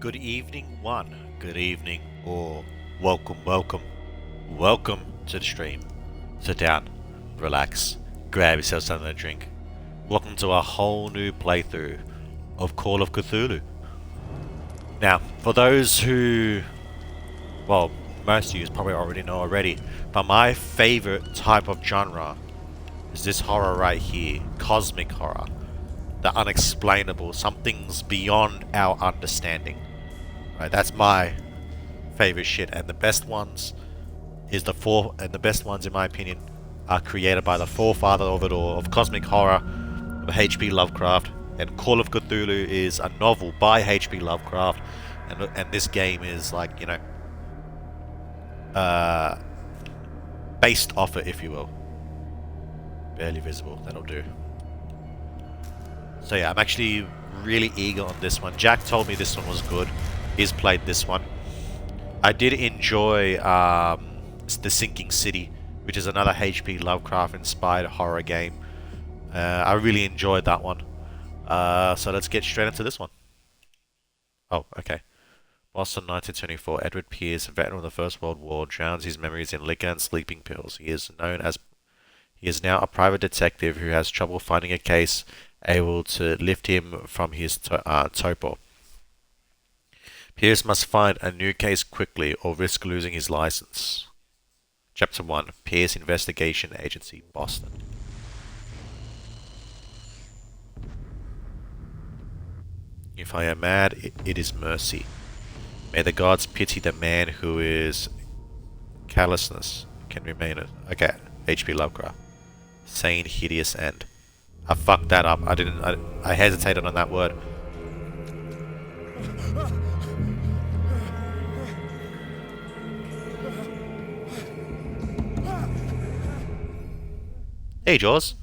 Good evening, one. Good evening, or welcome, welcome, welcome to the stream. Sit down, relax, grab yourself something to drink. Welcome to a whole new playthrough of Call of Cthulhu. Now, for those who, well, most of you probably already know already, but my favorite type of genre is this horror right here, cosmic horror. The unexplainable, something's beyond our understanding. Right, that's my favorite shit, and the best ones the best ones in my opinion are created by the forefather of it all, of cosmic horror, of H.P. Lovecraft. And Call of Cthulhu is a novel by H.P. Lovecraft, and this game is like, you know, uh, based off it, if you will. Barely visible, that'll do. So yeah, I'm actually really eager on this one. Jack told me this one was good. He's played this one. I did enjoy The Sinking City, which is another H.P. Lovecraft-inspired horror game. I really enjoyed that one. So let's get straight into this one. Oh, okay. Boston, 1924. Edward Pierce, a veteran of the First World War, drowns his memories in liquor and sleeping pills. He is now a private detective who has trouble finding a case able to lift him from his torpor. Pierce must find a new case quickly or risk losing his license. Chapter 1. Pierce Investigation Agency, Boston. If I am mad, it is mercy. May the gods pity the man who is callousness can remain it. Okay, H.P. Lovecraft. Sane, hideous end. I fucked that up. I hesitated on that word. Hey, Jaws.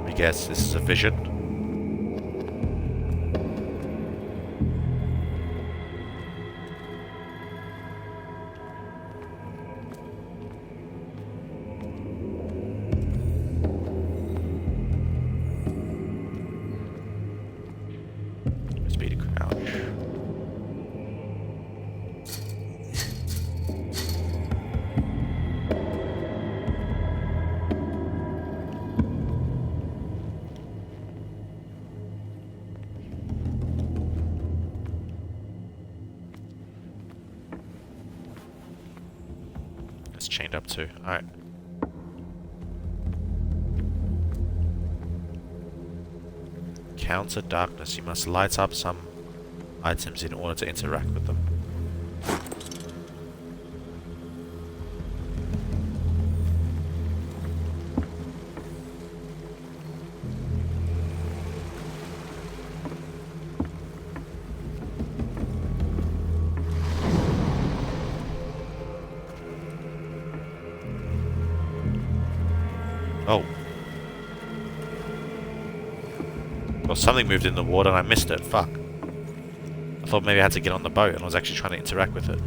I guess this is a vision. Speed crouch. It's chained up too. Alright. Counter darkness. You must light up some items in order to interact with them. Oh. Well, something moved in the water and I missed it. Fuck. I thought maybe I had to get on the boat and I was actually trying to interact with it.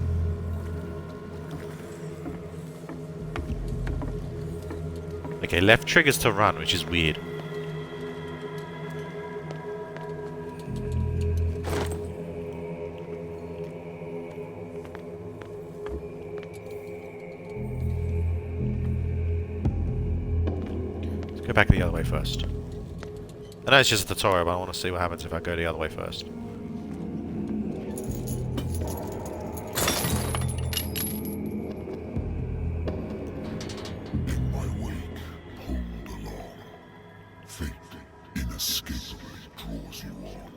Okay, left triggers to run, which is weird. Let's go back the other way first. I know it's just a tutorial, but I want to see what happens if I go the other way first. In my wake, pulled along. Fate inescapably draws you on.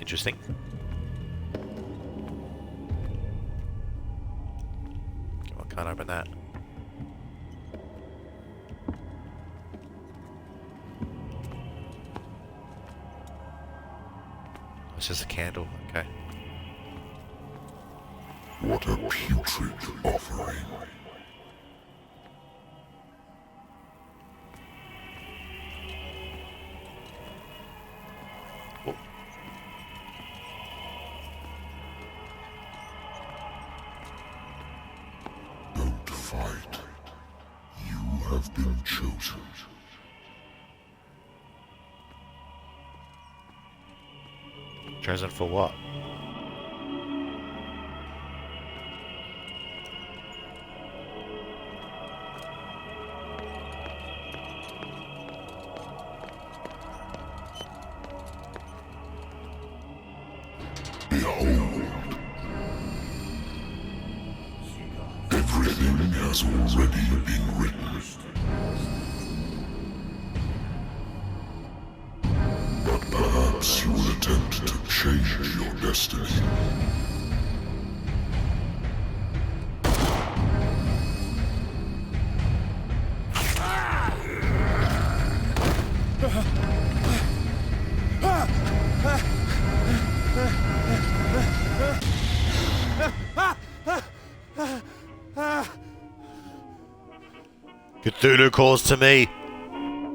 Interesting. Come on, can't open that. It's just a candle. Okay. What a putrid offering. Oh. Don't fight. You have been chosen. Chosen for what? Behold. Everything has already been written. But perhaps you will attempt to change your destiny. Cthulhu calls to me.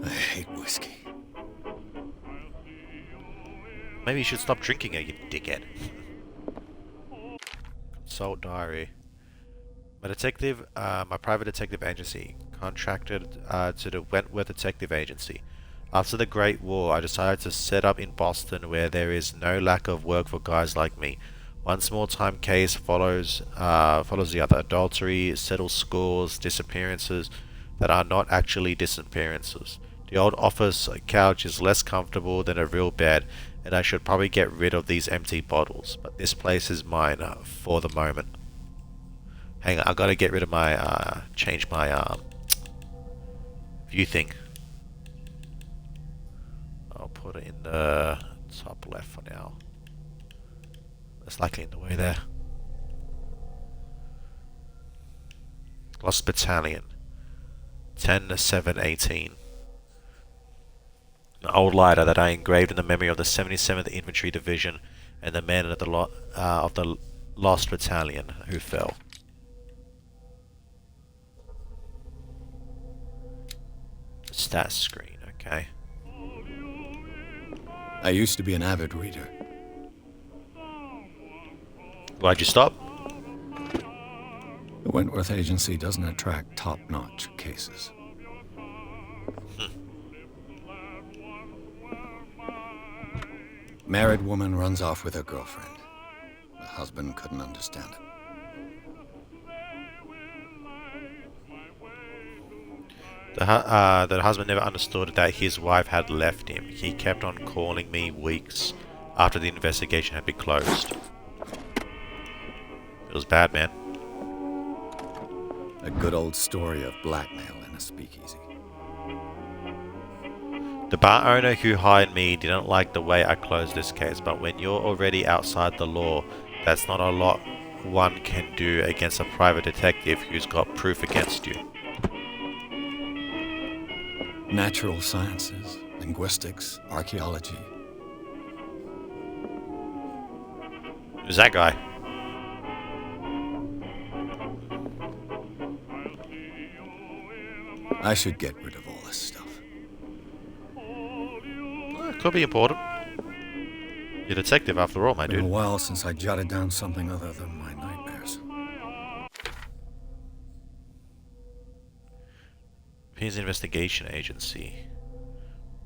I hate whiskey. Maybe you should stop drinking it, you dickhead. Consult diary. My private detective agency contracted to the Wentworth Detective Agency. After the Great War, I decided to set up in Boston, where there is no lack of work for guys like me. One small-time case follows the other: adultery, settled scores, disappearances that are not actually disappearances. The old office couch is less comfortable than a real bed, and I should probably get rid of these empty bottles. But this place is mine for the moment. Hang on, I gotta get rid of my change my view thing. I'll put it in the top left for now. It's likely in the way there. Lost Battalion. 10-7-18. An old lighter that I engraved in the memory of the 77th Infantry Division and the men of the Lost Battalion who fell. Stats screen, okay. I used to be an avid reader. Why'd you stop? The Wentworth Agency doesn't attract top-notch cases. Married woman runs off with her girlfriend. The husband couldn't understand it. The husband never understood that his wife had left him. He kept on calling me weeks after the investigation had been closed. It was bad, man. A good old story of blackmail in a speakeasy. The bar owner who hired me didn't like the way I closed this case, but when you're already outside the law, that's not a lot one can do against a private detective who's got proof against you. Natural sciences, linguistics, archaeology. Who's that guy? I should get rid of all this stuff. It could be important. You're a detective after all, my Been a dude. while since I jotted down something other than my nightmares. His investigation agency.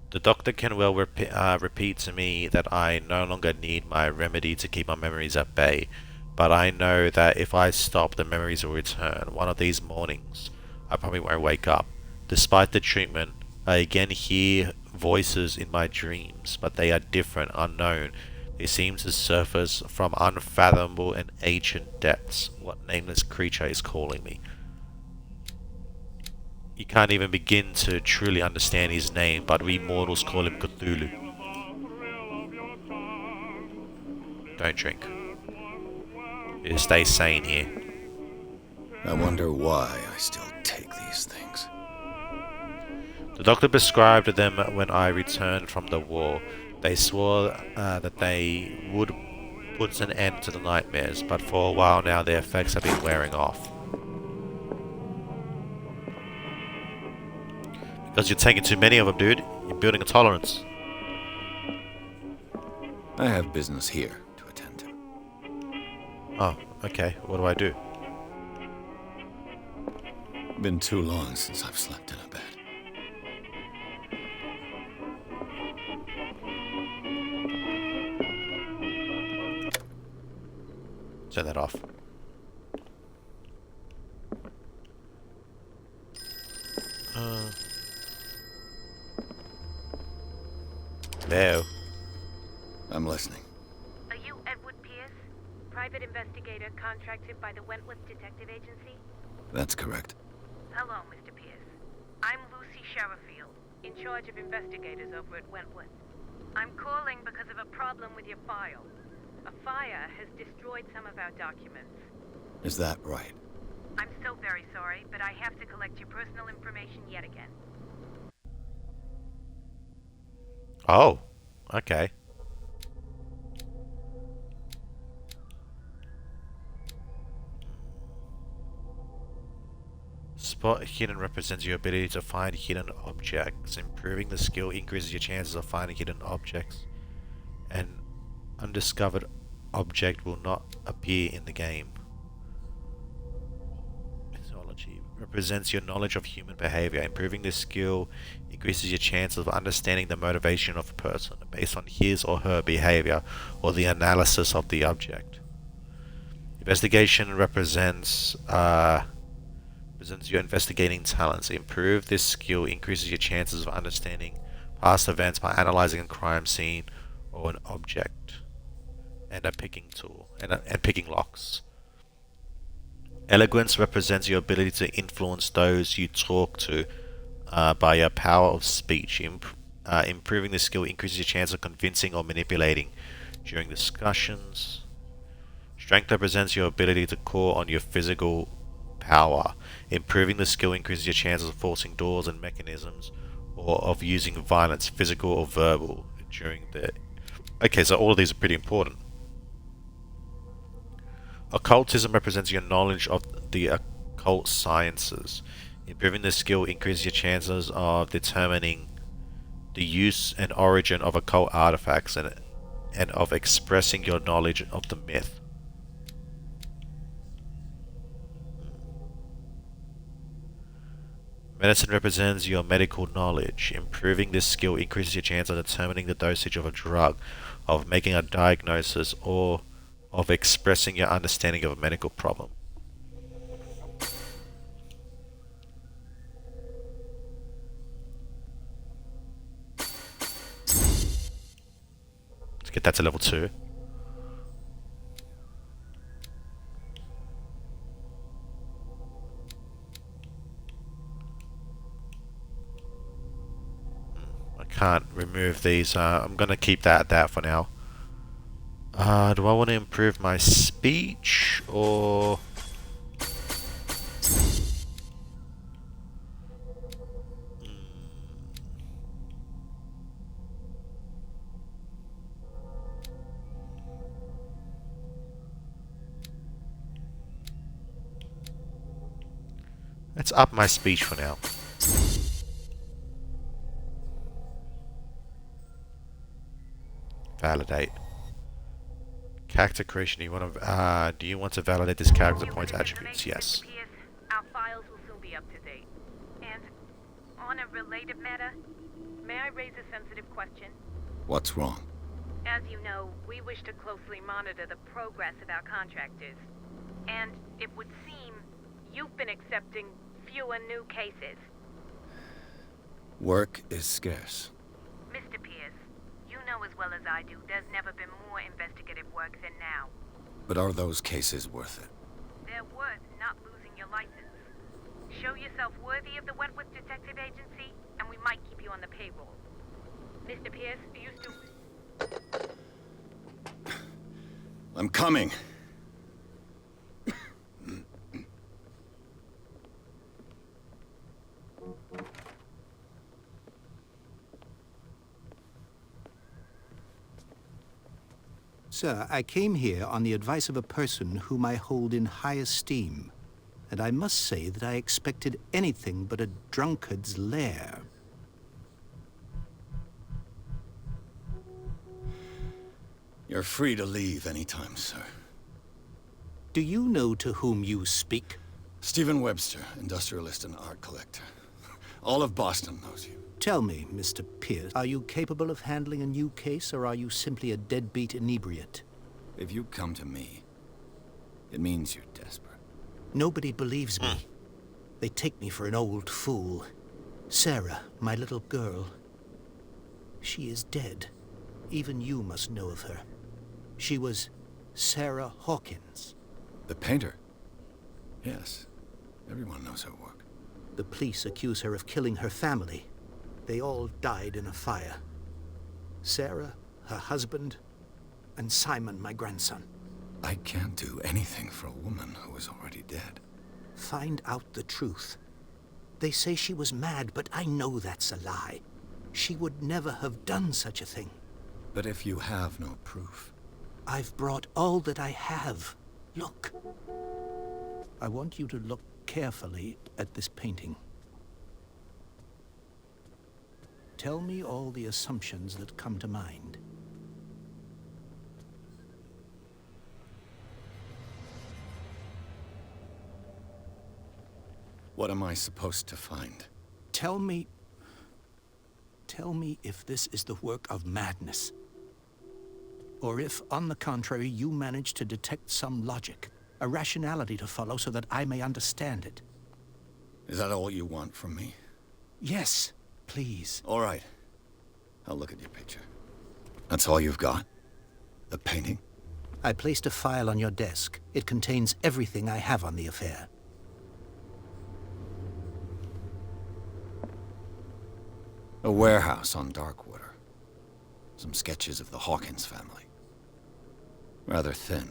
The doctor can well repeat to me that I no longer need my remedy to keep my memories at bay, but I know that if I stop, the memories will return. One of these mornings, I probably won't wake up. Despite the treatment, I again hear voices in my dreams, but they are different, unknown. They seem to surface from unfathomable and ancient depths. What nameless creature is calling me? You can't even begin to truly understand his name, but we mortals call him Cthulhu. Don't drink. You stay sane here. I wonder why I still take these things. The doctor prescribed them when I returned from the war. They swore that they would put an end to the nightmares, but for a while now their effects have been wearing off. Because you're taking too many of them, dude. You're building a tolerance. I have business here to attend to. Oh, okay. What do I do? Been too long since I've slept in a bed. Turn that off. Hello. I'm listening. Are you Edward Pierce, private investigator contracted by the Wentworth Detective Agency? That's correct. Hello, Mr. Pierce. I'm Lucy Sherifield, in charge of investigators over at Wentworth. I'm calling because of a problem with your file. A fire has destroyed some of our documents. Is that right? I'm so very sorry, but I have to collect your personal information yet again. Oh, okay. Spot hidden represents your ability to find hidden objects. Improving the skill increases your chances of finding hidden objects. An undiscovered object will not appear in the game. Mythology represents your knowledge of human behavior. Improving this skill increases your chances of understanding the motivation of a person based on his or her behavior or the analysis of the object. Investigation represents your investigating talents. Improve this skill increases your chances of understanding past events by analyzing a crime scene or an object, and a picking tool and picking locks. Eloquence represents your ability to influence those you talk to by your power of speech. Improving this skill increases your chance of convincing or manipulating during discussions. Strength represents your ability to call on your physical power. Improving the skill increases your chances of forcing doors and mechanisms, or of using violence, physical or verbal, during the... Okay, so all of these are pretty important. Occultism represents your knowledge of the occult sciences. Improving this skill increases your chances of determining the use and origin of occult artifacts and of expressing your knowledge of the myth. Medicine represents your medical knowledge. Improving this skill increases your chance of determining the dosage of a drug, of making a diagnosis, or of expressing your understanding of a medical problem. Let's get that to level 2. I can't remove these. I'm going to keep that at that for now. Do I want to improve my speech or... Let's up my speech for now. Validate. Character creation. Do you want to validate this character points attributes? Yes. Mr. Pierce, our files will soon be up to date. And on a related matter, may I raise a sensitive question? What's wrong? As you know, we wish to closely monitor the progress of our contractors. And it would seem you've been accepting fewer new cases. Work is scarce. Mr. Pierce, you know as well as I do, there's never been more investigative work than now. But are those cases worth it? They're worth not losing your license. Show yourself worthy of the Wentworth Detective Agency, and we might keep you on the payroll. Mr. Pierce, are you still... I'm coming. Sir, I came here on the advice of a person whom I hold in high esteem, and I must say that I expected anything but a drunkard's lair. You're free to leave anytime, sir. Do you know to whom you speak? Stephen Webster, industrialist and art collector. All of Boston knows you. Tell me, Mr. Pierce, are you capable of handling a new case, or are you simply a deadbeat inebriate? If you come to me, it means you're desperate. Nobody believes me. They take me for an old fool. Sarah, my little girl. She is dead. Even you must know of her. She was Sarah Hawkins. The painter? Yes. Everyone knows her work. The police accuse her of killing her family. They all died in a fire. Sarah, her husband, and Simon, my grandson. I can't do anything for a woman who is already dead. Find out the truth. They say she was mad, but I know that's a lie. She would never have done such a thing. But if you have no proof... I've brought all that I have. Look. I want you to look carefully at this painting. Tell me all the assumptions that come to mind. What am I supposed to find? Tell me if this is the work of madness. Or if, on the contrary, you manage to detect some logic, a rationality to follow so that I may understand it. Is that all you want from me? Yes, please. All right. I'll look at your picture. That's all you've got? The painting? I placed a file on your desk. It contains everything I have on the affair. A warehouse on Darkwater. Some sketches of the Hawkins family. Rather thin.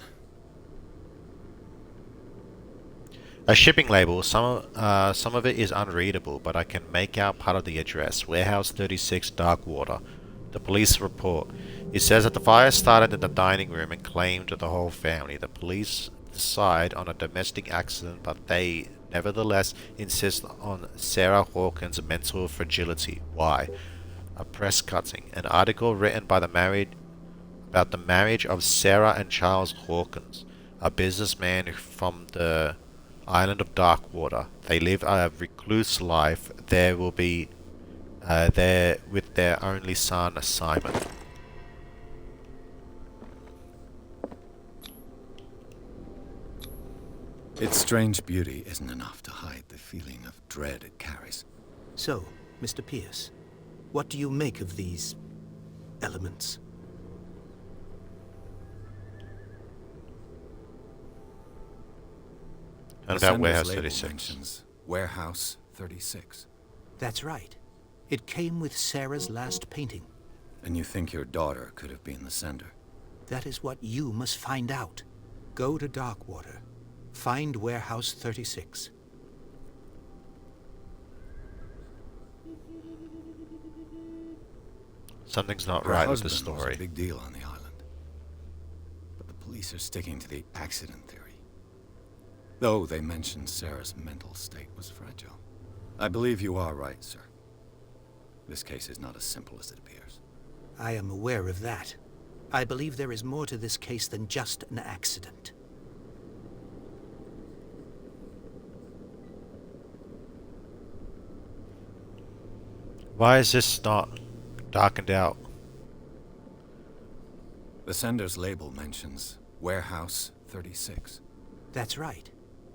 A shipping label. Some of it is unreadable, but I can make out part of the address. Warehouse 36, Darkwater. The police report. It says that the fire started in the dining room and claimed the whole family. The police decide on a domestic accident, but they nevertheless insist on Sarah Hawkins' mental fragility. Why? A press cutting. An article written by about the marriage of Sarah and Charles Hawkins, a businessman from the island of Darkwater. They live a recluse life. There will be there with their only son, Simon. Its strange beauty isn't enough to hide the feeling of dread it carries. So, Mr. Pierce, what do you make of these elements? And The about sender's Warehouse label 36. mentions Warehouse 36. That's right. It came with Sarah's last painting. And you think your daughter could have been the sender? That is what you must find out. Go to Darkwater. Find Warehouse 36. Something's not Her right with the husband was story. a big deal on the island. But the police are sticking to the accident theory. Though they mentioned Sarah's mental state was fragile. I believe you are right, sir. This case is not as simple as it appears. I am aware of that. I believe there is more to this case than just an accident. Why is this not darkened out? The sender's label mentions Warehouse 36. That's right.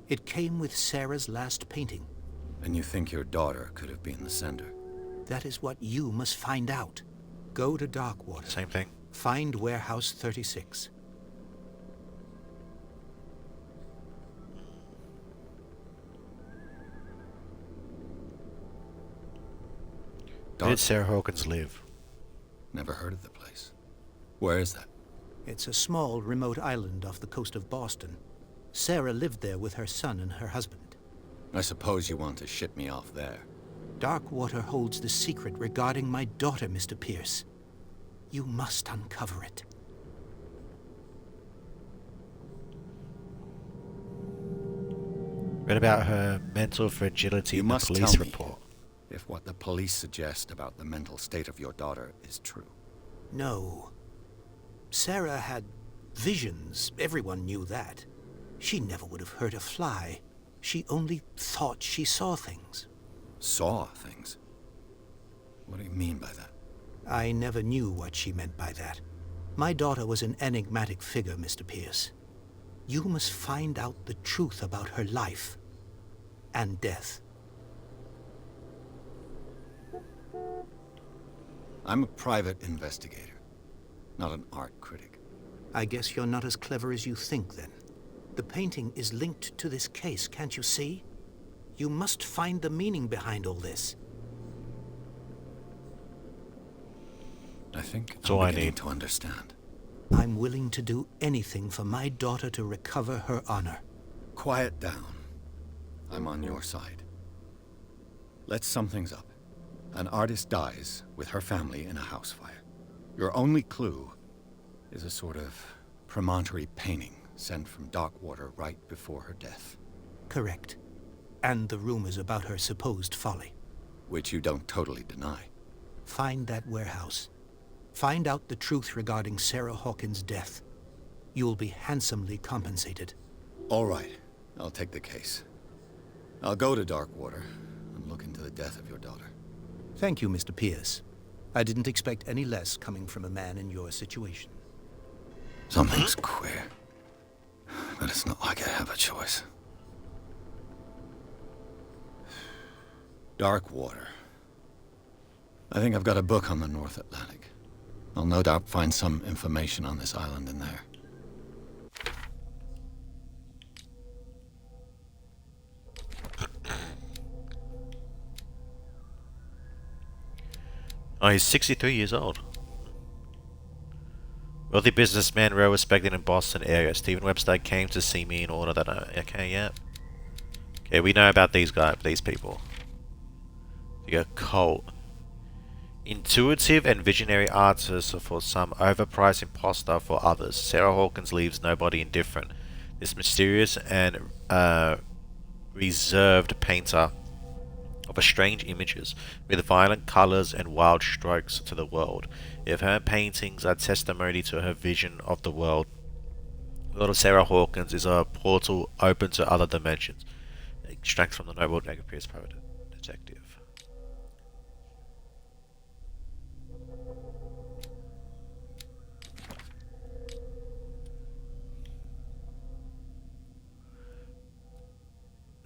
It came with Sarah's last painting. And you think your daughter could have been the sender? That is what you must find out. Go to Darkwater. Same thing. Find Warehouse 36. Where did Sarah Hawkins live? Never heard of the place. Where is that? It's a small, remote island off the coast of Boston. Sarah lived there with her son and her husband. I suppose you want to ship me off there. Darkwater holds the secret regarding my daughter, Mr. Pierce. You must uncover it. Read about her mental fragility You in the must police tell me report. if what the police suggest about the mental state of your daughter is true. No. Sarah had visions. Everyone knew that. She never would have hurt a fly. She only thought she saw things. Saw things? What do you mean by that? I never knew what she meant by that. My daughter was an enigmatic figure, Mr. Pierce. You must find out the truth about her life and death. I'm a private investigator, not an art critic. I guess you're not as clever as you think, then. The painting is linked to this case, can't you see? You must find the meaning behind all this. I think So I I'm beginning need to understand. I'm willing to do anything for my daughter to recover her honor. Quiet down. I'm on your side. Let's sum things up. An artist dies with her family in a house fire. Your only clue is a sort of promontory painting sent from Darkwater right before her death. Correct. And the rumors about her supposed folly. Which you don't totally deny. Find that warehouse. Find out the truth regarding Sarah Hawkins' death. You'll be handsomely compensated. All right, I'll take the case. I'll go to Darkwater and look into the death of your daughter. Thank you, Mr. Pierce. I didn't expect any less coming from a man in your situation. Something's queer. But it's not like I have a choice. Darkwater. I think I've got a book on the North Atlantic. I'll no doubt find some information on this island in there. Oh, he's 63 years old. Wealthy businessman, well respected in Boston area. Stephen Webster came to see me in order that okay, yeah. Okay, we know about these guys, these people. The occult. Intuitive and visionary artist for some, overpriced imposter for others. Sarah Hawkins leaves nobody indifferent. This mysterious and reserved painter of strange images, with violent colours and wild strokes to the world. If her paintings are testimony to her vision of the world of Sarah Hawkins is a portal open to other dimensions. Extract from the noble Pierce private detective.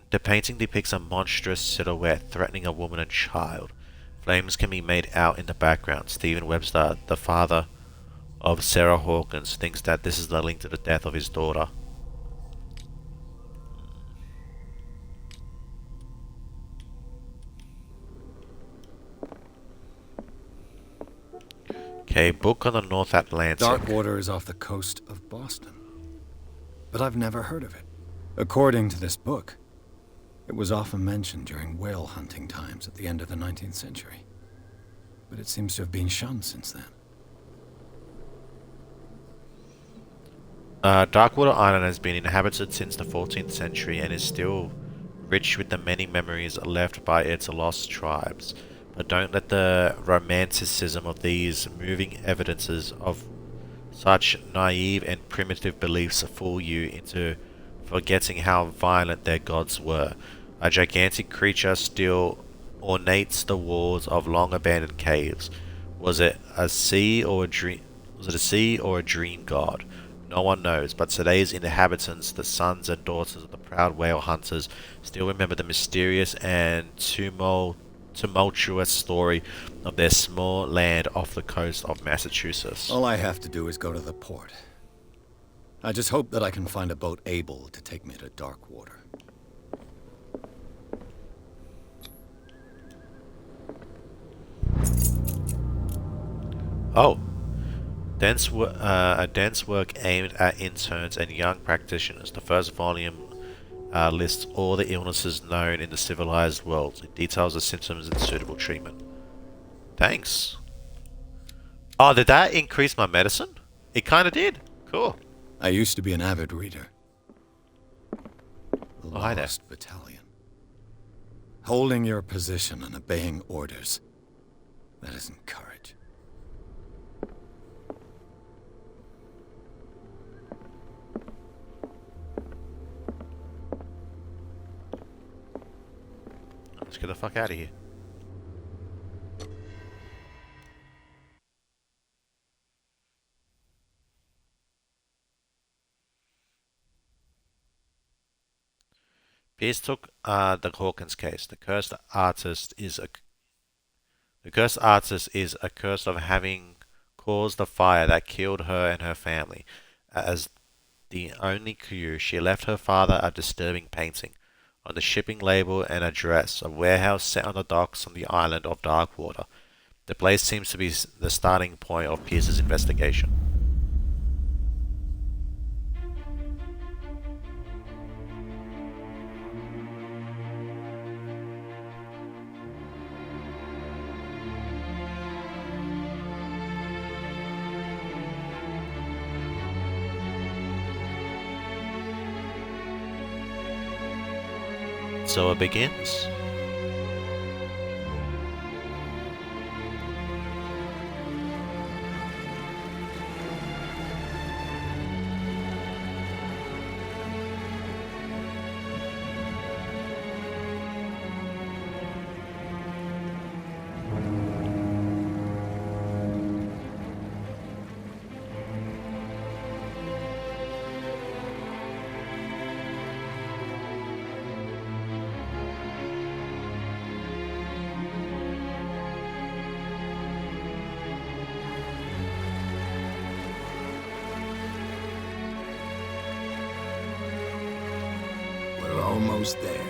The painting depicts a monstrous silhouette threatening a woman and child. Flames can be made out in the background. Stephen Webster, the father of Sarah Hawkins, thinks that this is the link to the death of his daughter. Okay, book on the North Atlantic. Darkwater is off the coast of Boston. But I've never heard of it. According to this book, it was often mentioned during whale hunting times at the end of the 19th century. But it seems to have been shunned since then. Darkwater Island has been inhabited since the 14th century and is still rich with the many memories left by its lost tribes. But don't let the romanticism of these moving evidences of such naive and primitive beliefs fool you into forgetting how violent their gods were. A gigantic creature still ornates the walls of long-abandoned caves. Was it a sea or a dream? Was it a sea or a dream god? No one knows, but today's inhabitants, the sons and daughters of the proud whale hunters, still remember the mysterious and tumultuous story of their small land off the coast of Massachusetts. All I have to do is go to the port. I just hope that I can find a boat able to take me to Darkwater. Oh. A dense work aimed at interns and young practitioners. The first volume lists all the illnesses known in the civilized world. It details the symptoms and suitable treatment. Thanks. Oh, did that increase my medicine? It kind of did. Cool. I used to be an avid reader. a Oh, hi there. lost battalion. Holding your position and obeying orders. That isn't courage. Let's get the fuck out of here. Pierce took the Hawkins case. The cursed artist is accused of having caused the fire that killed her and her family. As the only clue, she left her father a disturbing painting. On the shipping label and address, a warehouse set on the docks on the island of Darkwater. The place seems to be the starting point of Pierce's investigation. So it begins. We're almost there.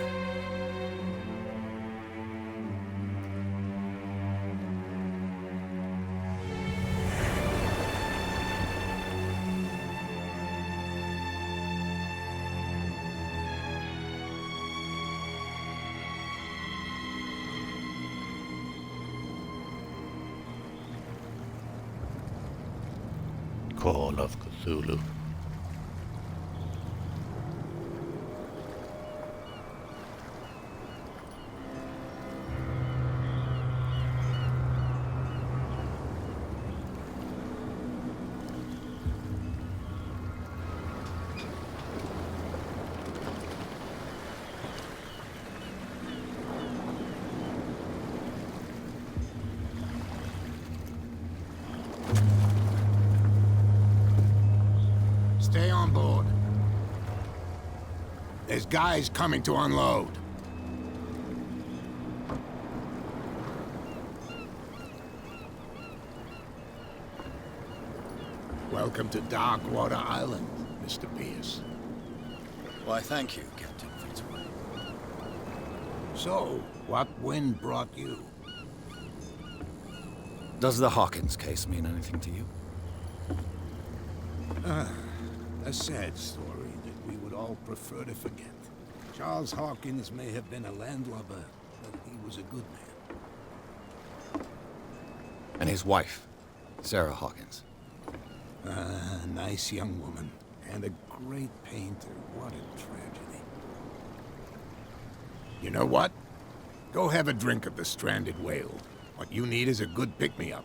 Call of Cthulhu. Stay on board. There's guys coming to unload. Welcome to Darkwater Island, Mr. Pierce. Why, thank you, Captain Fitzroy. So, what wind brought you? Does the Hawkins case mean anything to you? A sad story that we would all prefer to forget. Charles Hawkins may have been a landlubber, but he was a good man. And his wife, Sarah Hawkins. A nice young woman, and a great painter. What a tragedy. You know what? Go have a drink of the stranded whale. What you need is a good pick-me-up.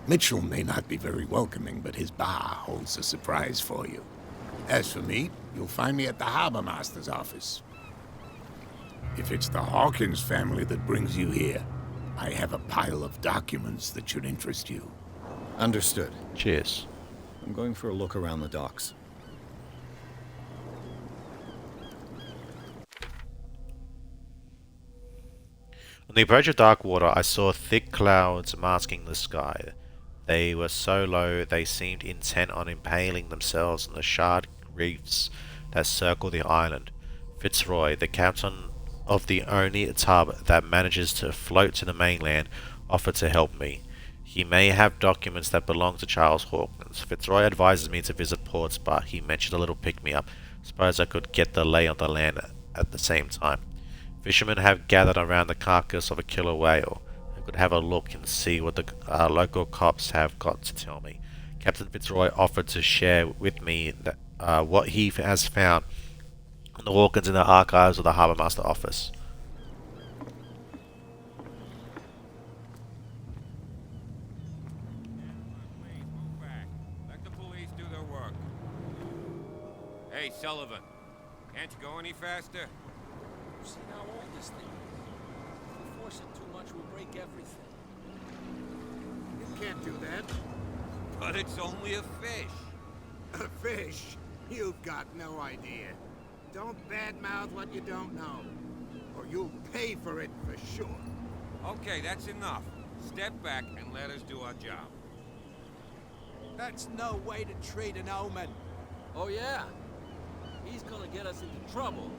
Mitchell may not be very welcoming, but his bar holds a surprise for you. As for me, you'll find me at the Harbor Master's office. If it's the Hawkins family that brings you here, I have a pile of documents that should interest you. Understood. Cheers. I'm going for a look around the docks. On the approach of Darkwater, I saw thick clouds masking the sky. They were so low they seemed intent on impaling themselves on the charred reefs that circle the island. Fitzroy, the captain of the only tub that manages to float to the mainland, offered to help me. He may have documents that belong to Charles Hawkins. Fitzroy advises me to visit ports, but he mentioned a little pick-me-up. Suppose I could get the lay of the land at the same time. Fishermen have gathered around the carcass of a killer whale. I could have a look and see what the local cops have got to tell me. Captain Fitzroy offered to share with me that, what he has found and the walk-ins in the archives of the Harbour Master office. Let the police do their work. Hey, Sullivan. Can't you go any faster? See how old this thing is. If we force it too much, we'll break everything. You can't do that. But it's only a fish. A fish? You've got no idea. Don't badmouth what you don't know, or you'll pay for it for sure. Okay, that's enough. Step back and let us do our job. That's no way to treat an omen. Oh, yeah? He's gonna get us into trouble.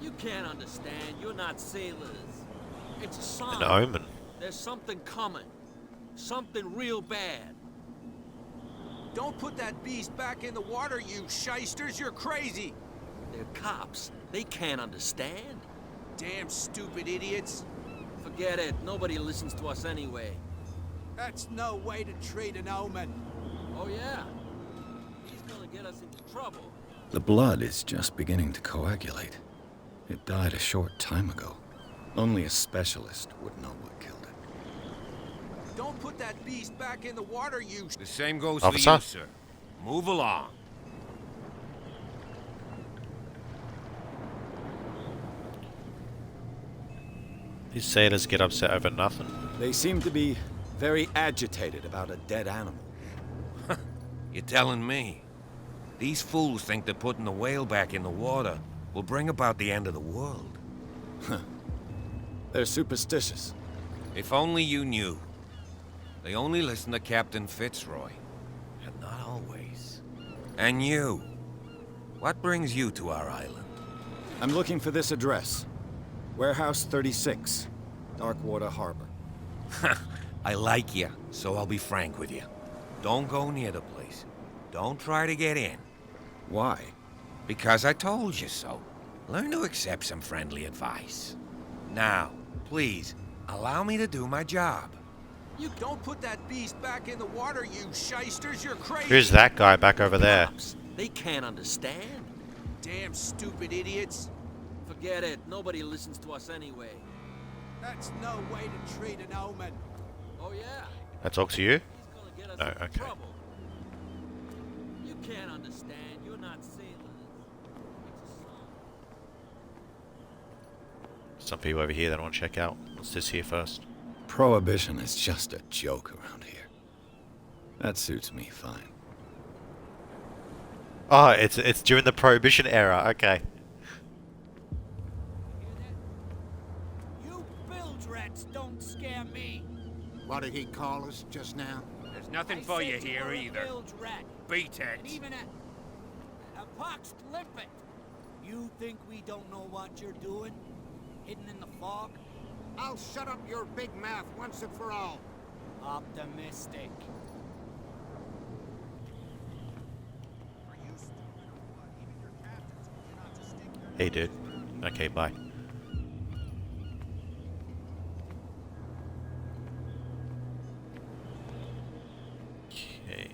You can't understand. You're not sailors. It's a sign. An omen. There's something coming. Something real bad. Don't put that beast back in the water, you shysters. You're crazy. They're cops. They can't understand. Damn stupid idiots. Forget it. Nobody listens to us anyway. That's no way to treat an omen. Oh, yeah? He's gonna get us into trouble. The blood is just beginning to coagulate. It died a short time ago. Only a specialist would know what killed it. Don't put that beast back in the water, you... The same goes Officer? for you, sir. Move along. These sailors get upset over nothing. They seem to be very agitated about a dead animal. You're telling me? These fools think that putting the whale back in the water will bring about the end of the world. They're superstitious. If only you knew. They only listen to Captain Fitzroy. And not always. And you. What brings you to our island? I'm looking for this address. Warehouse 36, Darkwater Harbor. I like you, so I'll be frank with you. Don't go near the place. Don't try to get in. Why? Because I told you so. Learn to accept some friendly advice. Now, please, allow me to do my job. You don't put that beast back in the water, you shysters. You're crazy. Who's that guy back over there? Cops. They can't understand. Damn stupid idiots. Forget it. Nobody listens to us anyway. That's no way to treat an omen. Oh, yeah? I talk to you? He's gonna get us Oh, into okay. trouble. You can't understand. You're not sailors. It's a sign. Some people over here that I want to check out. What's this here first? Prohibition is just a joke around here. That suits me fine. Oh, it's during the Prohibition era. Okay. You bilge rats don't scare me. What did he call us just now? There's nothing I for said you you here were a either. bilge rat, Beat it. and even a poxed limpet. You think we don't know what you're doing? Hidden in the fog? I'll shut up your big mouth once and for all. Optimistic. Hey, dude. Okay, bye. Okay.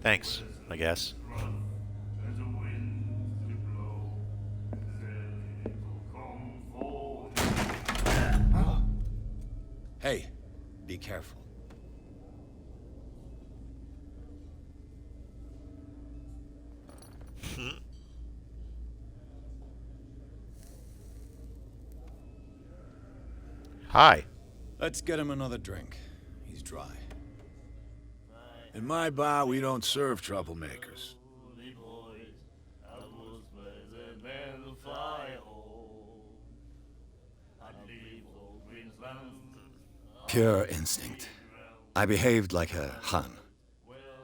Thanks, I guess. Hey, be careful. Hi. Let's get him another drink. He's dry. In my bar, we don't serve troublemakers. Pure instinct. I behaved like a Hun,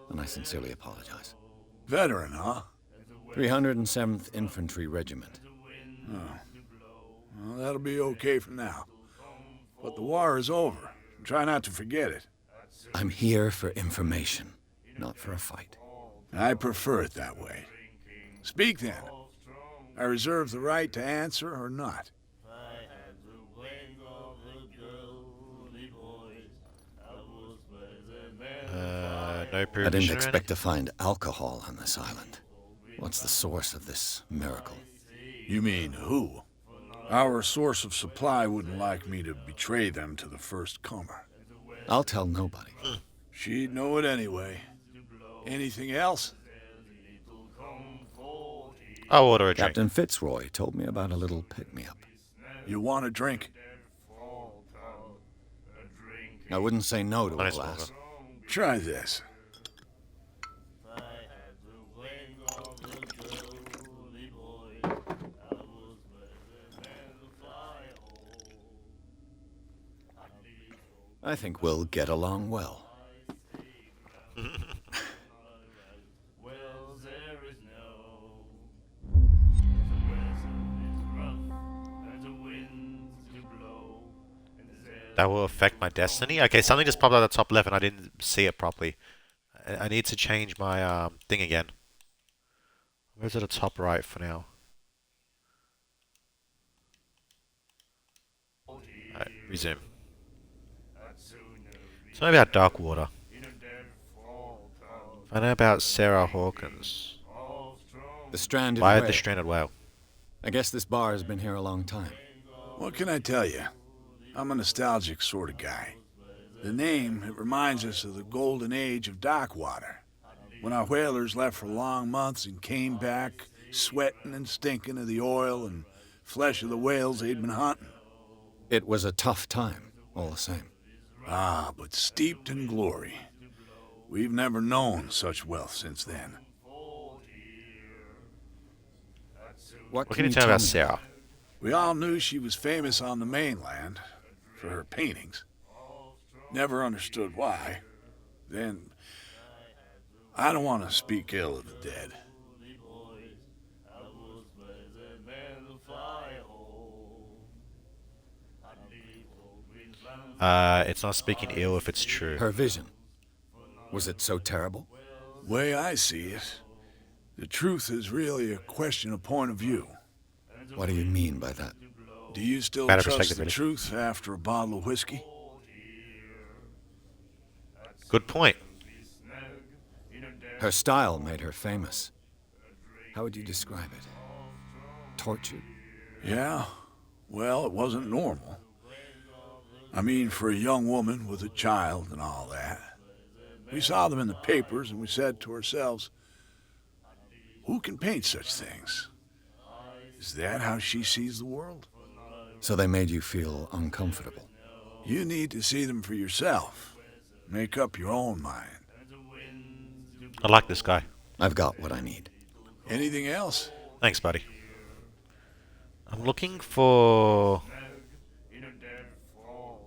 and I sincerely apologize. Veteran, huh? 307th Infantry Regiment. Well, that'll be okay for now. But the war is over. Try not to forget it. I'm here for information, not for a fight. I prefer it that way. Speak then. I reserve the right to answer or not. No I permission. didn't expect to find alcohol on this island. What's the source of this miracle? You mean who? Our source of supply wouldn't like me to betray them to the first comer. I'll tell nobody. She'd know it anyway. Anything else? I'll order a drink. Captain Fitzroy told me about a little pick-me-up. You want a drink? I wouldn't say no to a Nice glass. Try this. I think we'll get along well. That will affect my destiny? Okay, something just popped out of the top left and I didn't see it properly. I need to change my thing again. Where's it at the top right for now? Alright, resume. It's not about Darkwater. I know about Sarah Hawkins. The stranded Why whale. the stranded whale? I guess this bar has been here a long time. What can I tell you? I'm a nostalgic sort of guy. The name, it reminds us of the golden age of Darkwater, when our whalers left for long months and came back sweating and stinking of the oil and flesh of the whales they'd been hunting. It was a tough time, all the same. Ah, but steeped in glory. We've never known such wealth since then. What Can you tell me about Sarah? We all knew she was famous on the mainland for her paintings. Never understood why. Then, I don't want to speak ill of the dead. It's not speaking ill if it's true. Her vision. Was it so terrible? Way I see it, the truth is really a question of point of view. What do you mean by that? Do you still Matter of trust perspective, the really. truth after a bottle of whiskey? Good point. Her style made her famous. How would you describe it? Tortured? Yeah, well, it wasn't normal. I mean, for a young woman with a child and all that. We saw them in the papers and we said to ourselves, who can paint such things? Is that how she sees the world? So they made you feel uncomfortable. You need to see them for yourself. Make up your own mind. I like this guy. I've got what I need. Anything else? Thanks, buddy. I'm looking for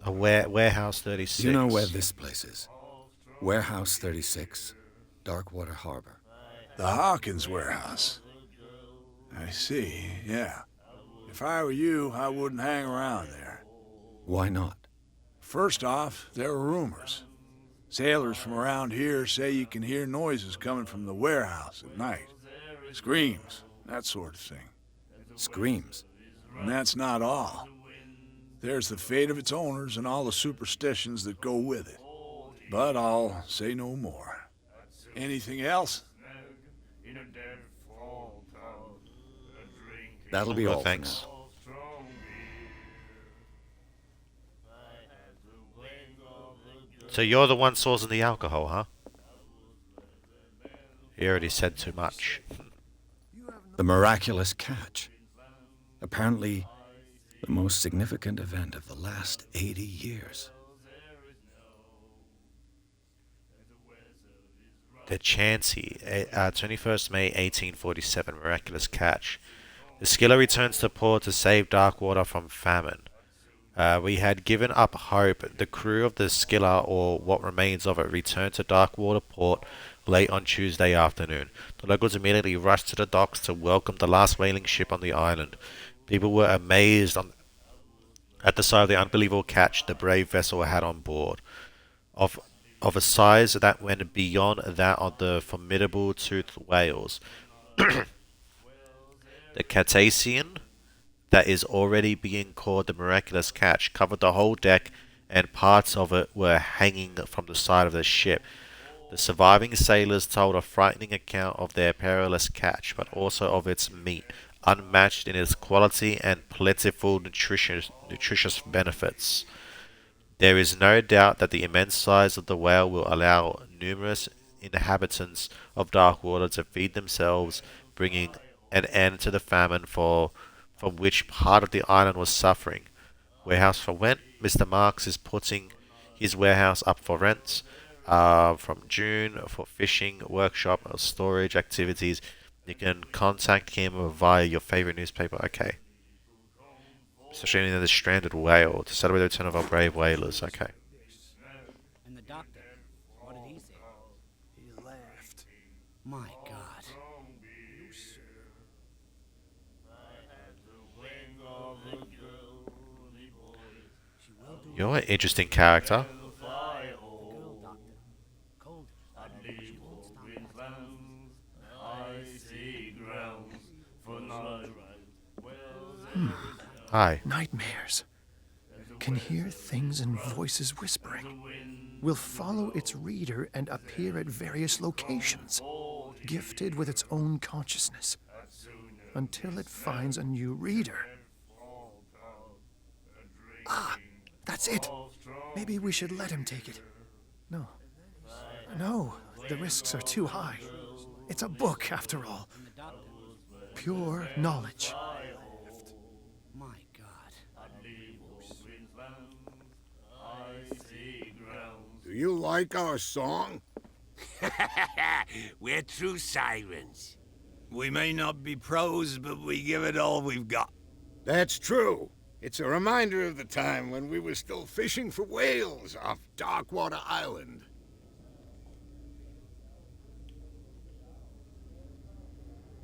a warehouse 36. Do you know where this place is? Warehouse 36, Darkwater Harbor. The Hawkins warehouse. I see, yeah. If I were you, I wouldn't hang around there. Why not? First off, there are rumors. Sailors from around here say you can hear noises coming from the warehouse at night. Screams, that sort of thing. Screams. And that's not all. There's the fate of its owners and all the superstitions that go with it. But I'll say no more. Anything else? That'll be all for Thanks. now. So you're the one sourcing the alcohol, huh? You already said too much. The miraculous catch. Apparently, the most significant event of the last 80 years. The Chansey, 21st May 1847, miraculous catch. The skiller returns to port to save Darkwater from famine. We had given up hope. The crew of the Skiller, or what remains of it, returned to Darkwater Port late on Tuesday afternoon. The locals immediately rushed to the docks to welcome the last whaling ship on the island. People were amazed at the sight of the unbelievable catch the brave vessel had on board, of of a size that went beyond that of the formidable toothed whales. The Cetacean, that is already being called the miraculous catch, covered the whole deck, and parts of it were hanging from the side of the ship. The surviving sailors told a frightening account of their perilous catch, but also of its meat, unmatched in its quality and plentiful nutritious benefits. There is no doubt that the immense size of the whale will allow numerous inhabitants of Darkwater to feed themselves, bringing an end to the famine from which part of the island was suffering. Warehouse for rent. Mr. Marks is putting his warehouse up for rent from June for fishing, workshop, or storage activities. You can contact him via your favorite newspaper. Okay. Especially in the stranded whale to celebrate the return of our brave whalers. Okay. And the doctor, what did he say? He laughed. My God. You're an interesting character. Hi. Nightmares. Can hear things and voices whispering. Will follow its reader and appear at various locations, gifted with its own consciousness, until it finds a new reader. Ah, that's it. Maybe we should let him take it. No. No, the risks are too high. It's a book, after all. Pure knowledge. My God. Do you like our song? We're true sirens. We may not be pros, but we give it all we've got. That's true. It's a reminder of the time when we were still fishing for whales off Darkwater Island.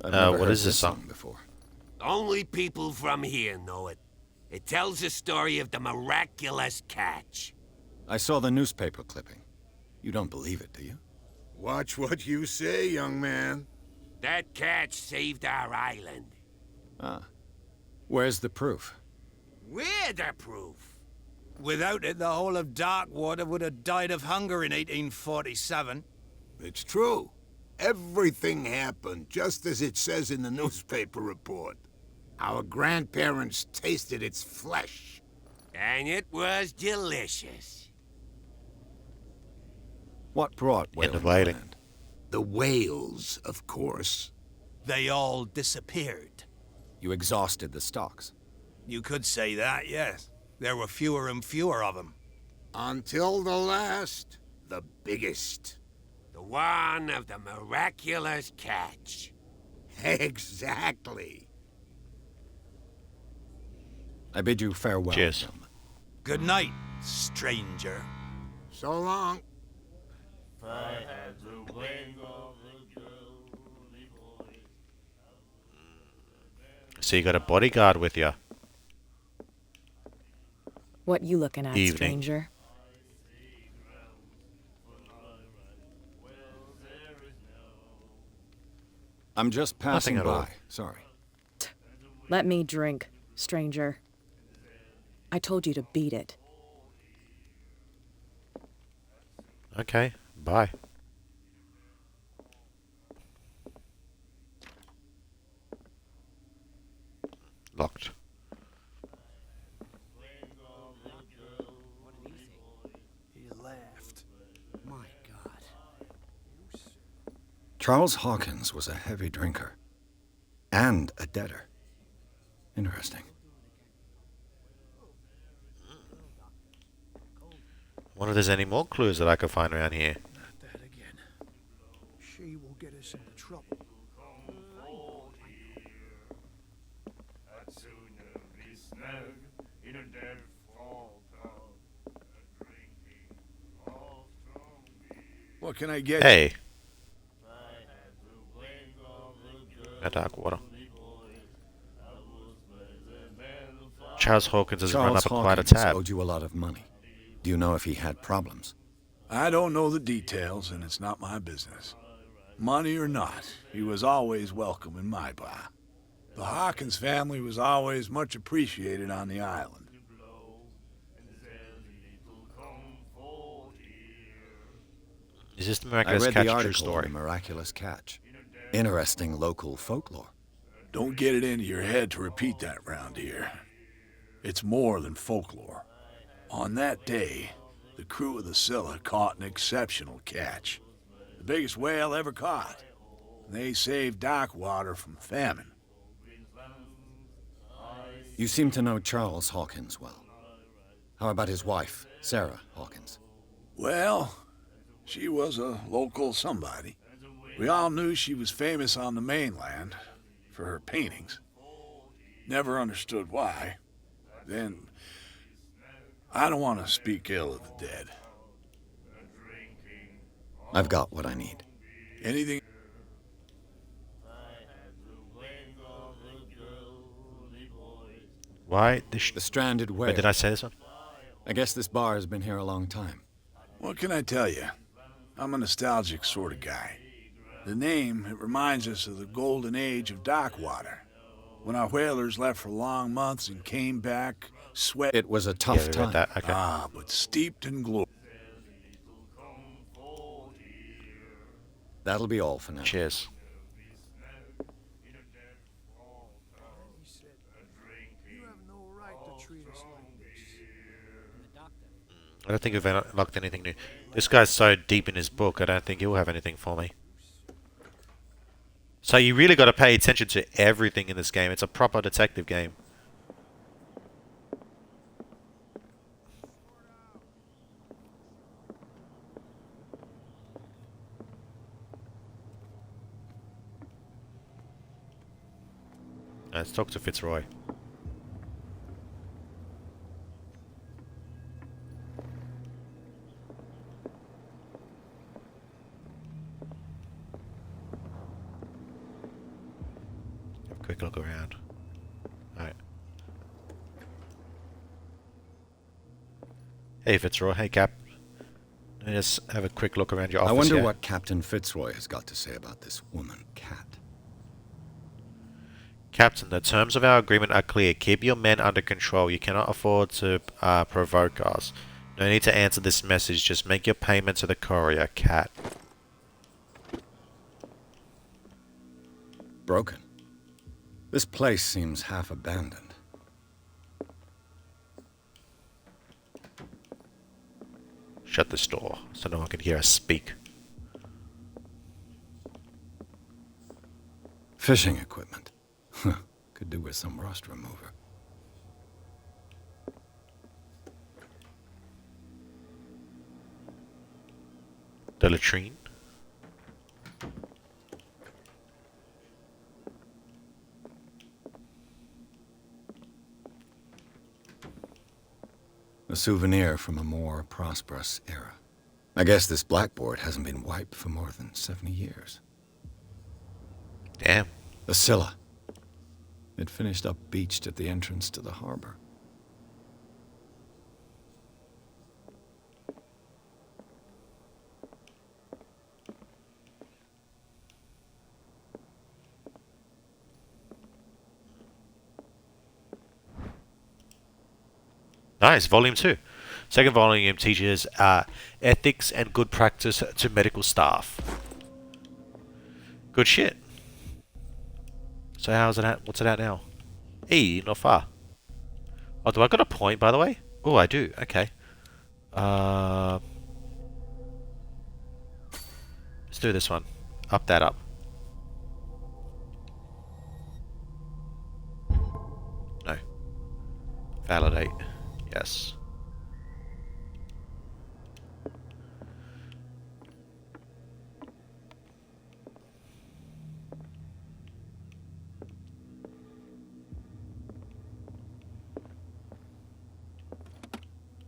I've never what heard is this song? before. Only people from here know it. It tells the story of the miraculous catch. I saw the newspaper clipping. You don't believe it, do you? Watch what you say, young man. That catch saved our island. Ah. Where's the proof? We're the proof. Without it, the whole of Darkwater would have died of hunger in 1847. It's true. Everything happened just as it says in the newspaper report. Our grandparents tasted its flesh. And it was delicious. What brought End of whaling to whaling. land? The whales, of course. They all disappeared. You exhausted the stocks. You could say that, yes. There were fewer and fewer of them. Until the last, the biggest. The one of the miraculous catch. Exactly. I bid you farewell, Cheers. gentlemen. Good night, stranger. So long. So you got a bodyguard with you. What you looking at, Evening. stranger? I'm just passing Nothing at all. by. Sorry. Let me drink, stranger. I told you to beat it. Okay, bye. Locked. He laughed. My God. Charles Hawkins was a heavy drinker. And a debtor. Interesting. Wonder if there's any more clues that I could find around here. Not that again. She will get us into trouble. What can I get Hey. A dark water. Charles Hawkins has run Charles up quite a Hawkins tab. owed you a lot of money. Do you know if he had problems? I don't know the details, and it's not my business. Money or not, he was always welcome in my bar. The Hawkins family was always much appreciated on the island. Is this the I miraculous read catch the a true article on story? the miraculous catch. Interesting local folklore. Don't get it into your head to repeat that round here. It's more than folklore. On that day, the crew of the Scylla caught an exceptional catch. The biggest whale ever caught. They saved Darkwater from famine. You seem to know Charles Hawkins well. How about his wife, Sarah Hawkins? Well, she was a local somebody. We all knew she was famous on the mainland for her paintings. Never understood why. Then, I don't want to speak ill of the dead. I've got what I need. Anything? Why? The stranded whale. Wait, did I say this one? I guess this bar has been here a long time. What can I tell you? I'm a nostalgic sort of guy. The name, it reminds us of the golden age of Darkwater. When our whalers left for long months and came back, sweat. It was a tough time. That. Okay. But steeped in glory. That'll be all for now. Cheers. I don't think we've unlocked anything new. This guy's so deep in his book, I don't think he'll have anything for me. So you really got to pay attention to everything in this game. It's a proper detective game. Let's talk to Fitzroy. Have a quick look around. Alright. Hey Fitzroy, hey Cap. Let me just have a quick look around your office. I wonder here. what Captain Fitzroy has got to say about this woman, Cat. Captain, the terms of our agreement are clear. Keep your men under control. You cannot afford to provoke us. No need to answer this message. Just make your payment to the courier, Cat. Broken. This place seems half abandoned. Shut this door so no one can hear us speak. Fishing equipment. Could do with some rust remover. The latrine. A souvenir from a more prosperous era. I guess this blackboard hasn't been wiped for more than 70 years. Damn. The Scylla. It finished up beached at the entrance to the harbor. Nice, volume 2. Second volume teaches ethics and good practice to medical staff. Good shit. So how's it at? What's it at now? E, not far. Oh, do I got a point, by the way? Oh, I do. Okay. Let's do this one. Up that up. No. Validate. Yes.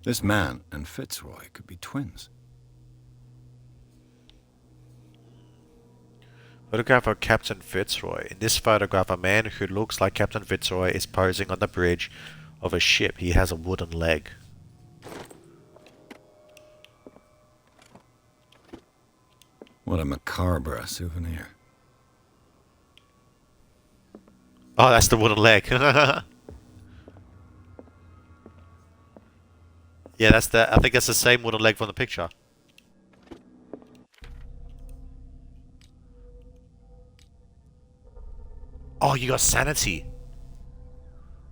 This man and Fitzroy could be twins. Photograph of Captain Fitzroy. In this photograph, a man who looks like Captain Fitzroy is posing on the bridge of a ship. He has a wooden leg. What a macabre souvenir. Oh, that's the wooden leg. Yeah, that's the. I think that's the same wooden leg from the picture. Oh, you got sanity.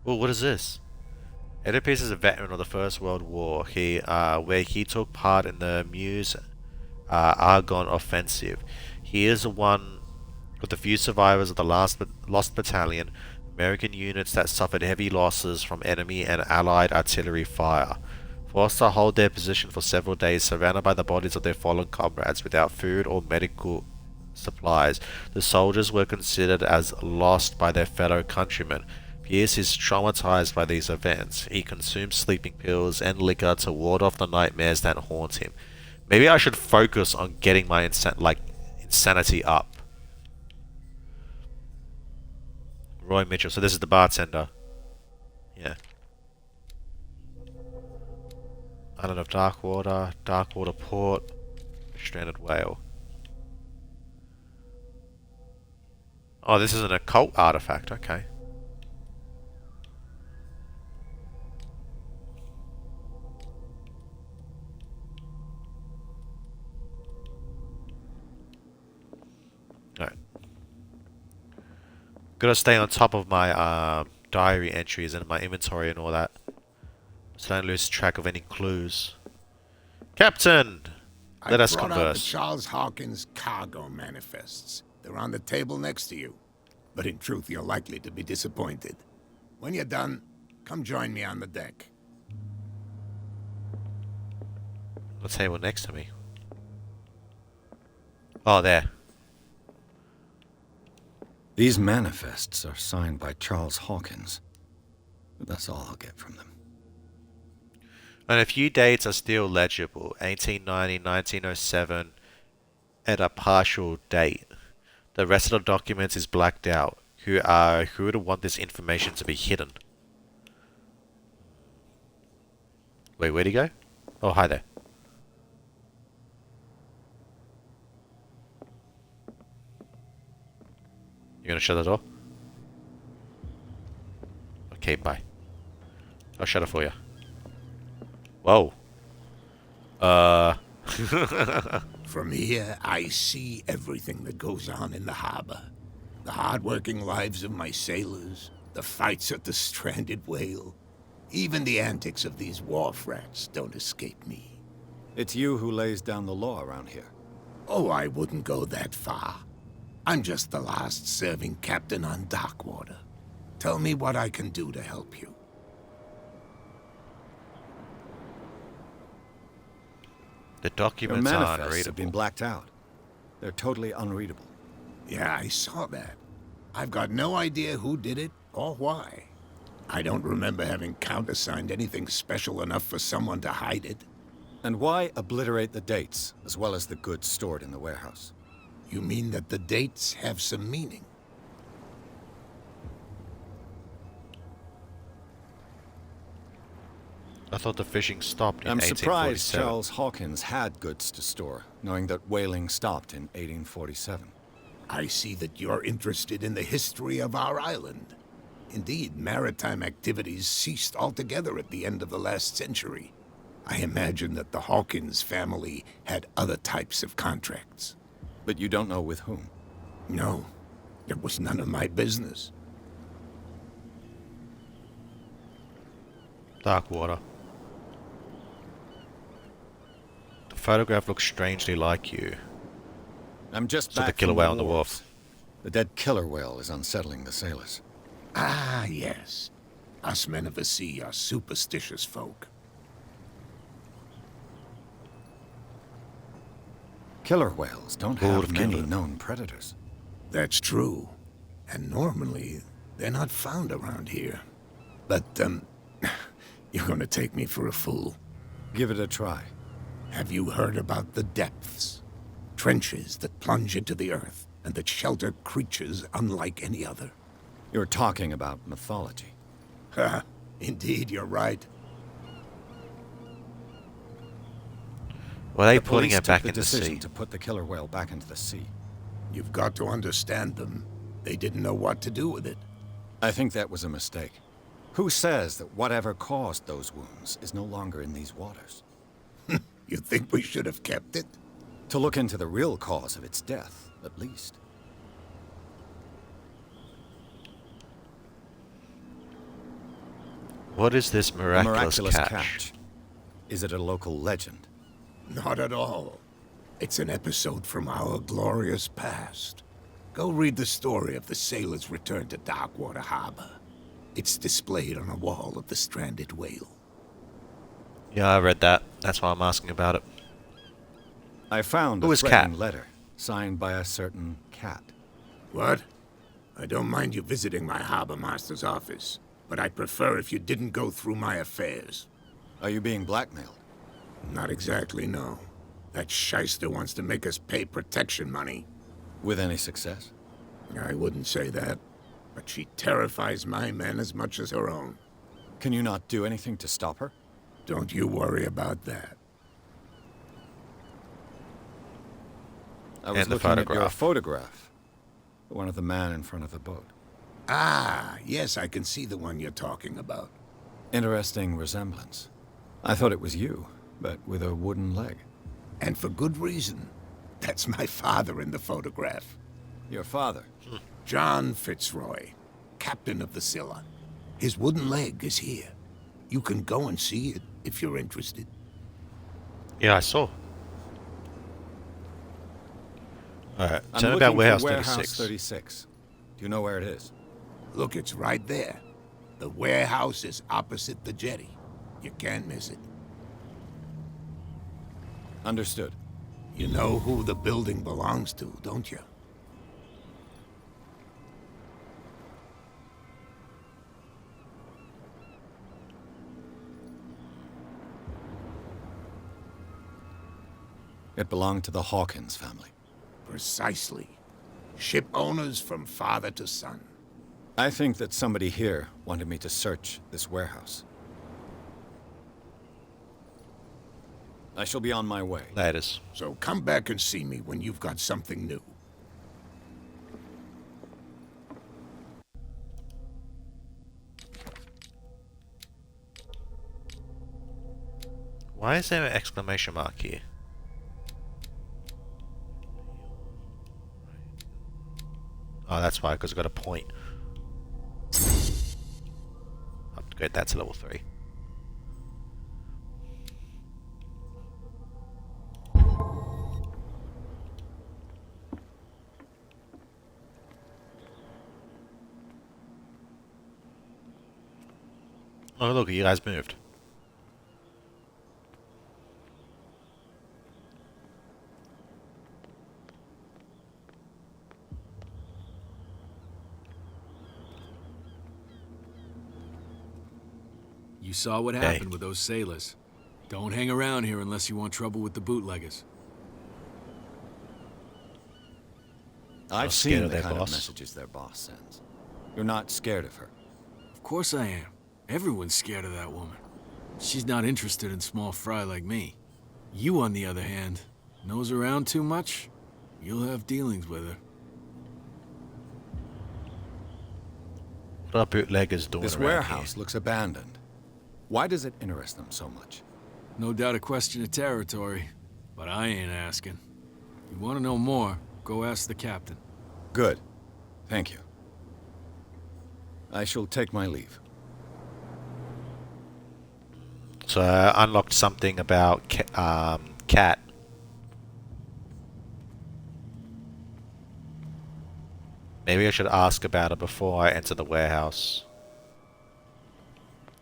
Well, what is this? Oedipus is a veteran of the First World War. Where he took part in the Meuse Argonne offensive. He is one of the few survivors of the Lost Battalion, American units that suffered heavy losses from enemy and Allied artillery fire. Forced to hold their position for several days, surrounded by the bodies of their fallen comrades, without food or medical supplies, the soldiers were considered as lost by their fellow countrymen. Pierce is traumatized by these events. He consumes sleeping pills and liquor to ward off the nightmares that haunt him. Maybe I should focus on getting my insanity up. Roy Mitchell. So this is the bartender. Yeah. Island of Darkwater Port, stranded whale. Oh, this is an occult artifact. Okay. Alright. Gotta stay on top of my diary entries and my inventory and all that, so don't lose track of any clues. Captain! Let us I brought out the converse. Charles Hawkins cargo manifests. They're on the table next to you. But in truth, you're likely to be disappointed. When you're done, come join me on the deck. The table next to me. Oh, there. These manifests are signed by Charles Hawkins. But that's all I'll get from them. And a few dates are still legible. 1890, 1907, at a partial date. The rest of the documents is blacked out. Who would want this information to be hidden? Wait, where'd he go? Oh, hi there. You gonna shut the door? Okay, bye. I'll shut it for you. Whoa. From here, I see everything that goes on in the harbor. The hard-working lives of my sailors, the fights at the stranded whale. Even the antics of these wharf rats don't escape me. It's you who lays down the law around here. Oh, I wouldn't go that far. I'm just the last serving captain on Darkwater. Tell me what I can do to help you. The documents Your are manifests unreadable. have been blacked out. They're totally unreadable. Yeah, I saw that. I've got no idea who did it or why. I don't remember having countersigned anything special enough for someone to hide it. And why obliterate the dates, as well as the goods stored in the warehouse? You mean that the dates have some meaning? I thought the fishing stopped in I'm 1847. surprised Charles Hawkins had goods to store, knowing that whaling stopped in 1847. I see that you're interested in the history of our island. Indeed, maritime activities ceased altogether at the end of the last century. I imagine that the Hawkins family had other types of contracts. But you don't know with whom? No, it was none of my business. Darkwater. The photograph looks strangely like you. I'm just So back the killer from whale on the wharves. wharf. The dead killer whale is unsettling the sailors. Ah, yes. Us men of the sea are superstitious folk. Killer whales don't Lord have of many Killer. known predators. That's true. And normally, they're not found around here. But, you're gonna take me for a fool. Give it a try. Have you heard about the depths? Trenches that plunge into the earth. and that shelter creatures unlike any other. You're talking about mythology. Ha! Indeed, you're right. Were they The putting police it back took in the the decision sea? to put the killer whale back into the sea. You've got to understand them. They didn't know what to do with it. I think that was a mistake. Who says that whatever caused those wounds is no longer in these waters? You think we should have kept it? To look into the real cause of its death, at least. What is this The miraculous catch? Is it a local legend? Not at all. It's an episode from our glorious past. Go read the story of the sailor's return to Darkwater Harbor. It's displayed on a wall of the stranded whale. Yeah, I read that. That's why I'm asking about it. I found Who a is threatening Cat? letter signed by a certain cat. What? I don't mind you visiting my harbor master's office, but I'd prefer if you didn't go through my affairs. Are you being blackmailed? Not exactly, no. That shyster wants to make us pay protection money. With any success? I wouldn't say that, but she terrifies my men as much as her own. Can you not do anything to stop her? Don't you worry about that. I was And the looking at your photograph. photograph. The one of the man in front of the boat. Ah, yes, I can see the one you're talking about. Interesting resemblance. I thought it was you, but with a wooden leg. And for good reason. That's my father in the photograph. Your father? John Fitzroy, captain of the Scylla. His wooden leg is here. You can go and see it if you're interested. Yeah, I saw. Alright, I'm tell me looking about Warehouse for Warehouse 36. 36. Do you know where it is? Look, it's right there. The warehouse is opposite the jetty. You can't miss it. Understood. You know who the building belongs to, don't you? It belonged to the Hawkins family. Precisely. Ship owners from father to son. I think that somebody here wanted me to search this warehouse. I shall be on my way. There it is. So come back and see me when you've got something new. Why is there an exclamation mark here? Oh, that's why, because I've got a point. Upgrade that to level 3. Oh, look, you guys moved. You saw what happened with those sailors. Don't hang around here unless you want trouble with the bootleggers. I've scared seen of the their kind of boss. messages their boss sends. You're not scared of her. Of course I am. Everyone's scared of that woman. She's not interested in small fry like me. You, on the other hand, nose around too much, you'll have dealings with her. What are bootleggers doing This around warehouse looks abandoned. Why does it interest them so much? No doubt a question of territory, but I ain't asking. If you want to know more, go ask the captain. Good. Thank you. I shall take my leave. So I unlocked something about Cat. Maybe I should ask about it before I enter the warehouse.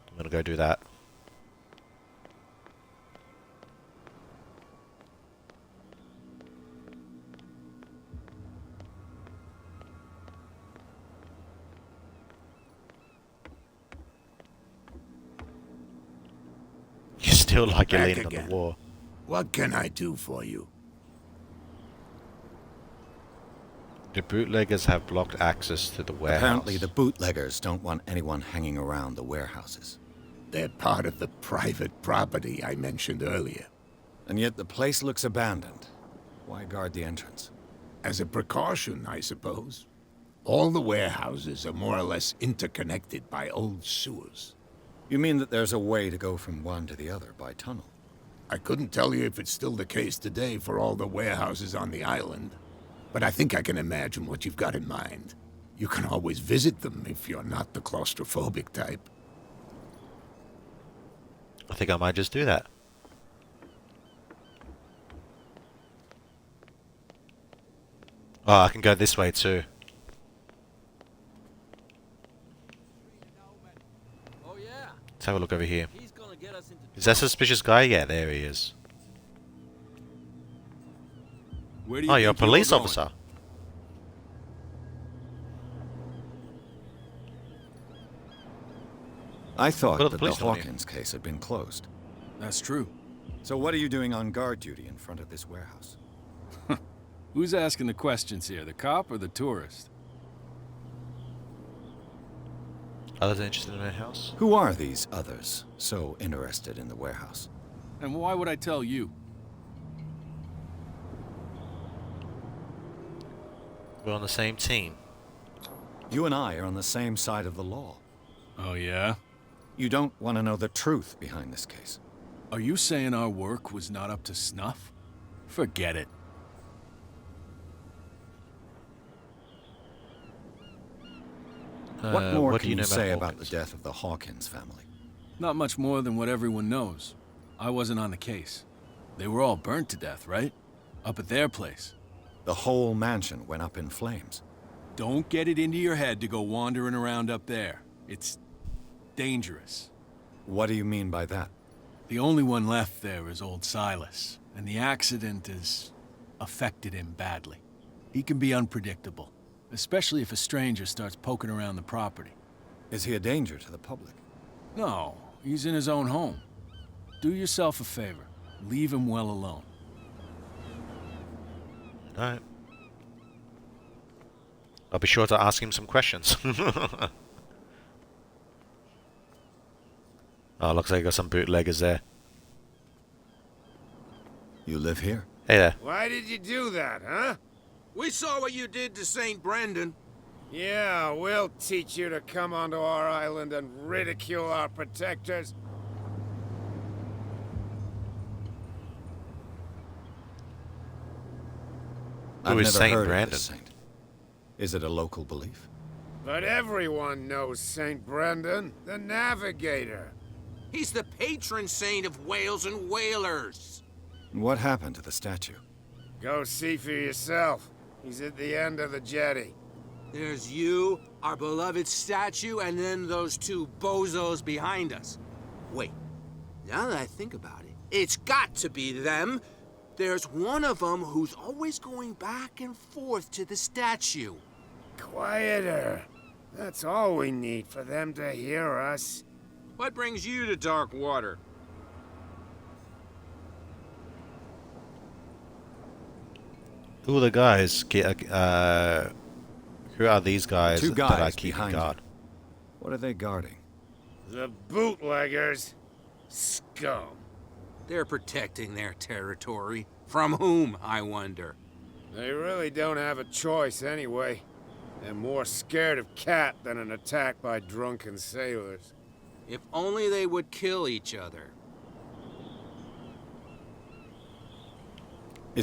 I'm gonna go do that. You still like you're Back leaning on again. the wall. What can I do for you? The bootleggers have blocked access to the warehouse. Apparently, the bootleggers don't want anyone hanging around the warehouses. They're part of the private property I mentioned earlier. And yet the place looks abandoned. Why guard the entrance? As a precaution, I suppose. All the warehouses are more or less interconnected by old sewers. You mean that there's a way to go from one to the other by tunnel? I couldn't tell you if it's still the case today for all the warehouses on the island, but I think I can imagine what you've got in mind. You can always visit them if you're not the claustrophobic type. I think I might just do that. Oh, I can go this way too. Let's have a look over here. Is that suspicious guy? Yeah, there he is. Where do you Oh, you're a think you're police going? officer. I thought What are that the police doing here? Hawkins case had been closed. That's true. So what are you doing on guard duty in front of this warehouse? Who's asking the questions here, the cop or the tourist? Others interested in my house? Who are these others so interested in the warehouse? And why would I tell you? We're on the same team. You and I are on the same side of the law. Oh, yeah? You don't want to know the truth behind this case. Are you saying our work was not up to snuff? Forget it. What more what do can you you know say about about the Hawkins? death of the Hawkins family? Not much more than what everyone knows. I wasn't on the case. They were all burnt to death, right? Up at their place. The whole mansion went up in flames. Don't get it into your head to go wandering around up there. It's dangerous. What do you mean by that? The only one left there is old Silas, and the accident has affected him badly. He can be unpredictable, especially if a stranger starts poking around the property. Is he a danger to the public? No, he's in his own home. Do yourself a favor. Leave him well alone. Alright. I'll be sure to ask him some questions. Oh, looks like I got some bootleggers there. You live here? Hey there. Why did you do that, huh? We saw what you did to St. Brendan. Yeah, we'll teach you to come onto our island and ridicule our protectors. I've Who is never Saint heard of Brandon? this saint. Is it a local belief? But everyone knows St. Brendan, the Navigator. He's the patron saint of whales and whalers. What happened to the statue? Go see for yourself. He's at the end of the jetty. There's you, our beloved statue, and then those two bozos behind us. Wait, now that I think about it, it's got to be them. There's one of them who's always going back and forth to the statue. Quieter. That's all we need for them to hear us. What brings you to dark water? Who are the guys? Who are these guys, Two that I guys keep behind guard? you. What are they guarding? The bootleggers. Scum. They're protecting their territory. From whom, I wonder? They really don't have a choice anyway. They're more scared of Cat than an attack by drunken sailors. If only they would kill each other.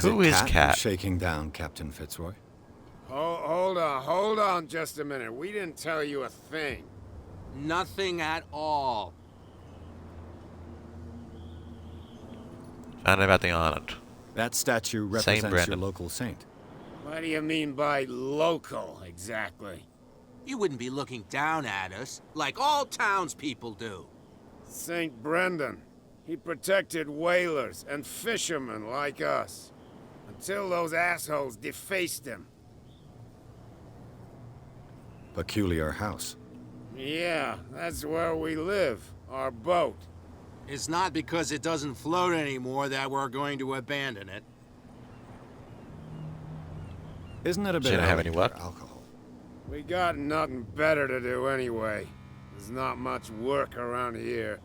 Who is Cat? who's shaking down Captain Fitzroy? Hold on just a minute. We didn't tell you a thing. Nothing at all. Found out about the island. That statue represents your Brandon. local saint. What do you mean by local, exactly? You wouldn't be looking down at us, like all townspeople do. St. Brendan. He protected whalers and fishermen like us. Until those assholes defaced him. Peculiar house. Yeah, that's where we live. Our boat. It's not because it doesn't float anymore that we're going to abandon it. Isn't it a So bit you don't have early any for work? alcohol? We got nothing better to do anyway. There's not much work around here.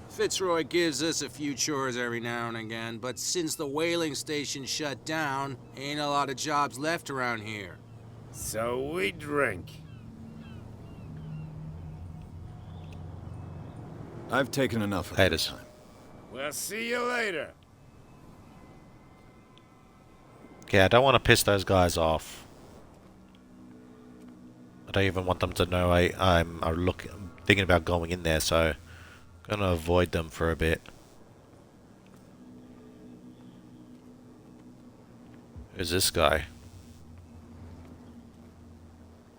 Fitzroy gives us a few chores every now and again, but since the whaling station shut down, ain't a lot of jobs left around here. So we drink. I've taken enough of Haters. your time. We'll see you later. Okay, I don't want to piss those guys off. I don't even want them to know I'm thinking about going in there, so I'm gonna avoid them for a bit. Who's this guy?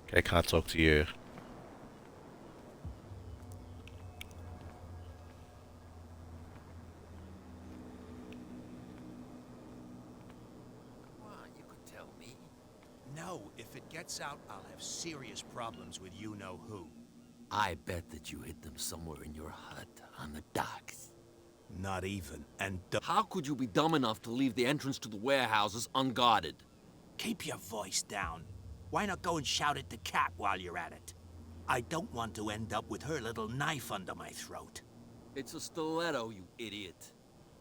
Okay, can't talk to you. You could tell me. No, if it gets out, I'll have serious problems with you-know-who. I bet that you hid them somewhere in your hut on the docks. Not even. And How could you be dumb enough to leave the entrance to the warehouses unguarded? keep your voice down. Why not go and shout at the cat while you're at it? I don't want to end up with her little knife under my throat. It's a stiletto, you idiot.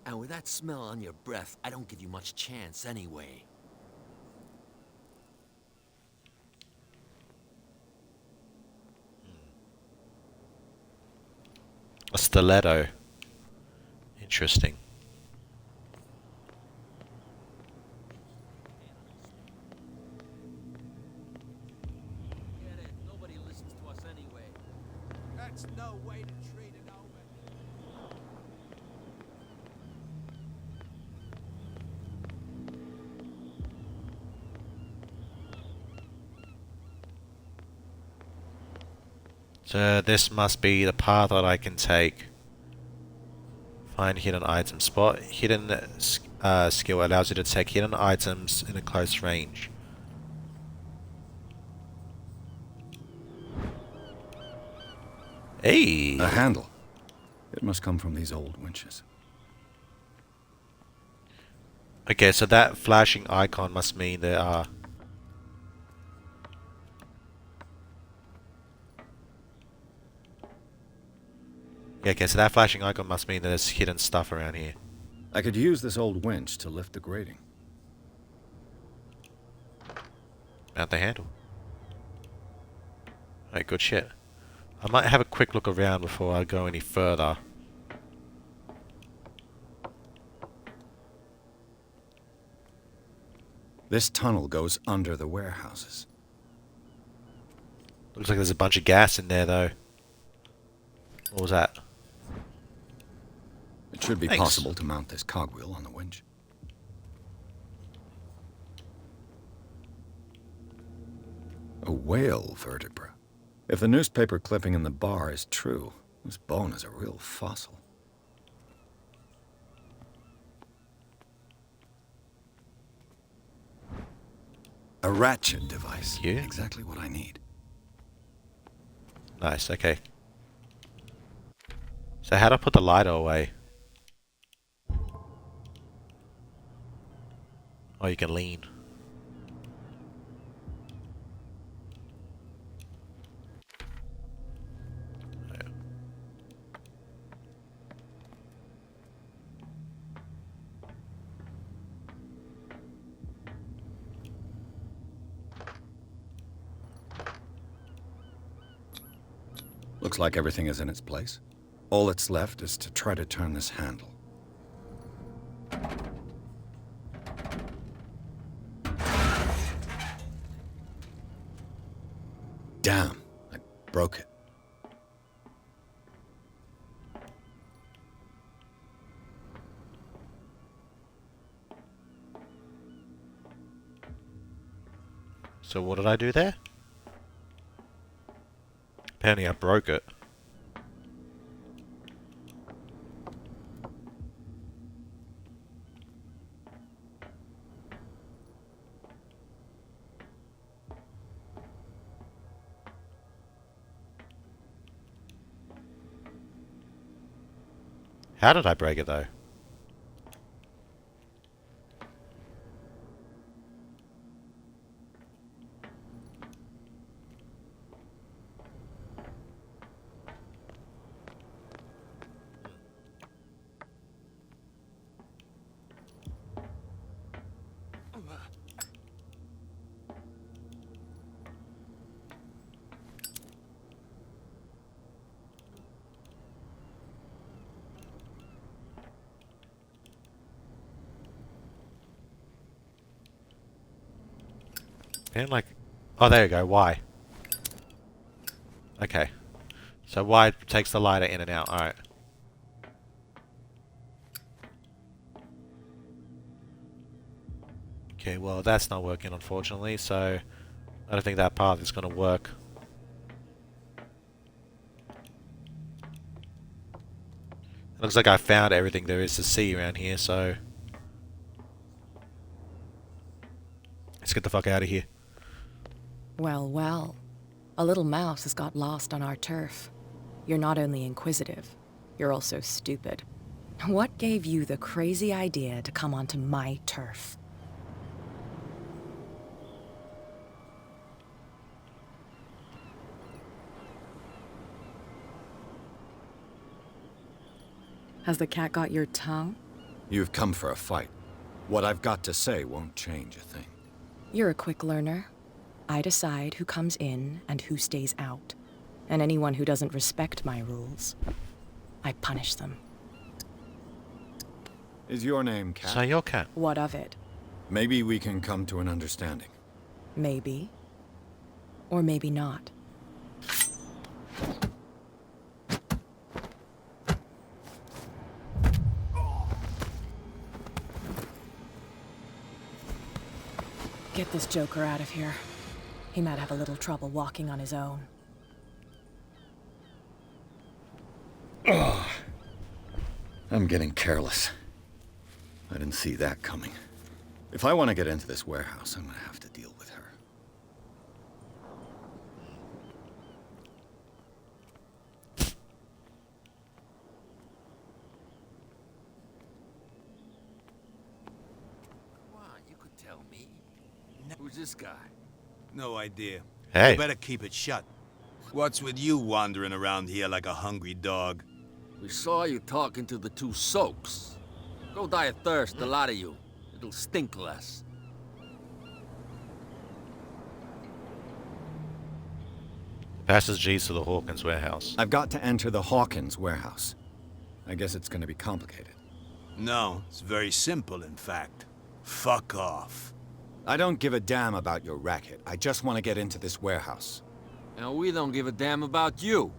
And with that smell on your breath, I don't give you much chance anyway. A stiletto. Interesting. Get it. Nobody listens to us anyway. That's no way to treat an omen. So this must be the path that I can take. Find hidden item spot. Hidden skill allows you to take hidden items in a close range. Hey! A handle. It must come from these old winches. Okay, so that flashing icon must mean there are... Yeah, okay, so that flashing icon must mean there's hidden stuff around here. I could use this old winch to lift the grating. Mount the handle. Alright, good shit. I might have a quick look around before I go any further. This tunnel goes under the warehouses. Looks like there's a bunch of gas in there, though. What was that? It should be Thanks. possible to mount this cogwheel on the winch. A whale vertebra. If the newspaper clipping in the bar is true, this bone is a real fossil. A ratchet device. Yeah. Exactly what I need. Nice, okay. So how do I put the lighter away? Oh, you can lean. Looks like everything is in its place. All that's left is to try to turn this handle. Damn, I broke it. So what did I do there? Apparently I broke it. How did I break it though? Feeling like... Oh, there you go. Y. Okay. So Y takes the lighter in and out. Alright. Okay, well, that's not working, unfortunately, so I don't think that path is going to work. It looks like I found everything there is to see around here, so... Let's get the fuck out of here. Well, well. A little mouse has got lost on our turf. You're not only inquisitive, you're also stupid. What gave you the crazy idea to come onto my turf? Has the cat got your tongue? You've come for a fight. What I've got to say won't change a thing. You're a quick learner. I decide who comes in and who stays out. And anyone who doesn't respect my rules, I punish them. Is your name Cat? So your cat. What of it? Maybe we can come to an understanding. Maybe. Or maybe not. Get this joker out of here. He might have a little trouble walking on his own. Ugh. I'm getting careless. I didn't see that coming. If I want to get into this warehouse, I'm gonna have to deal with her. Come on, you could tell me. Who's this guy? No idea. Hey. You better keep it shut. What's with you wandering around here like a hungry dog? We saw you talking to the two soaks. Go die of thirst, the lot of you. It'll stink less. Passes G's to the Hawkins warehouse. I've got to enter the Hawkins warehouse. I guess it's gonna be complicated. No, it's very simple, in fact. Fuck off. I don't give a damn about your racket. I just want to get into this warehouse. And we don't give a damn about you.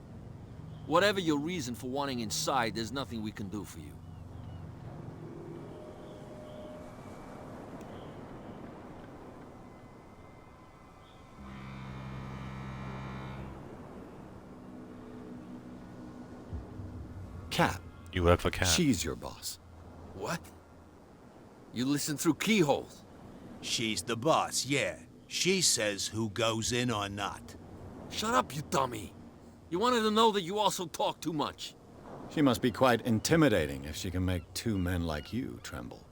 Whatever your reason for wanting inside, there's nothing we can do for you. Cat. You work for Cat. She's your boss. What? You listen through keyholes? She's the boss, yeah. She says who goes in or not. Shut up, you dummy. You wanted to know that you also talk too much. She must be quite intimidating if she can make two men like you tremble.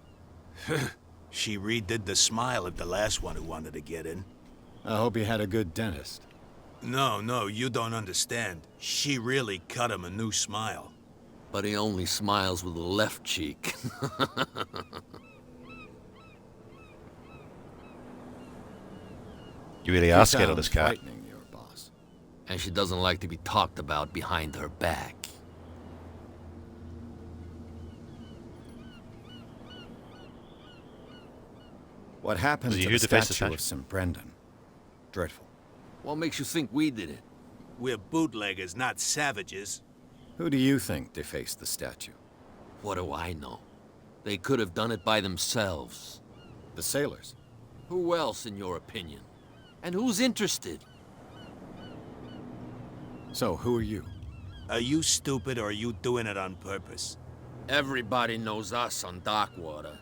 She redid the smile of the last one who wanted to get in. I hope he had a good dentist. No, you don't understand. She really cut him a new smile. But he only smiles with the left cheek. You really are scared of this cat. Your boss. And she doesn't like to be talked about behind her back. What happened to the statue of St. Brendan? Dreadful. What makes you think we did it? We're bootleggers, not savages. Who do you think defaced the statue? What do I know? They could have done it by themselves. The sailors? Who else, in your opinion? And who's interested? So, who are you? Are you stupid or are you doing it on purpose? Everybody knows us on Darkwater.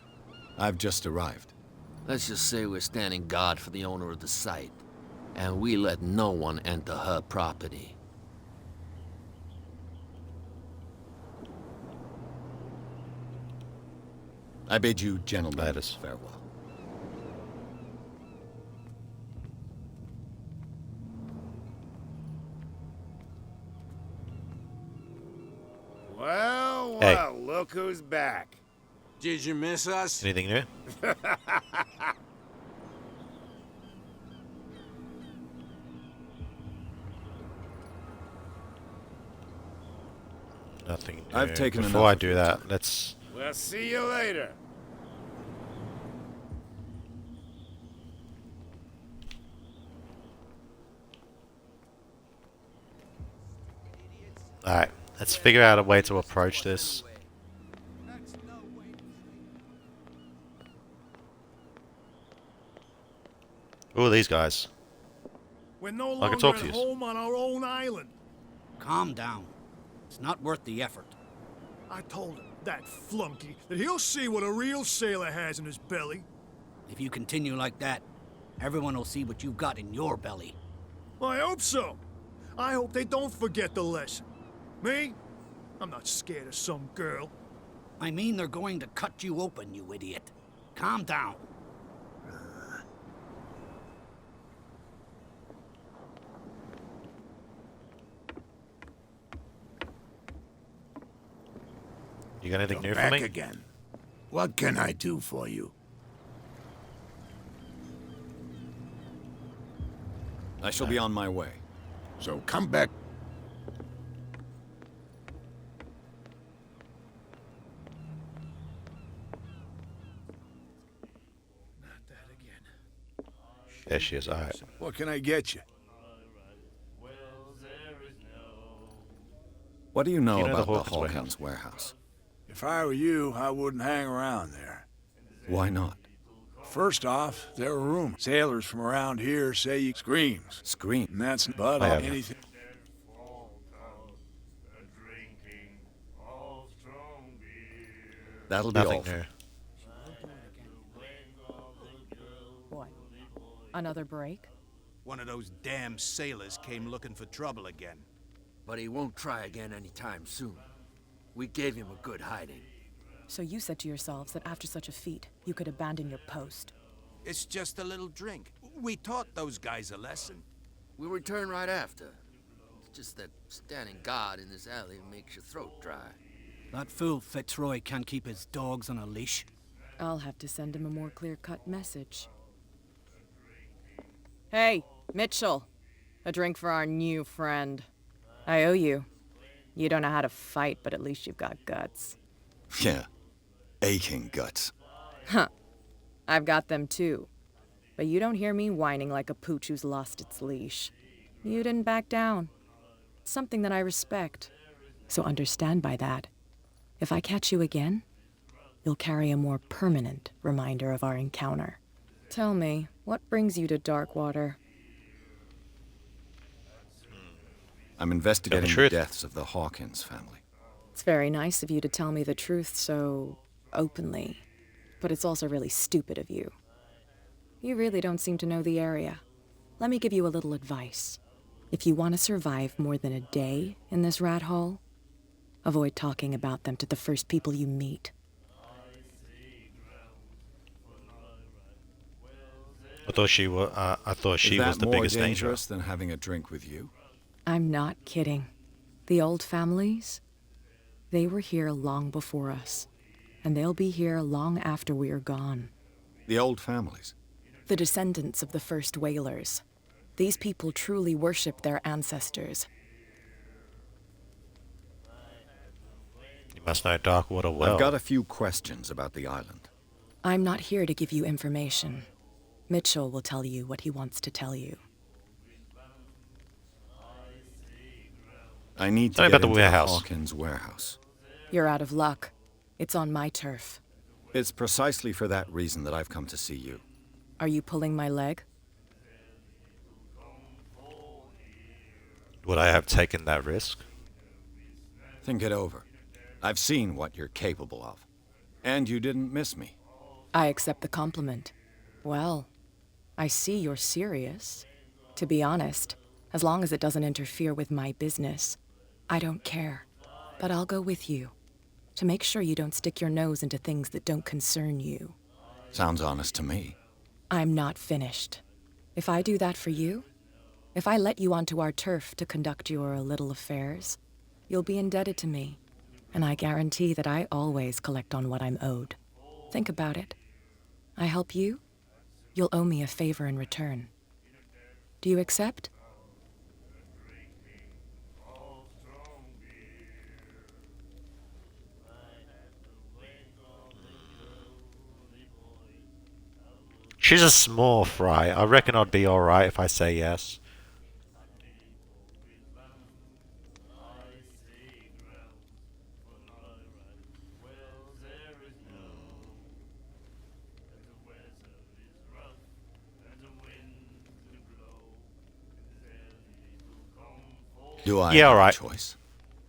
I've just arrived. Let's just say we're standing guard for the owner of the site. And we let no one enter her property. I bid you gentlemen farewell. Well, Hey. look who's back. Did you miss us? Anything new? Nothing new. I've taken Before enough I of do your that, time. let's... We'll see you later. Alright, let's figure out a way to approach this. Who are these guys? We're no I can longer talk at to you. home on our own island. Calm down. It's not worth the effort. I told him, that flunky, that he'll see what a real sailor has in his belly. If you continue like that, everyone will see what you've got in your belly. I hope so. I hope they don't forget the lesson. Me? I'm not scared of some girl. I mean they're going to cut you open, you idiot. Calm down. You got anything new for Back me? again. What can I do for you? I shall be on my way. So come back. There she is, alright. What can I get you? What do you know You know the about the Hawkins Hawkins warehouse? If I were you, I wouldn't hang around there. Why not? First off, there are rumors. Sailors from around here say you screams. Scream? And that's but I have anything. That'll be Nothing all. new. What? Another break? One of those damn sailors came looking for trouble again. But he won't try again anytime soon. We gave him a good hiding. So you said to yourselves that after such a feat, you could abandon your post. It's just a little drink. We taught those guys a lesson. We'll return right after. It's just that standing guard in this alley makes your throat dry. That fool Fitzroy can't keep his dogs on a leash. I'll have to send him a more clear-cut message. Hey, Mitchell. A drink for our new friend. I owe you. You don't know how to fight, but at least you've got guts. Yeah. Aching guts. Huh. I've got them too. But you don't hear me whining like a pooch who's lost its leash. You didn't back down. It's something that I respect. So understand by that. If I catch you again, you'll carry a more permanent reminder of our encounter. Tell me, what brings you to Darkwater? I'm investigating the truth. deaths of the Hawkins family. It's very nice of you to tell me the truth so openly, but it's also really stupid of you. You really don't seem to know the area. Let me give you a little advice. If you want to survive more than a day in this rat hole, avoid talking about them to the first people you meet. I thought she was. Is the that more biggest danger. dangerous than having a drink with you? I'm not kidding. The old families, they were here long before us, and they'll be here long after we are gone. The old families? The descendants of the first whalers. These people truly worship their ancestors. You must know Darkwater well. I've got a few questions about the island. I'm not here to give you information. Mitchell will tell you what he wants to tell you. I need to Tell me get about the into warehouse. Hawkins warehouse. You're out of luck. It's on my turf. It's precisely for that reason that I've come to see you. Are you pulling my leg? Would I have taken that risk? Think it over. I've seen what you're capable of. And you didn't miss me. I accept the compliment. Well, I see you're serious. To be honest, as long as it doesn't interfere with my business, I don't care. But I'll go with you, to make sure you don't stick your nose into things that don't concern you. Sounds honest to me. I'm not finished. If I do that for you, if I let you onto our turf to conduct your little affairs, you'll be indebted to me, and I guarantee that I always collect on what I'm owed. Think about it. I help you, you'll owe me a favor in return. Do you accept? She's a small fry. I reckon I'd be alright if I say yes. Do I Yeah, have all right. a choice?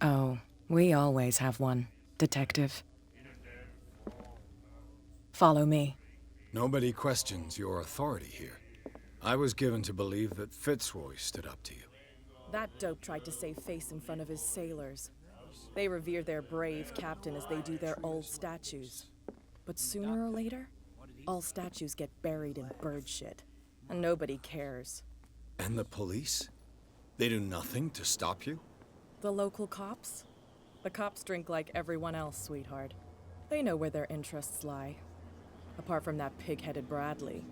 Oh, we always have one, Detective. Follow me. Nobody questions your authority here. I was given to believe that Fitzroy stood up to you. That dope tried to save face in front of his sailors. They revere their brave captain as they do their old statues. But sooner or later, all statues get buried in bird shit. And nobody cares. And the police? They do nothing to stop you? The local cops? The cops drink like everyone else, sweetheart. They know where their interests lie. Apart from that pig-headed Bradley.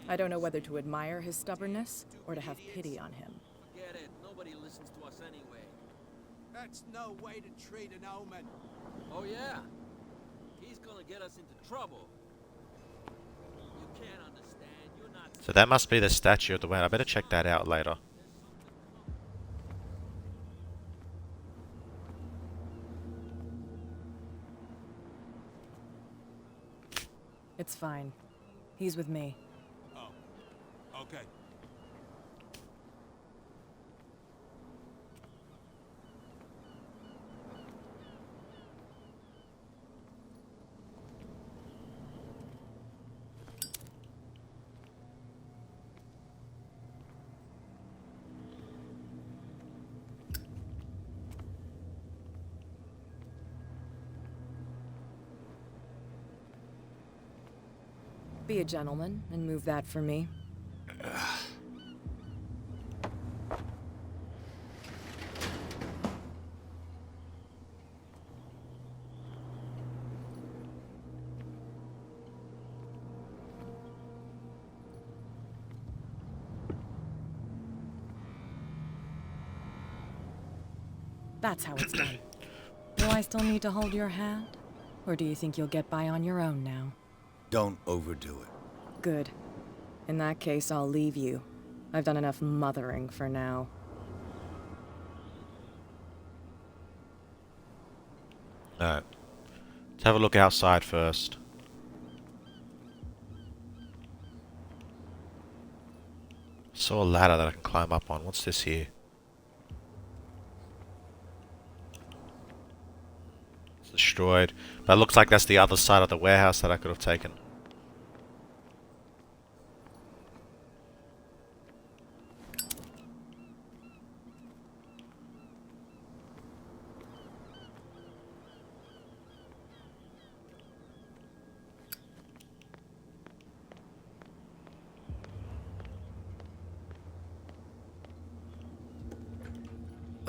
I don't know whether to admire his stubbornness or to have pity on him. Forget it. Nobody listens to us anyway. That's no way to treat an omen. Oh, yeah? He's gonna get us into trouble. You can't understand. You're not... So that must be the statue of the whale. I better check that out later. It's fine. He's with me. Oh, okay. Be a gentleman and move that for me. That's how it's done. Do I still need to hold your hand? Or do you think you'll get by on your own now? Don't overdo it. Good. In that case, I'll leave you. I've done enough mothering for now. Alright. Let's have a look outside first. Saw a ladder that I can climb up on. What's this here? It's destroyed. But it looks like that's the other side of the warehouse that I could have taken.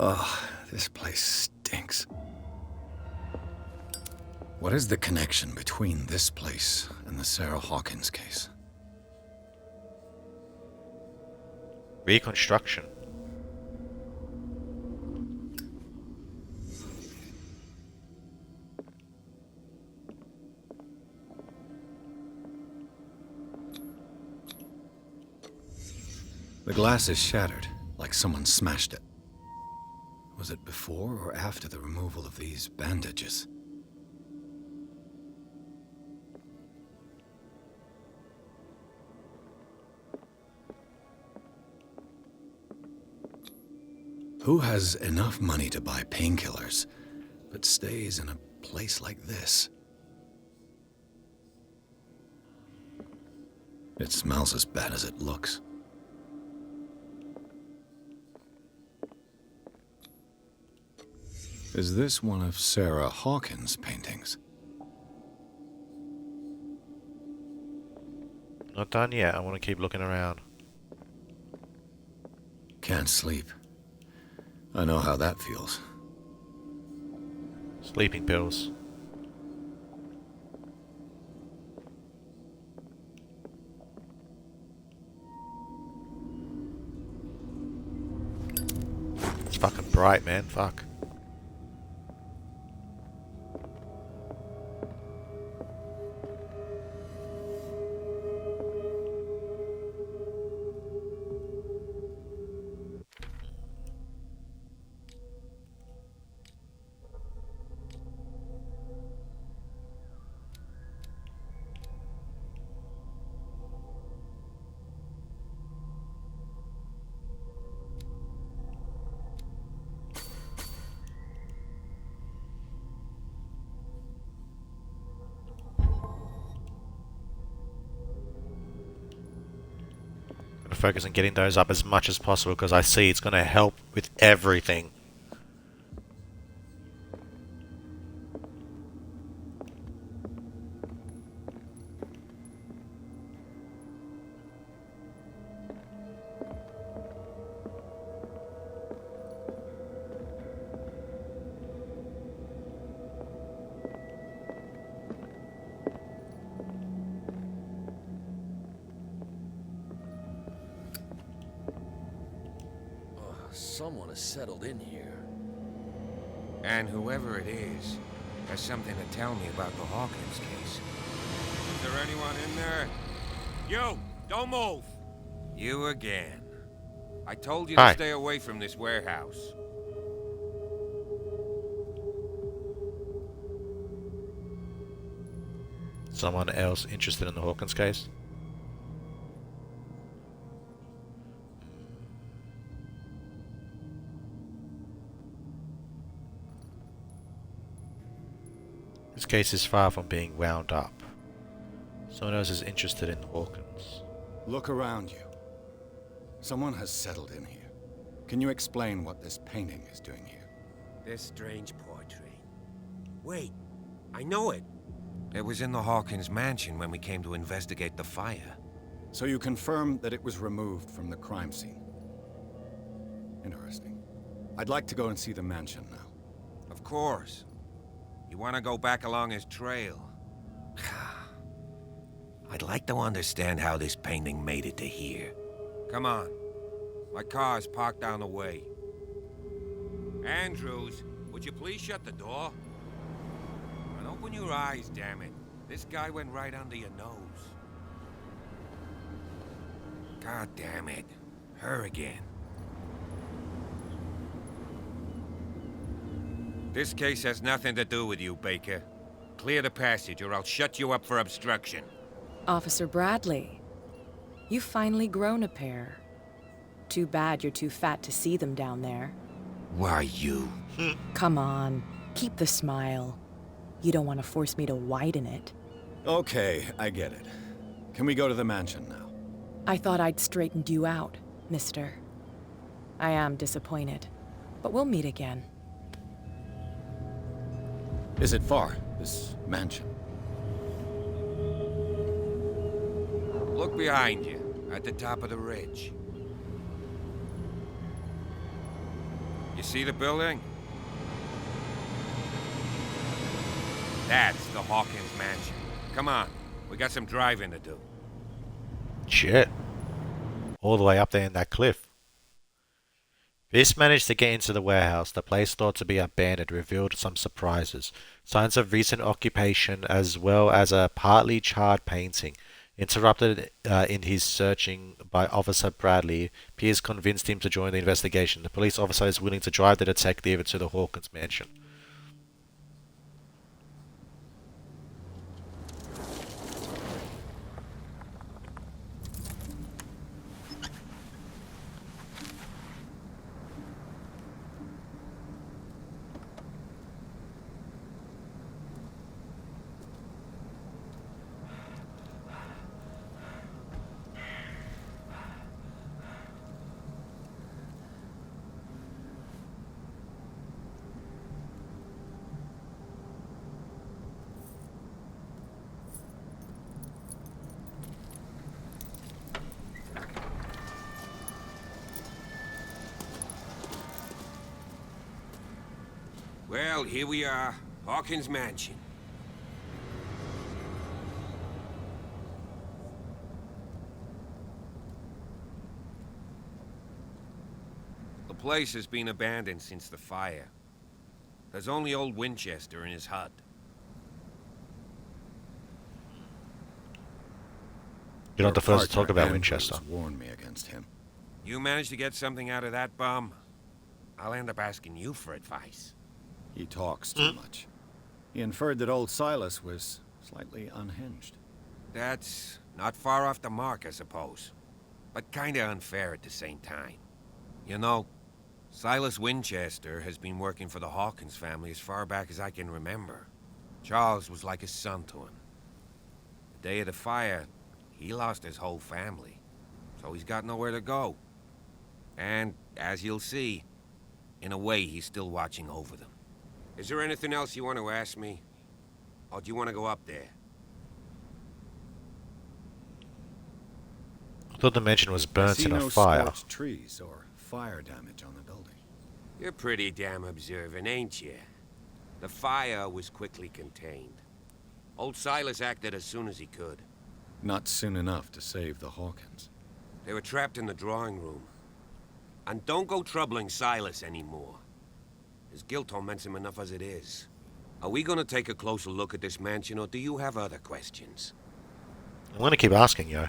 Ugh, this place stinks. What is the connection between this place and the Sarah Hawkins case? Reconstruction. The glass is shattered, like someone smashed it. Was it before or after the removal of these bandages? Who has enough money to buy painkillers, but stays in a place like this? It smells as bad as it looks. Is this one of Sarah Hawkins' paintings? Not done yet. I want to keep looking around. Can't sleep. I know how that feels. Sleeping pills. It's fucking bright, man. Fuck. focus on getting those up as much as possible because I see it's going to help with everything. Someone has settled in here. And whoever it is has something to tell me about the Hawkins case. Is there anyone in there? You! Don't move! You again. I told you Hi. to stay away from this warehouse. Someone else interested in the Hawkins case? This case is far from being wound up. Someone else is interested in Hawkins. Look around you. Someone has settled in here. Can you explain what this painting is doing here? This strange portrait. Wait, I know it. It was in the Hawkins mansion when we came to investigate the fire. So you confirm that it was removed from the crime scene? Interesting. I'd like to go and see the mansion now. Of course. You want to go back along his trail? I'd like to understand how this painting made it to here. Come on. My car's parked down the way. Andrews, would you please shut the door? And open your eyes, damn it. This guy went right under your nose. God damn it. Her again. This case has nothing to do with you, Baker. Clear the passage or I'll shut you up for obstruction. Officer Bradley, you've finally grown a pair. Too bad you're too fat to see them down there. Why, you? Come on, keep the smile. You don't want to force me to widen it. Okay, I get it. Can we go to the mansion now? I thought I'd straightened you out, mister. I am disappointed, but we'll meet again. Is it far, this mansion? Look behind you, at the top of the ridge. You see the building? That's the Hawkins mansion. Come on, we got some driving to do. Shit. All the way up there in that cliff. This managed to get into the warehouse. The place thought to be abandoned revealed some surprises. Signs of recent occupation as well as a partly charred painting. Interrupted in his searching by Officer Bradley, Pierce convinced him to join the investigation. The police officer is willing to drive the detective to the Hawkins mansion. Well, here we are. Hawkins Mansion. The place has been abandoned since the fire. There's only old Winchester in his hut. You're not the first to talk about Winchester. Warned me against him. You manage to get something out of that bum, I'll end up asking you for advice. He talks too much. He inferred that old Silas was slightly unhinged. That's not far off the mark, I suppose. But kinda unfair at the same time. You know, Silas Winchester has been working for the Hawkins family as far back as I can remember. Charles was like a son to him. The day of the fire, he lost his whole family. so he's got nowhere to go. And, as you'll see, in a way, he's still watching over them. Is there anything else you want to ask me? Or do you want to go up there? I thought the mansion was burnt in a no fire. Scorched trees or fire damage on the building. You're pretty damn observant, ain't you? The fire was quickly contained. Old Silas acted as soon as he could. Not soon enough to save the Hawkins. They were trapped in the drawing room. And don't go troubling Silas anymore. His guilt torments him enough as it is. Are we gonna take a closer look at this mansion, or do you have other questions? I'm gonna keep asking, yo.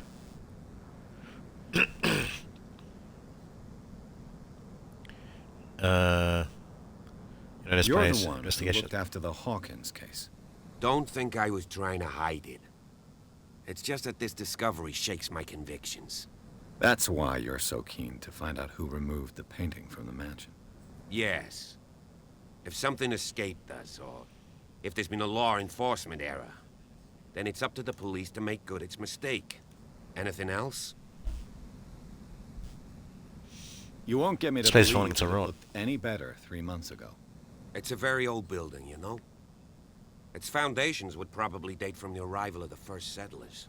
This You're place, the one who investigation. looked after the Hawkins case. Don't think I was trying to hide it. It's just that this discovery shakes my convictions. That's why you're so keen to find out who removed the painting from the mansion. Yes. If something escaped us, or if there's been a law enforcement error, then it's up to the police to make good its mistake. Anything else? You won't get me to This place is believe falling into that it ruin. looked any better 3 months ago. It's a very old building, you know? Its foundations would probably date from the arrival of the first settlers.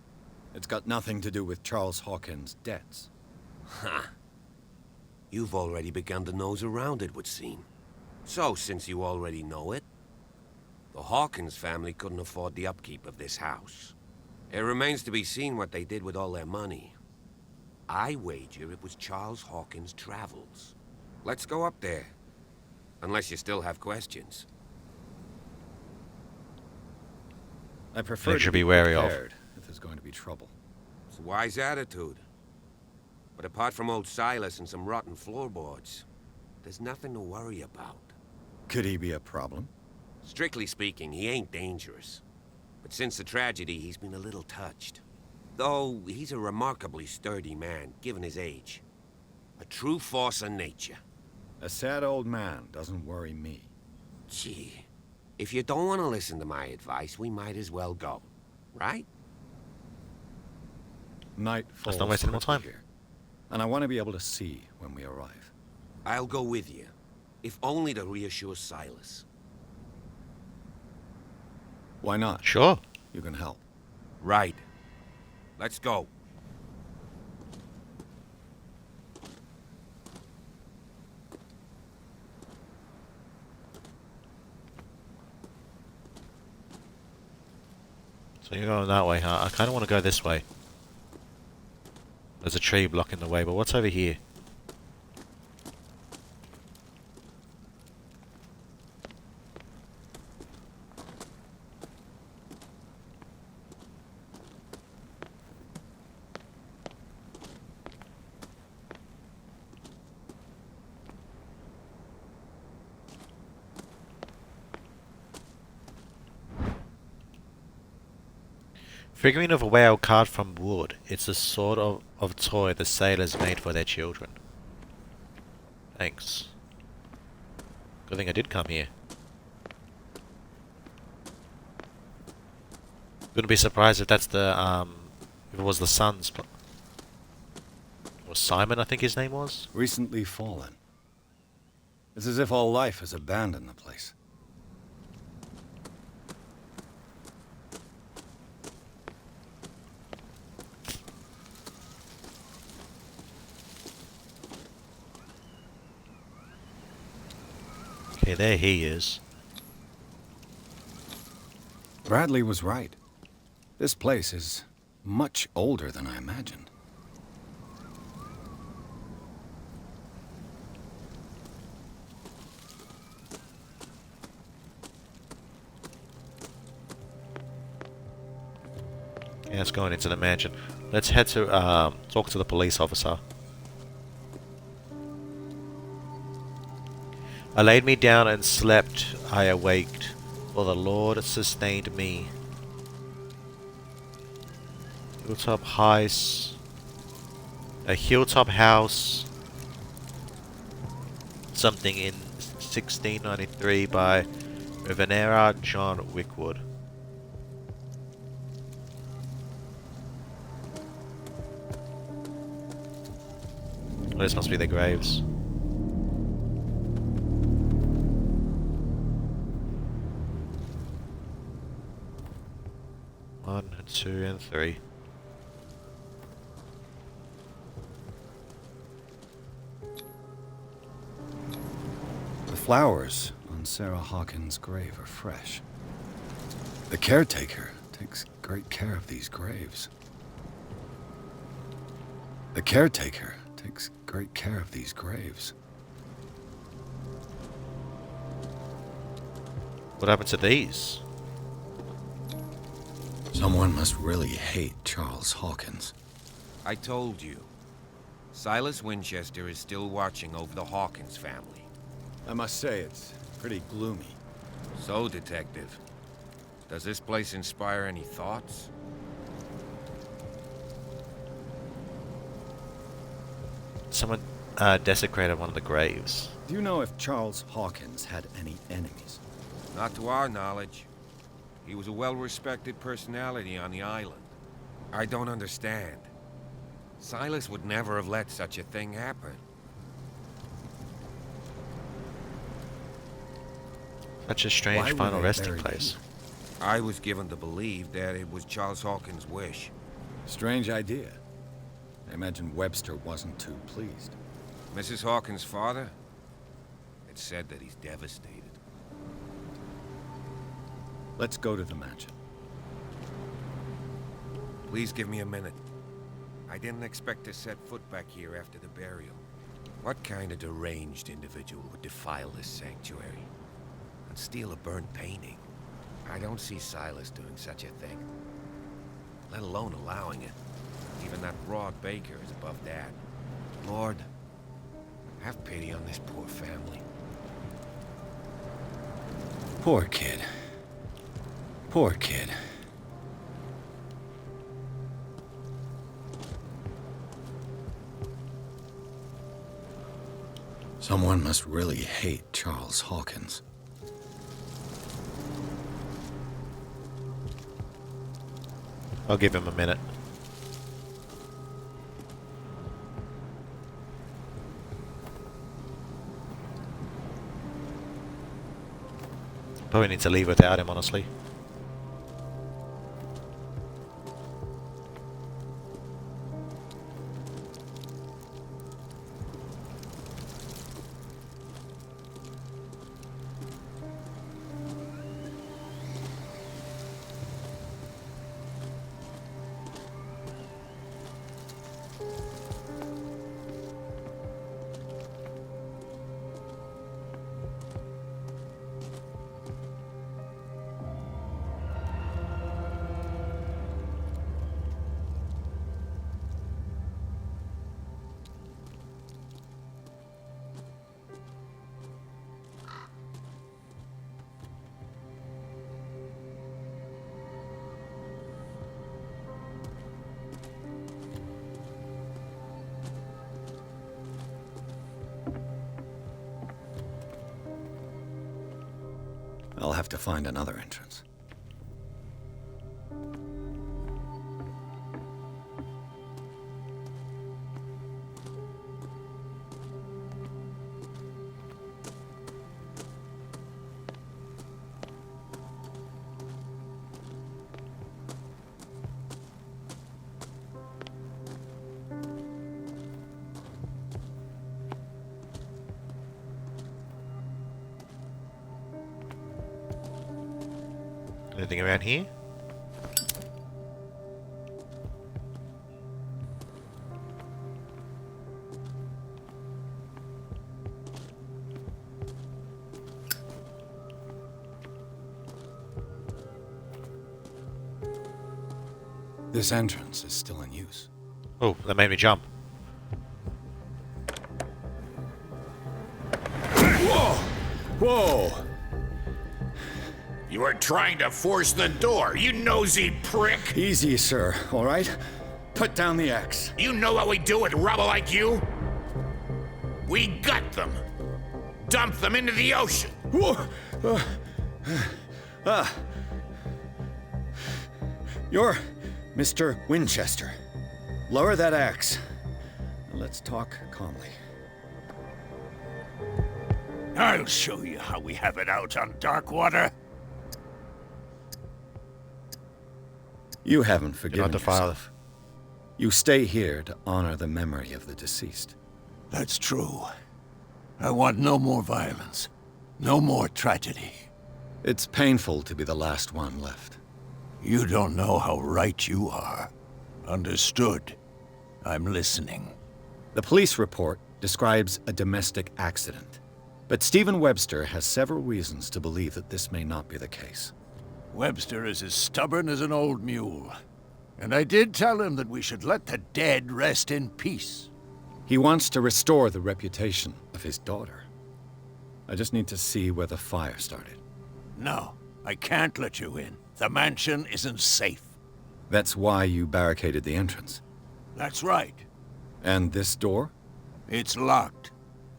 It's got nothing to do with Charles Hawkins' debts. Ha! You've already begun to nose around, it would seem. So, since you already know it, the Hawkins family couldn't afford the upkeep of this house. It remains to be seen what they did with all their money. I wager it was Charles Hawkins' travels. Let's go up there. Unless you still have questions. I prefer Things to should be wary of. prepared if there's going to be trouble. It's a wise attitude. But apart from old Silas and some rotten floorboards, there's nothing to worry about. Could he be a problem? Strictly speaking, he ain't dangerous. But since the tragedy, he's been a little touched. Though he's a remarkably sturdy man, given his age. A true force of nature. A sad old man doesn't worry me. Gee, if you don't want to listen to my advice, we might as well go. Right? Night Let's falls not waste any more quickly time. here, and I want to be able to see when we arrive. I'll go with you. If only to reassure Silas. Why not? Sure. You can help. Right. Let's go. So you're going that way, huh? I kind of want to go this way. There's a tree blocking the way, but what's over here? Figurine of a whale carved from wood. It's the sort of toy the sailors made for their children. Thanks. Good thing I did come here. Wouldn't be surprised if that's the, if it was the son's... Or Simon, I think his name was? Recently fallen. It's as if all life has abandoned the place. Okay, there he is. Bradley was right. This place is much older than I imagined. Yeah, it's going into the mansion. Let's head to talk to the police officer. I laid me down and slept. I awaked, for the Lord sustained me. Hilltop House. A hilltop house. Something in 1693 by Rivenera John Wickwood. Well, this must be their graves. One, and two, and three. The flowers on Sarah Hawkins' grave are fresh. The caretaker takes great care of these graves. The caretaker takes great care of these graves. What happened to these? Someone must really hate Charles Hawkins. I told you. Silas Winchester is still watching over the Hawkins family. I must say, it's pretty gloomy. So, Detective, does this place inspire any thoughts? Someone desecrated one of the graves. Do you know if Charles Hawkins had any enemies? Not to our knowledge. He was a well-respected personality on the island. I don't understand. Silas would never have let such a thing happen. Such a strange final resting place. I was given to believe that it was Charles Hawkins' wish. Strange idea. I imagine Webster wasn't too pleased. Mrs. Hawkins' father? It's said that he's devastated. Let's go to the mansion. Please give me a minute. I didn't expect to set foot back here after the burial. What kind of deranged individual would defile this sanctuary and steal a burnt painting? I don't see Silas doing such a thing, let alone allowing it. Even that Rod Baker is above that. Lord, have pity on this poor family. Poor kid. Poor kid. Someone must really hate Charles Hawkins. I'll give him a minute. Probably need to leave without him, honestly. I'll have to find another entrance. Anything around here? This entrance is still in use. Oh, that made me jump. Whoa! Whoa! You were trying to force the door, you nosy prick! Easy, sir, all right? Put down the axe. You know what we do with rubble like you? We gut them. Dump them into the ocean. You're Mr. Winchester. Lower that axe. Let's talk calmly. I'll show you how we have it out on Darkwater. You haven't forgiven the father. yourself. You stay here to honor the memory of the deceased. That's true. I want no more violence. No more tragedy. It's painful to be the last one left. You don't know how right you are. Understood. I'm listening. The police report describes a domestic accident. But Stephen Webster has several reasons to believe that this may not be the case. Webster is as stubborn as an old mule. And I did tell him that we should let the dead rest in peace. He wants to restore the reputation of his daughter. I just need to see where the fire started. No, I can't let you in. The mansion isn't safe. That's why you barricaded the entrance. That's right. And this door? It's locked,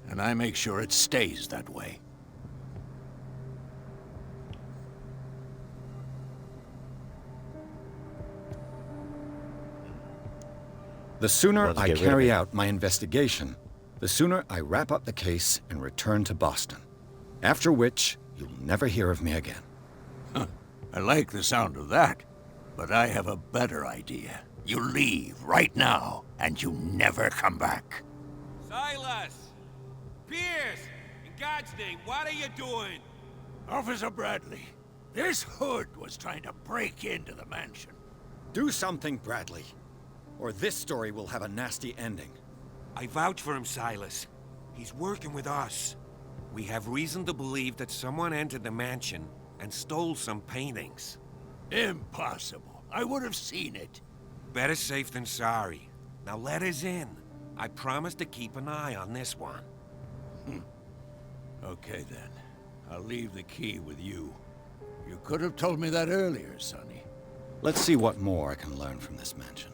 and I make sure it stays that way. The sooner Let's I get rid of carry it. out my investigation, the sooner I wrap up the case and return to Boston. After which, you'll never hear of me again. I like the sound of that, but I have a better idea. You leave right now, and you never come back. Silas! Pierce! In God's name, what are you doing? Officer Bradley, this hood was trying to break into the mansion. Do something, Bradley, or this story will have a nasty ending. I vouch for him, Silas. He's working with us. We have reason to believe that someone entered the mansion and stole some paintings. Impossible. I would have seen it. Better safe than sorry. Now let us in. I promise to keep an eye on this one. Okay then. I'll leave the key with you. You could have told me that earlier, Sonny. Let's see what more I can learn from this mansion.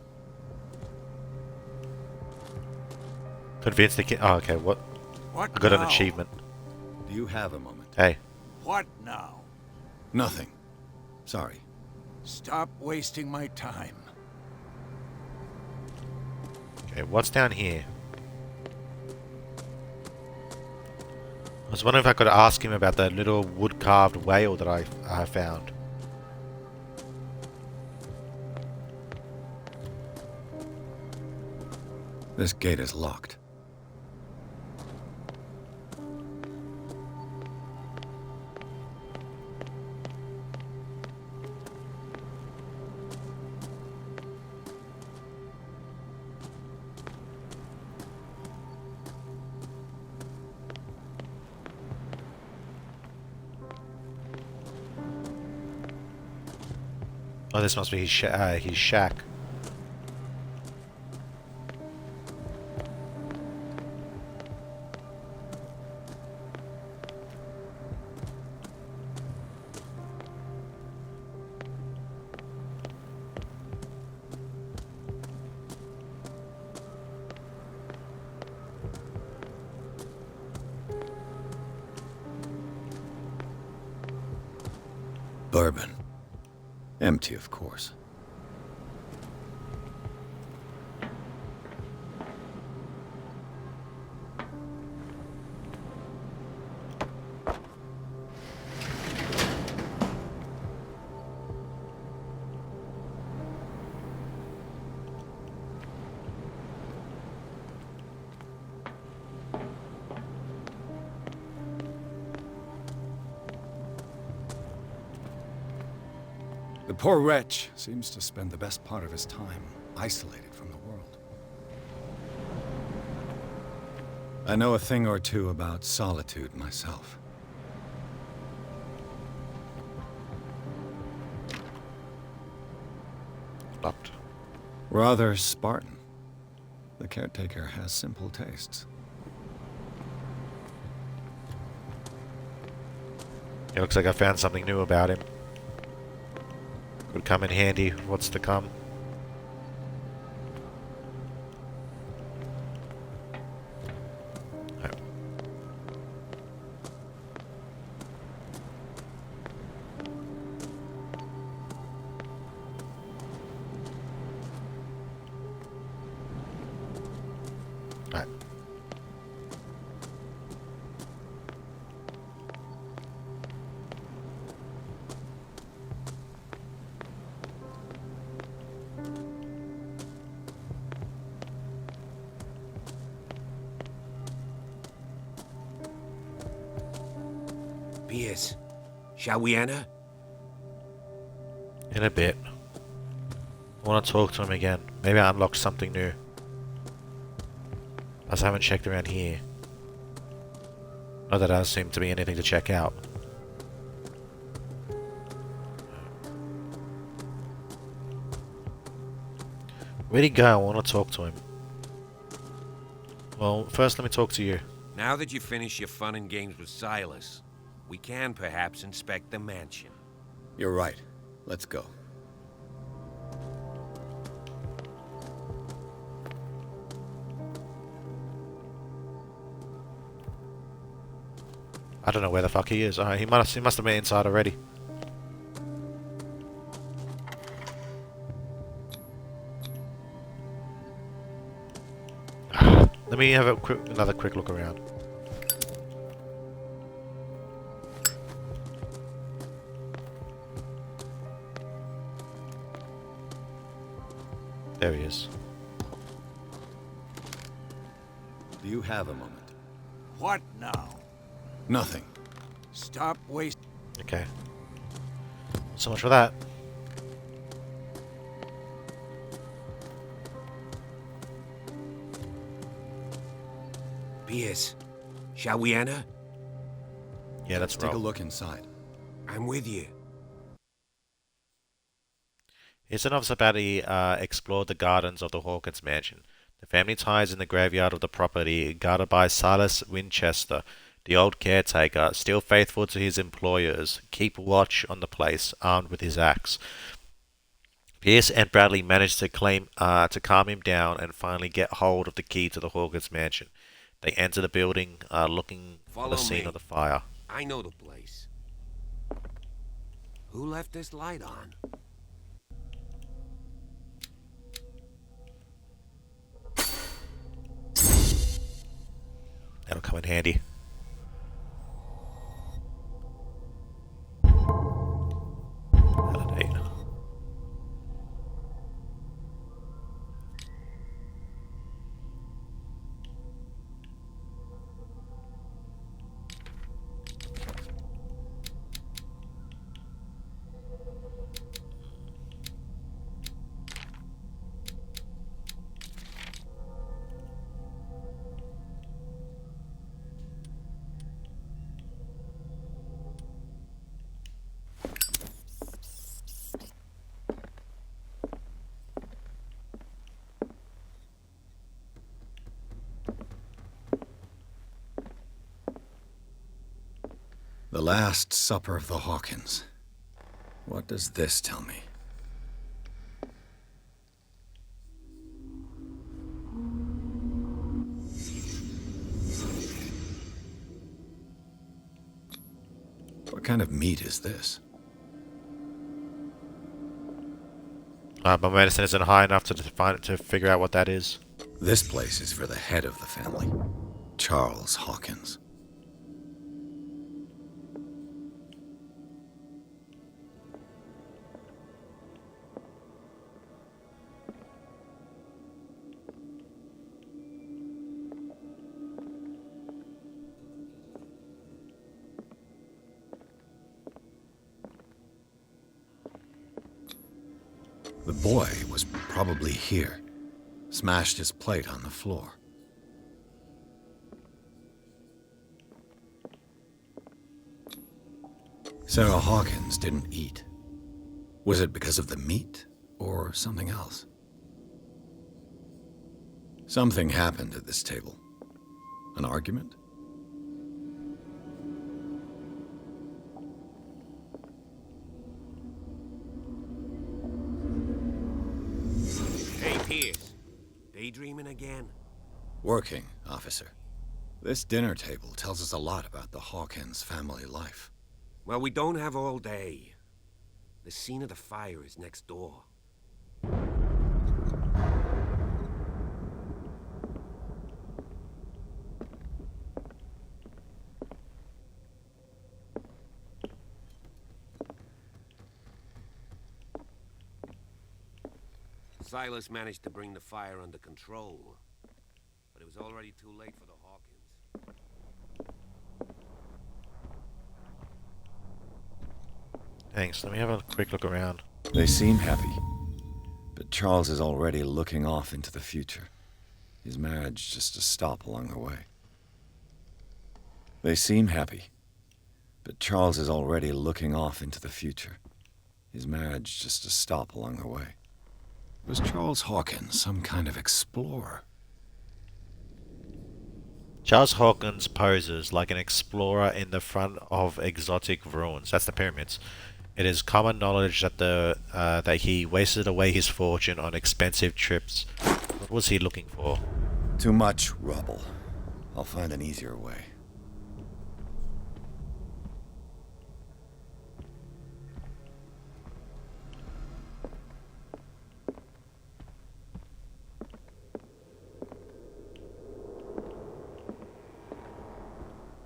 Convince the kid. Oh, okay. What? What I got an now? achievement. Do you have a moment? Hey. What now? Nothing. Sorry. Stop wasting my time. Okay, what's down here? I was wondering if I could ask him about that little wood-carved whale that I found. This gate is locked. Oh, this must be his shack. Bourbon. Empty, of course. The poor wretch seems to spend the best part of his time isolated from the world. I know a thing or two about solitude myself. Locked. Rather Spartan. The caretaker has simple tastes. It looks like I found something new about him. Could come in handy. What's to come? Oh. Right. Pierce, shall we enter? In a bit. I want to talk to him again. Maybe I unlocked something new. Plus I haven't checked around here. Not that there does seem to be anything to check out. Where'd he go? I want to talk to him. Well, first let me talk to you. Now that you finish your fun and games with Silas, we can perhaps inspect the mansion. You're right. Let's go. I don't know where the fuck he is. He must have been inside already. Let me have another quick look around. There he is. Do you have a moment? What now? Nothing. Stop wasting. Okay. So much for that. Pierce, shall we enter? Yeah, let's take a look inside. I'm with you. It's enough about he explored the gardens of the Hawkins mansion. The family ties in the graveyard of the property, guarded by Silas Winchester, the old caretaker, still faithful to his employers, keep watch on the place, armed with his axe. Pierce and Bradley managed to calm him down and finally get hold of the key to the Hawkins mansion. They enter the building, looking for the scene of the fire. I know the place. Who left this light on? That'll come in handy. Validate. The Last Supper of the Hawkins. What does this tell me? What kind of meat is this? My medicine isn't high enough to figure out what that is. This place is for the head of the family, Charles Hawkins. The boy was probably here. Smashed his plate on the floor. Sarah Hawkins didn't eat. Was it because of the meat or something else? Something happened at this table. An argument? Hey, Pierce. Daydreaming again? Working, officer. This dinner table tells us a lot about the Hawkins family life. Well, we don't have all day. The scene of the fire is next door. Silas managed to bring the fire under control, but it was already too late for the Hawkins. Thanks. Let me have a quick look around. They seem happy, but Charles is already looking off into the future. His marriage just a stop along the way. They seem happy, but Charles is already looking off into the future. His marriage just a stop along the way. Was Charles Hawkins some kind of explorer? Charles Hawkins poses like an explorer in the front of exotic ruins. That's the pyramids. It is common knowledge that that he wasted away his fortune on expensive trips. What was he looking for? Too much rubble. I'll find an easier way.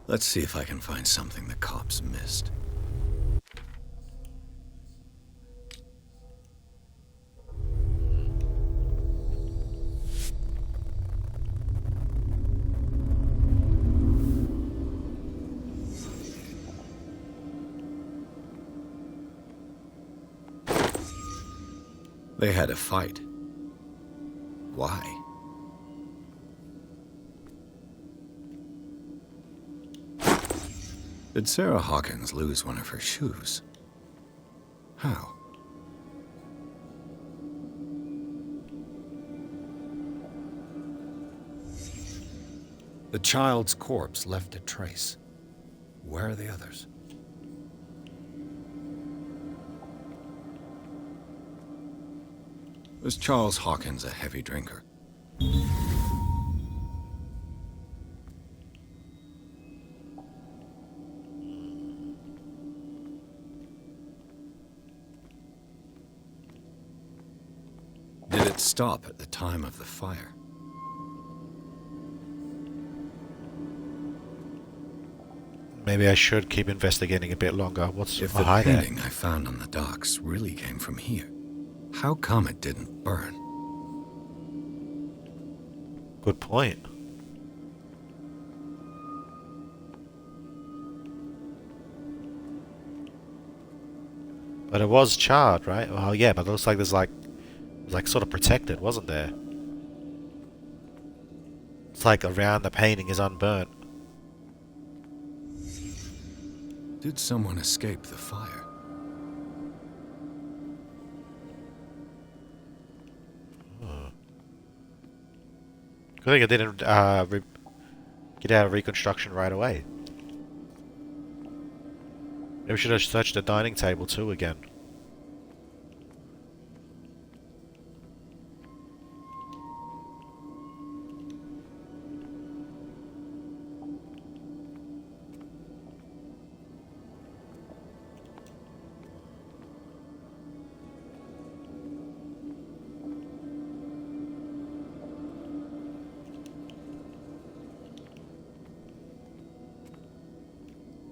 Let's see if I can find something the cops missed. They had a fight. Why? Did Sarah Hawkins lose one of her shoes? How? The child's corpse left a trace. Where are the others? Was Charles Hawkins a heavy drinker? Did it stop at the time of the fire? Maybe I should keep investigating a bit longer. What's If the behind there? painting I found on the docks really came from here, how come it didn't burn? Good point. But it was charred, right? Well, yeah, but it looks like there's like, it was like sort of protected, wasn't there? It's like around the painting is unburnt. Did someone escape the fire? I think I didn't get out of reconstruction right away. Maybe we should have searched the dining table too again.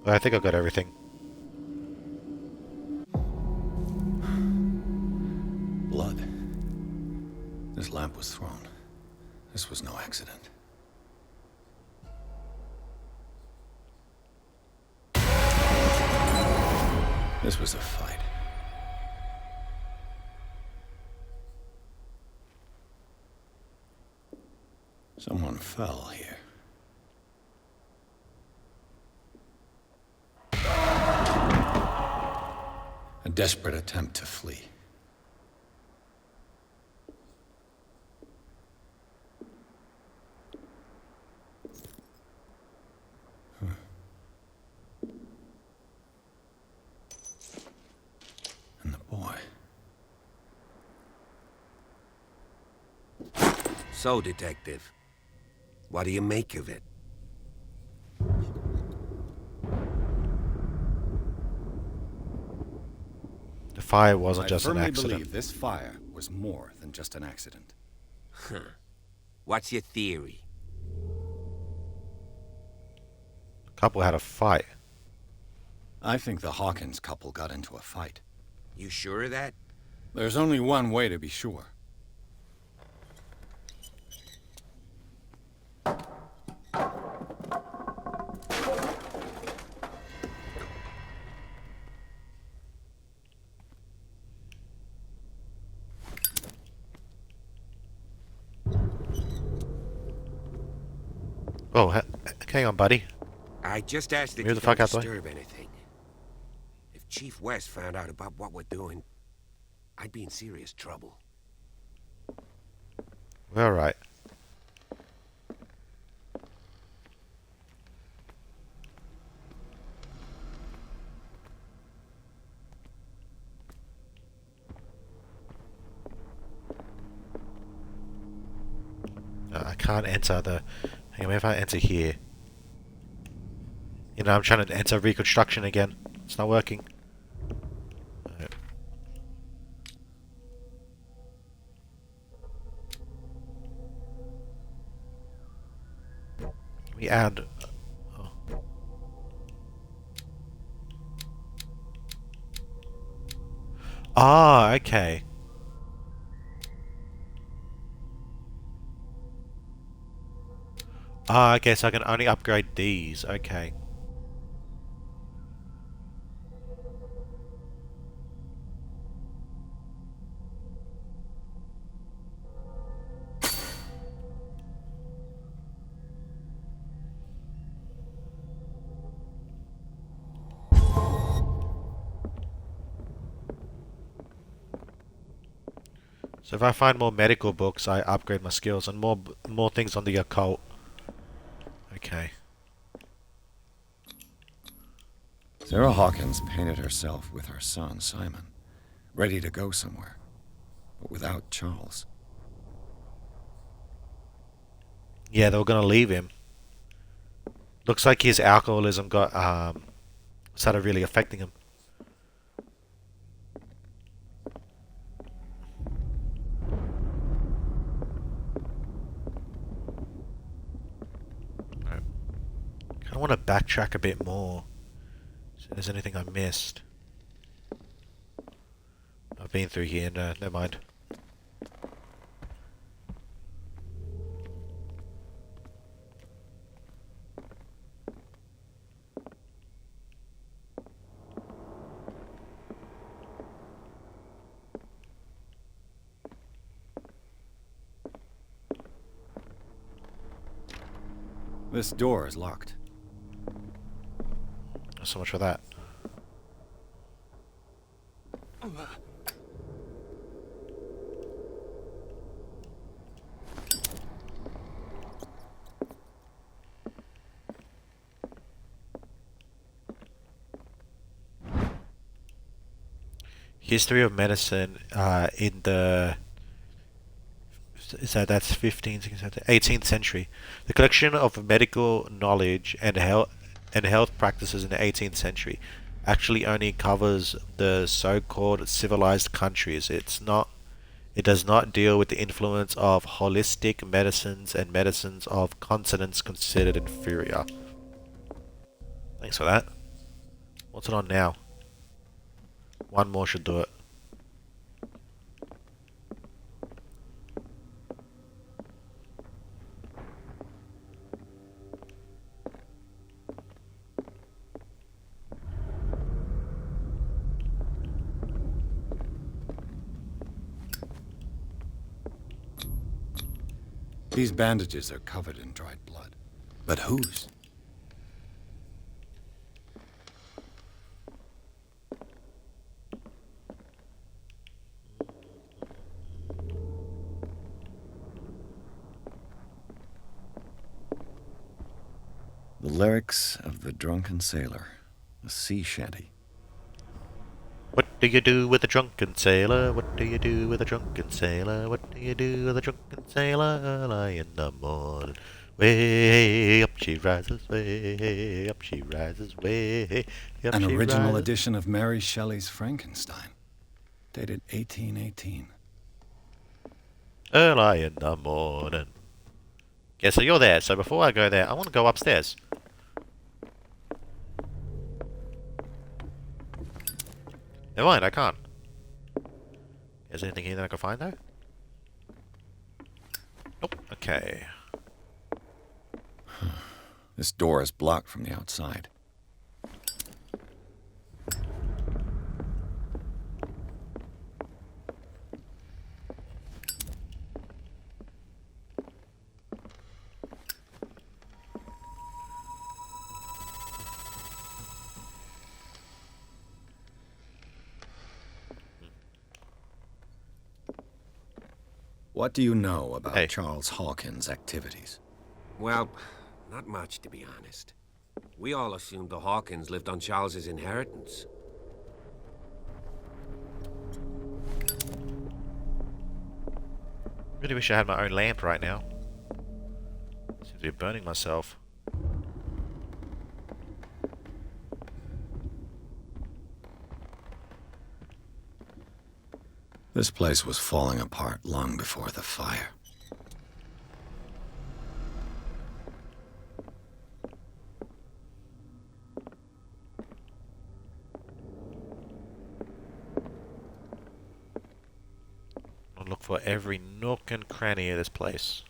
I think I got everything. Blood. This lamp was thrown. This was no accident. This was a fight. Someone fell here. A desperate attempt to flee. And the boy. So, Detective, what do you make of it? The fire wasn't just an I accident. firmly believe this fire was more than just an accident. Huh. What's your theory? The couple had a fight. I think the Hawkins couple got into a fight. You sure of that? There's only one way to be sure. Oh, hang on, buddy. I just asked that Move you the fuck don't out the way. disturb anything. If Chief West found out about what we're doing, I'd be in serious trouble. We're alright. I can't enter the... Hang on, if I enter here... You know, I'm trying to enter reconstruction again. It's not working. Alright. We add... Oh. Ah, okay. Ah, okay, so I can only upgrade these. Okay. So if I find more medical books, I upgrade my skills and more things on the occult. Okay. Sarah Hawkins painted herself with her son, Simon, ready to go somewhere, but without Charles. Yeah, they were gonna leave him. Looks like his alcoholism got started really affecting him. I want to backtrack a bit more. See if there's anything I missed. I've been through here, no, never mind. This door is locked. So much for that. History of medicine in the... that's 15th, 18th century. The collection of medical knowledge and health practices in the 18th century actually only covers the so-called civilized countries. It does not deal with the influence of holistic medicines and medicines of continents considered inferior. Thanks for that. What's it on now? One more should do it. These bandages are covered in dried blood. But whose? The lyrics of the drunken sailor, a sea shanty. What do you do with a drunken sailor? What do you do with a drunken sailor? What do you do with a drunken sailor? Early in the morning, way up she rises, way up she rises, way up An she original rises. edition of Mary Shelley's Frankenstein, dated 1818. Early in the morning. Yeah, so you're there. So before I go there, I want to go upstairs. Never mind, I can't. Is there anything here that I can find though? Nope. Okay. This door is blocked from the outside. What do you know about Hey. Charles Hawkins' activities? Well, not much, to be honest. We all assumed the Hawkins lived on Charles's inheritance. Really wish I had my own lamp right now. Seems to be burning myself. This place was falling apart long before the fire. I'll look for every nook and cranny of this place.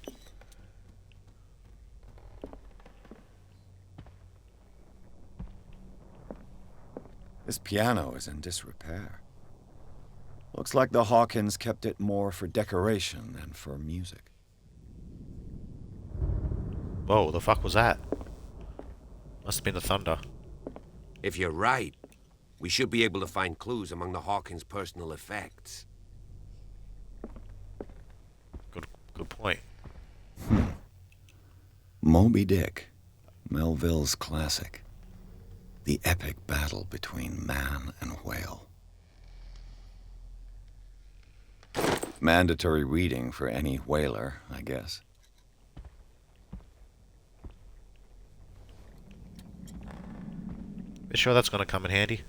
This piano is in disrepair. Looks like the Hawkins kept it more for decoration than for music. Whoa, the fuck was that? Must have been the thunder. If you're right, we should be able to find clues among the Hawkins' personal effects. Good point. Moby Dick, Melville's classic. The epic battle between man and whale. Mandatory reading for any whaler, I guess. You sure that's gonna come in handy?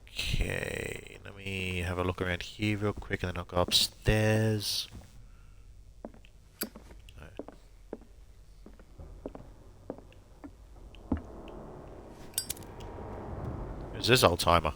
Okay, let me have a look around here real quick and then I'll go upstairs. Who's this old timer?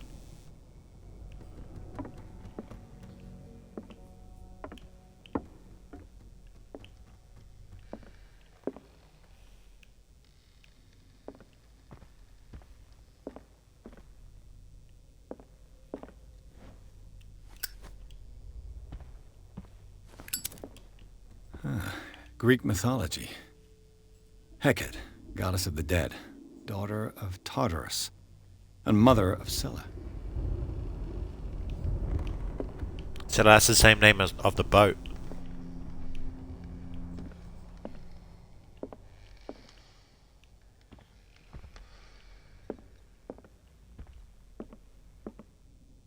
Greek mythology. Hecate, goddess of the dead, daughter of Tartarus, and mother of Scylla. So that's the same name as of the boat.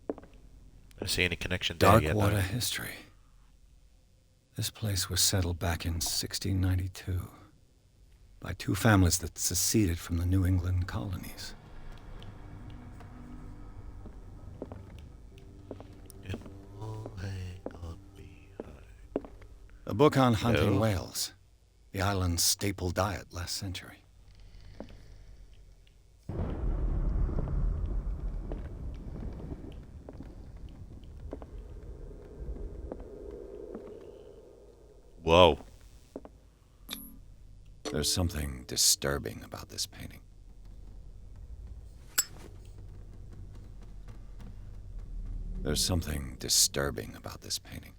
I don't see any connection there Dark yet. water though. history. This place was settled back in 1692 by two families that seceded from the New England colonies. A book on hunting Oh. whales, the island's staple diet last century. Whoa. There's something disturbing about this painting. There's something disturbing about this painting.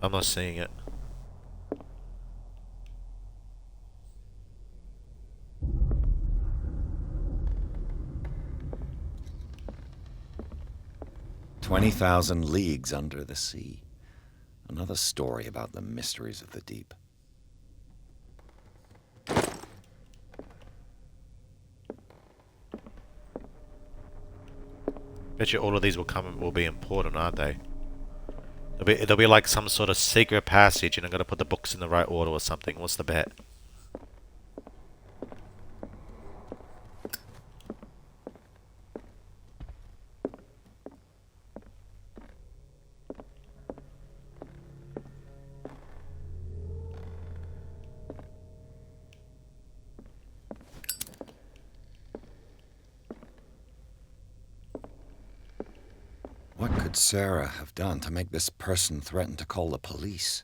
I'm not seeing it. "20,000 Leagues Under the Sea." Another story about the mysteries of the deep. Bet you all of these will be important, aren't they? There'll be like some sort of secret passage and I'm gonna put the books in the right order or something. What's the bet? What could Sarah have done to make this person threaten to call the police?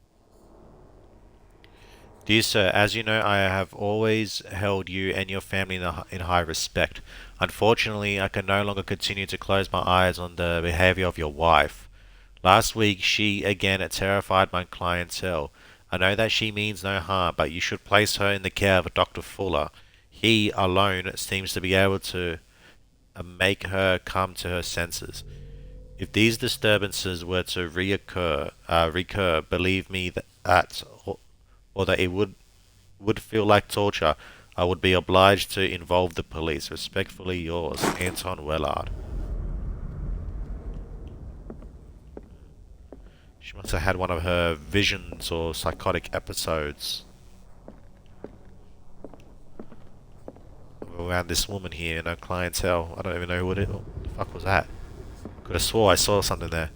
Dear sir, as you know, I have always held you and your family in high respect. Unfortunately, I can no longer continue to close my eyes on the behavior of your wife. Last week, she again terrified my clientele. I know that she means no harm, but you should place her in the care of Dr. Fuller. He alone seems to be able to make her come to her senses. If these disturbances were to recur, believe me or that it would feel like torture, I would be obliged to involve the police. Respectfully yours, Anton Wellard. She must have had one of her visions or psychotic episodes around this woman here and her clientele. I don't even know what the fuck was that. Could have swore I saw something there.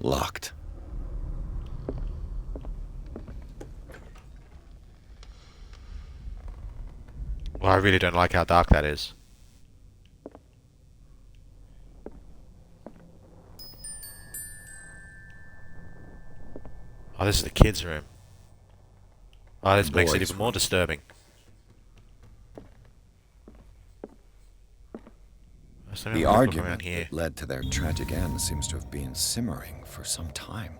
Locked. Well, I really don't like how dark that is. Oh, this is the kids' room. Oh, this makes it even more disturbing. The argument that led to their tragic end seems to have been simmering for some time.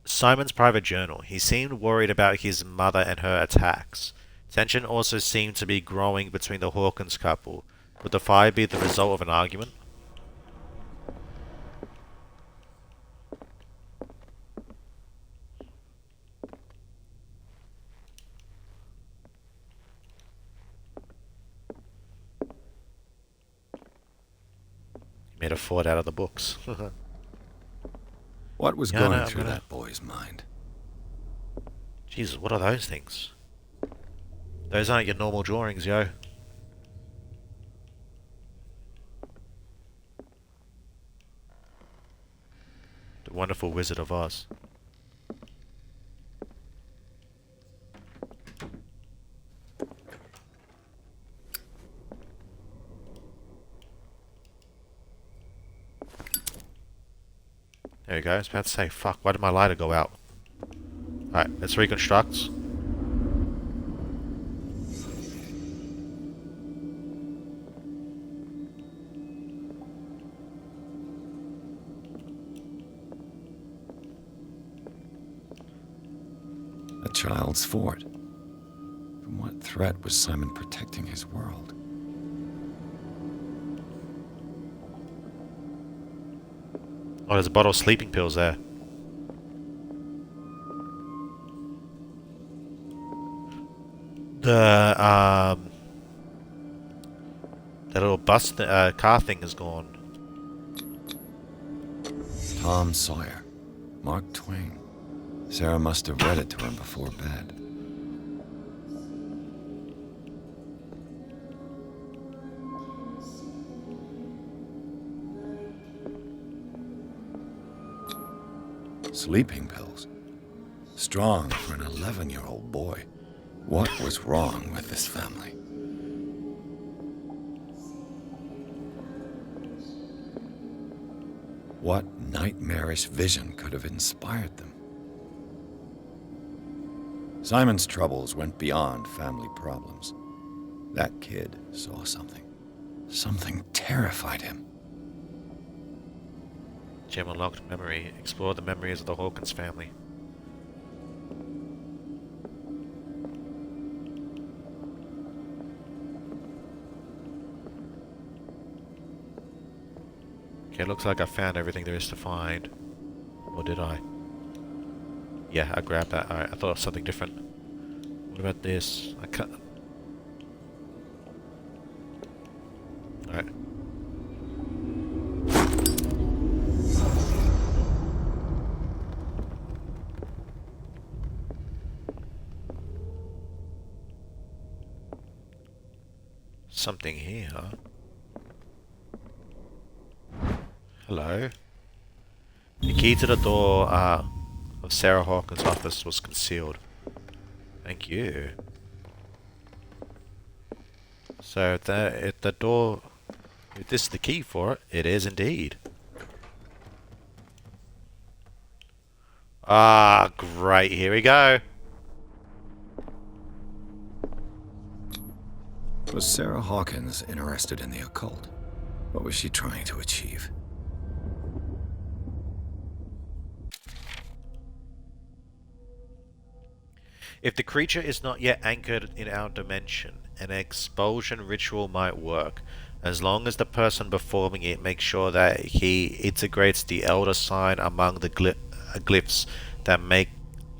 Simon's private journal. He seemed worried about his mother and her attacks. Tension also seemed to be growing between the Hawkins couple. Would the fire be the result of an argument? Made a fort out of the books. What was going through that boy's mind? Jesus, what are those things? Those aren't your normal drawings, yo. The Wonderful Wizard of Oz. There you go. I was about to say, fuck, why did my lighter go out? Alright, let's reconstruct. A child's fort. From what threat was Simon protecting his world? Oh, there's a bottle of sleeping pills there. The little bus car thing is gone. Tom Sawyer. Mark Twain. Sarah must have read it to him before bed. Sleeping pills. Strong for an 11-year-old boy. What was wrong with this family? What nightmarish vision could have inspired them? Simon's troubles went beyond family problems. That kid saw something. Something terrified him. Gem unlocked memory. Explore the memories of the Hawkins family. Okay, looks like I found everything there is to find. Or did I? Yeah, I grabbed that. Alright, I thought it was something different. What about this? I can't... Alright. Something here. Hello. The key to the door of Sarah Hawkins' office was concealed. Thank you. So if the door, if this is the key for it, it is indeed. Ah, great. Here we go. Was Sarah Hawkins interested in the occult? What was she trying to achieve? If the creature is not yet anchored in our dimension, an expulsion ritual might work, as long as the person performing it makes sure that he integrates the elder sign among the glyphs that make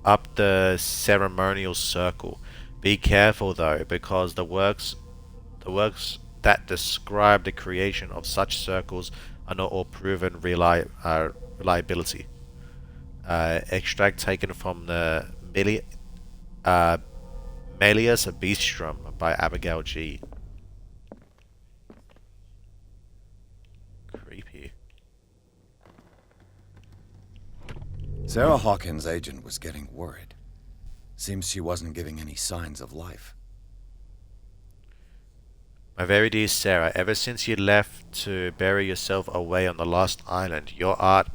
up the ceremonial circle. Be careful though, because the works that describe the creation of such circles are not all proven reliability. Extract taken from the Malleus Beastrum by Abigail G. Creepy. Sarah Hawkins' agent was getting worried. Seems she wasn't giving any signs of life. My very dear Sarah, ever since you left to bury yourself away on the lost island, your art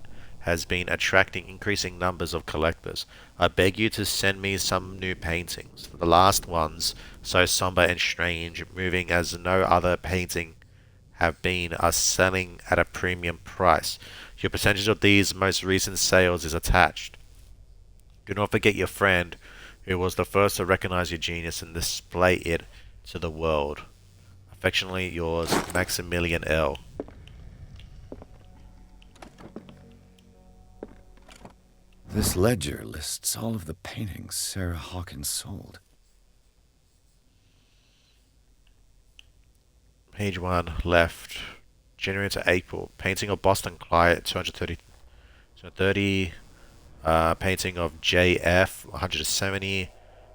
has been attracting increasing numbers of collectors. I beg you to send me some new paintings. The last ones, so somber and strange, moving as no other painting have been, are selling at a premium price. Your percentage of these most recent sales is attached. Do not forget your friend, who was the first to recognize your genius and display it to the world. Affectionately yours, Maximilian L. This ledger lists all of the paintings Sarah Hawkins sold. Page 1, left. January to April. Painting of Boston Clyde, 230. Painting of JF, 170.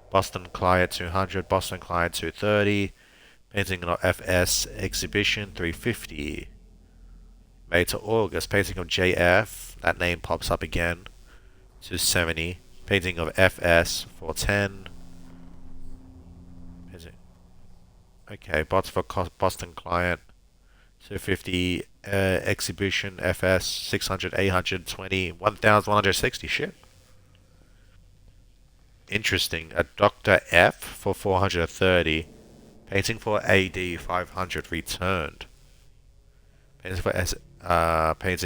Boston Clyde, 200. Boston Clyde, 230. Painting of FS Exhibition, 350. May to August. Painting of JF, that name pops up again, 270. Painting of FS, 410. Is it? Okay, bots for Boston Client, 250. Exhibition FS, 600, 820, 1,160. Shit. Interesting. A Dr. F for 430. Painting for AD 500 returned. Painting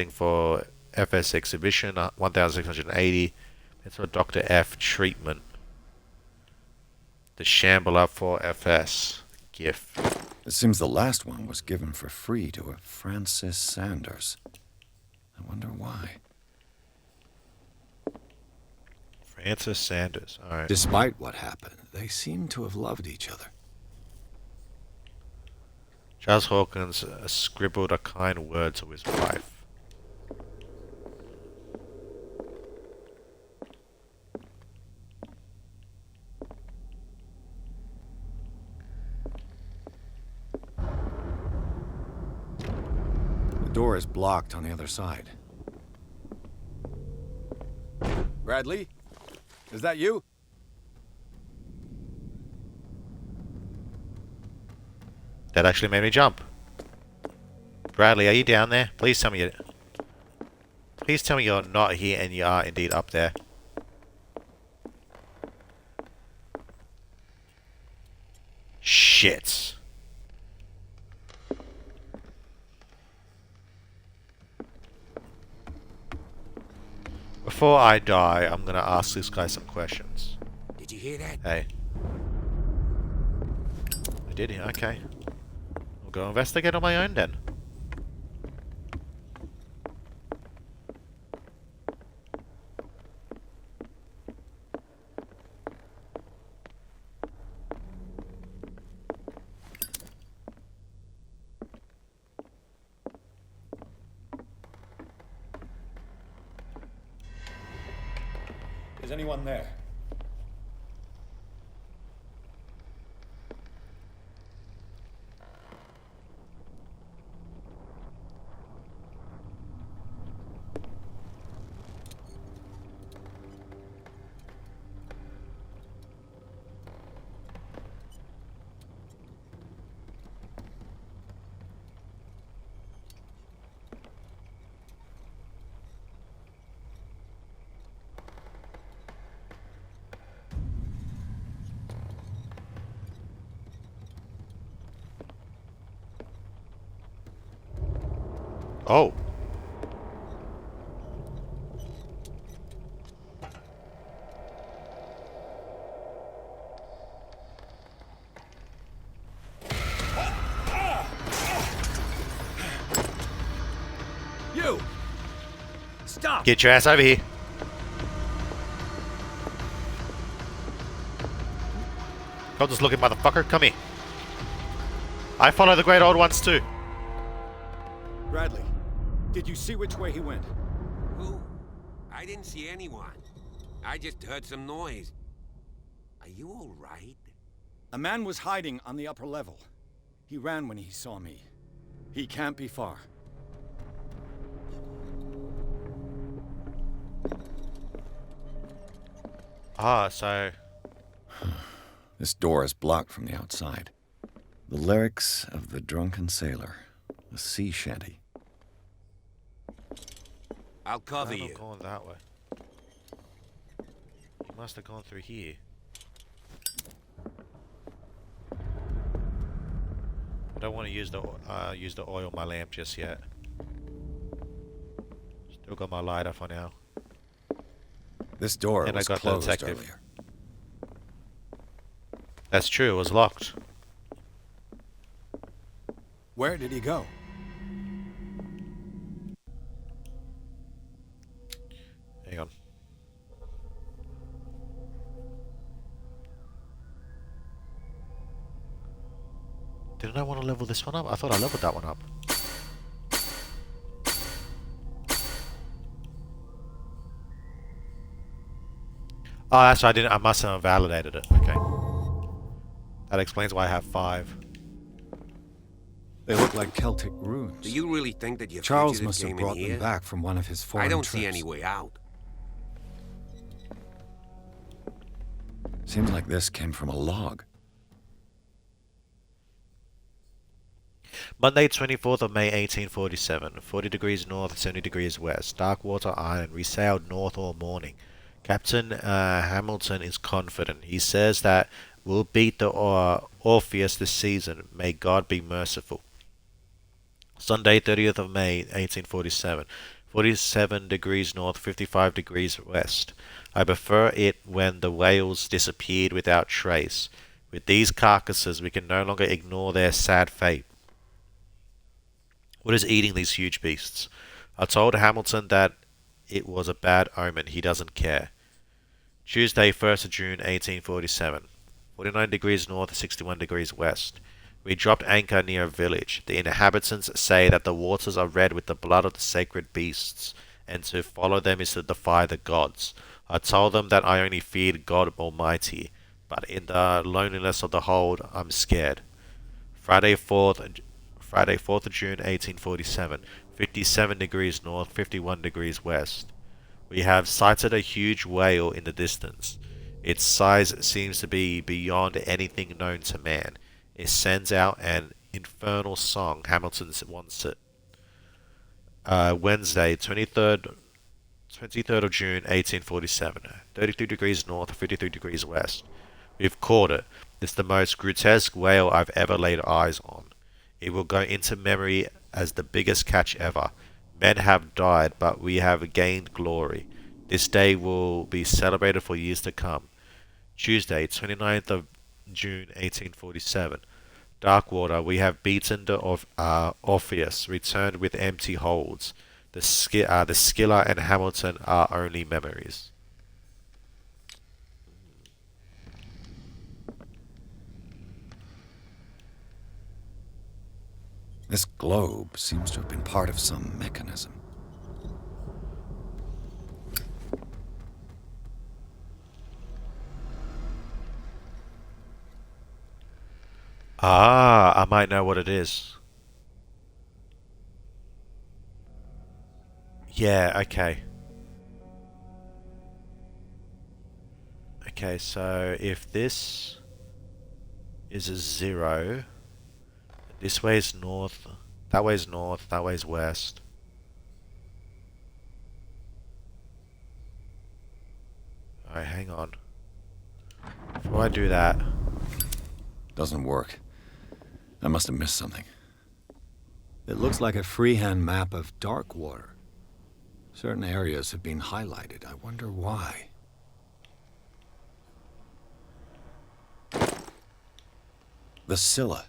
for FS Exhibition 1680. Painting for Dr. F treatment. The Shambler for FS gift. It seems the last one was given for free to a Francis Sanders. I wonder why. Francis Sanders. All right. Despite what happened, they seem to have loved each other. Charles Hawkins scribbled a kind word to his wife. The door is blocked on the other side. Bradley? Is that you? That actually made me jump. Bradley, are you down there? Please tell me you... Please tell me you're not here and you are indeed up there. Shit. Before I die, I'm gonna ask this guy some questions. Did you hear that? Hey. I did, okay. I'll go investigate on my own then. Is anyone there? Oh. You! Stop! Get your ass over here. Come this looking motherfucker, come here. I follow the great old ones too. Bradley, did you see which way he went? Who? I didn't see anyone. I just heard some noise. Are you all right? A man was hiding on the upper level. He ran when he saw me. He can't be far. Ah, so... This door is blocked from the outside. The lyrics of the drunken sailor. A sea shanty. I'll cover you. you. Going that way. You must have gone through here. I don't want to use the oil on my lamp just yet. Still got my lighter for now. This door and was I got closed the detective. earlier. That's true, it was locked. Where did he go? Hang on. Didn't I want to level this one up? I thought I leveled that one up. Oh, that's right. I didn't. I must have validated it. Okay. That explains why I have 5. They look like Celtic runes. Do you really think that your Charles fugitive must have came in brought here? them back from one of his foreign I don't trips. see any way out. Seems like this came from a log. Monday, 24th of May, 1847. 40 degrees north, 70 degrees west. Darkwater Island. We sailed north all morning. Captain Hamilton is confident. He says that we'll beat the Orpheus this season. May God be merciful. Sunday, 30th of May, 1847. 47 degrees north, 55 degrees west. I prefer it when the whales disappeared without trace. With these carcasses, we can no longer ignore their sad fate. What is eating these huge beasts? I told Hamilton that it was a bad omen. He doesn't care. Tuesday, 1st of June, 1847. 49 degrees north, 61 degrees west. We dropped anchor near a village. The inhabitants say that the waters are red with the blood of the sacred beasts, and to follow them is to defy the gods. I told them that I only feared God Almighty, but in the loneliness of the hold, I'm scared. Friday, 4th of June, 1847. 57 degrees north, 51 degrees west. We have sighted a huge whale in the distance. Its size seems to be beyond anything known to man. It sends out an infernal song. Hamilton wants it. Wednesday, 23rd of June, 1847. 33 degrees north, 53 degrees west. We've caught it. It's the most grotesque whale I've ever laid eyes on. It will go into memory as the biggest catch ever. Men have died, but we have gained glory. This day will be celebrated for years to come. Tuesday, 29th of June, 1847. Darkwater, we have beaten the Orpheus, returned with empty holds. The Skiller and Hamilton are only memories. This globe seems to have been part of some mechanism. Ah, I might know what it is. Yeah, okay. Okay, so if this is a 0, this way is north, that way is north, that way is west. Alright, hang on. Before I do that... Doesn't work. I must have missed something. It looks like a freehand map of dark water. Certain areas have been highlighted. I wonder why. The Scylla.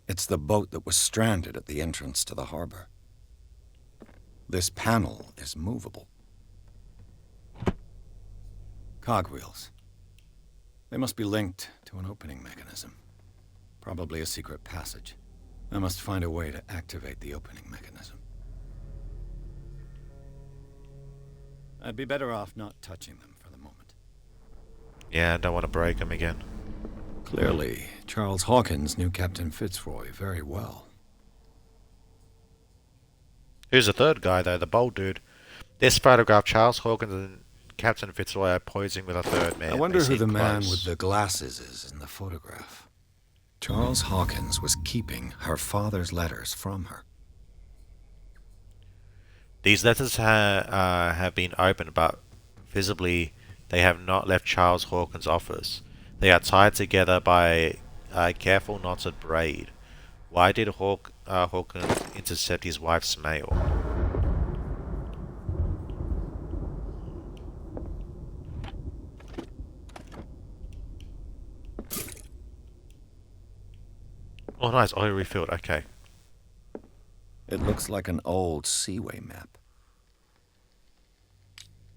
It's the boat that was stranded at the entrance to the harbor. This panel is movable. Cogwheels. They must be linked to an opening mechanism. Probably a secret passage. I must find a way to activate the opening mechanism. I'd be better off not touching them for the moment. Yeah, I don't want to break them again. Clearly, Charles Hawkins knew Captain Fitzroy very well. Who's the third guy, though? The bold dude. This photograph, Charles Hawkins and Captain Fitzroy are posing with a third man. I wonder They who the seem man close. with the glasses is in the photograph. Charles Hawkins was keeping her father's letters from her. These letters have been opened, but visibly they have not left Charles Hawkins' office. They are tied together by a careful knotted braid. Why did Hawkins intercept his wife's mail? Oh, nice. Oil refilled. Okay. It looks like an old seaway map.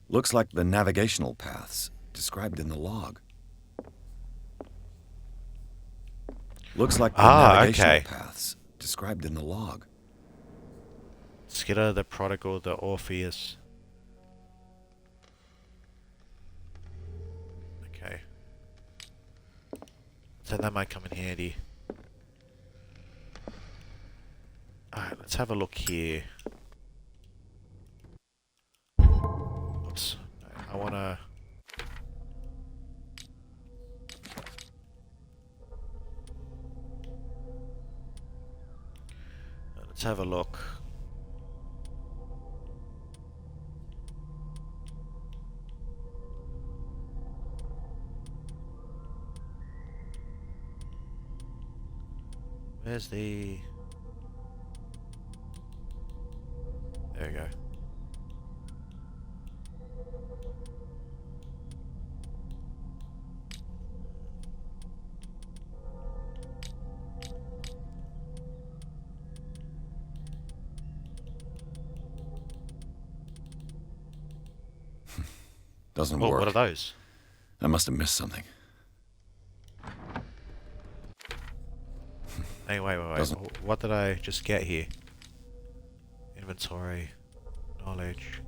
Looks like the navigational paths described in the log. Looks like the navigational paths described in the log. Scylla, the Prodigal, the Orpheus. Okay. So that might come in handy. Alright, let's have a look here. Oops. I wanna... Let's have a look. Where's the... There we go. Doesn't Oh, work. what are those? I must have missed something. Hey, wait. What did I just get here? Inventory. Knowledge.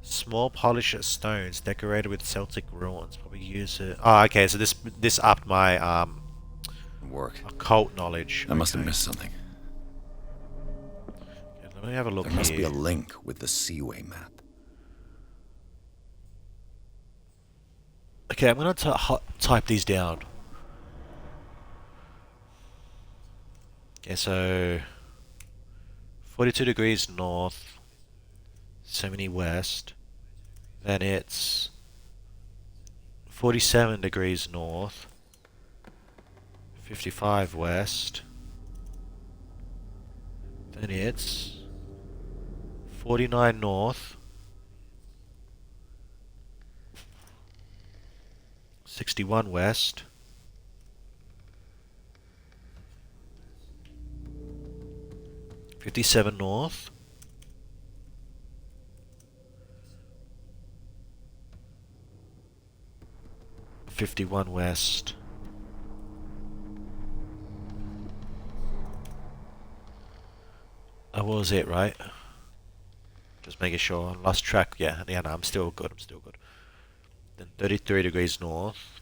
Small polished stones decorated with Celtic ruins. Probably use it. Oh, okay. So this upped my work. Occult knowledge. I must have missed something. Okay, let me have a look There here. must be a link with the Seaway map. Okay, I'm gonna type these down. Okay, so 42 degrees north, 70 west. Then it's 47 degrees north, 55 west. Then it's 49 north, 61 west, 57 north, 51 west, that was it, right? Just making sure. Lost track. Yeah, no, I'm still good. Then 33 degrees north,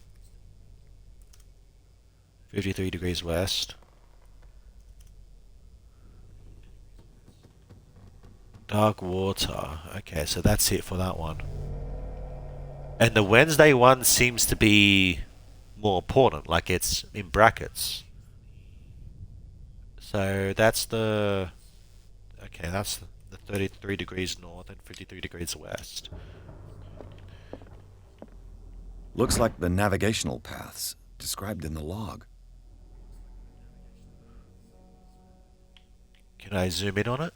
53 degrees west, dark water. Okay, so that's it for that one. And the Wednesday one seems to be more important, like it's in brackets. So that's the... Okay, that's the 33 degrees north and 53 degrees west. Looks like the navigational paths described in the log. Can I zoom in on it?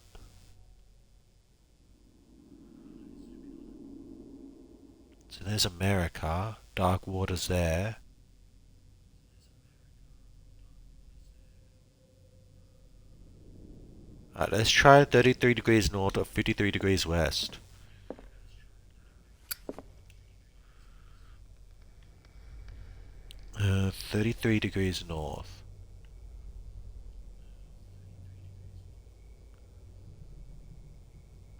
So there's America. Dark waters there. Alright, let's try 33 degrees north or 53 degrees west. Uh, 33 degrees north.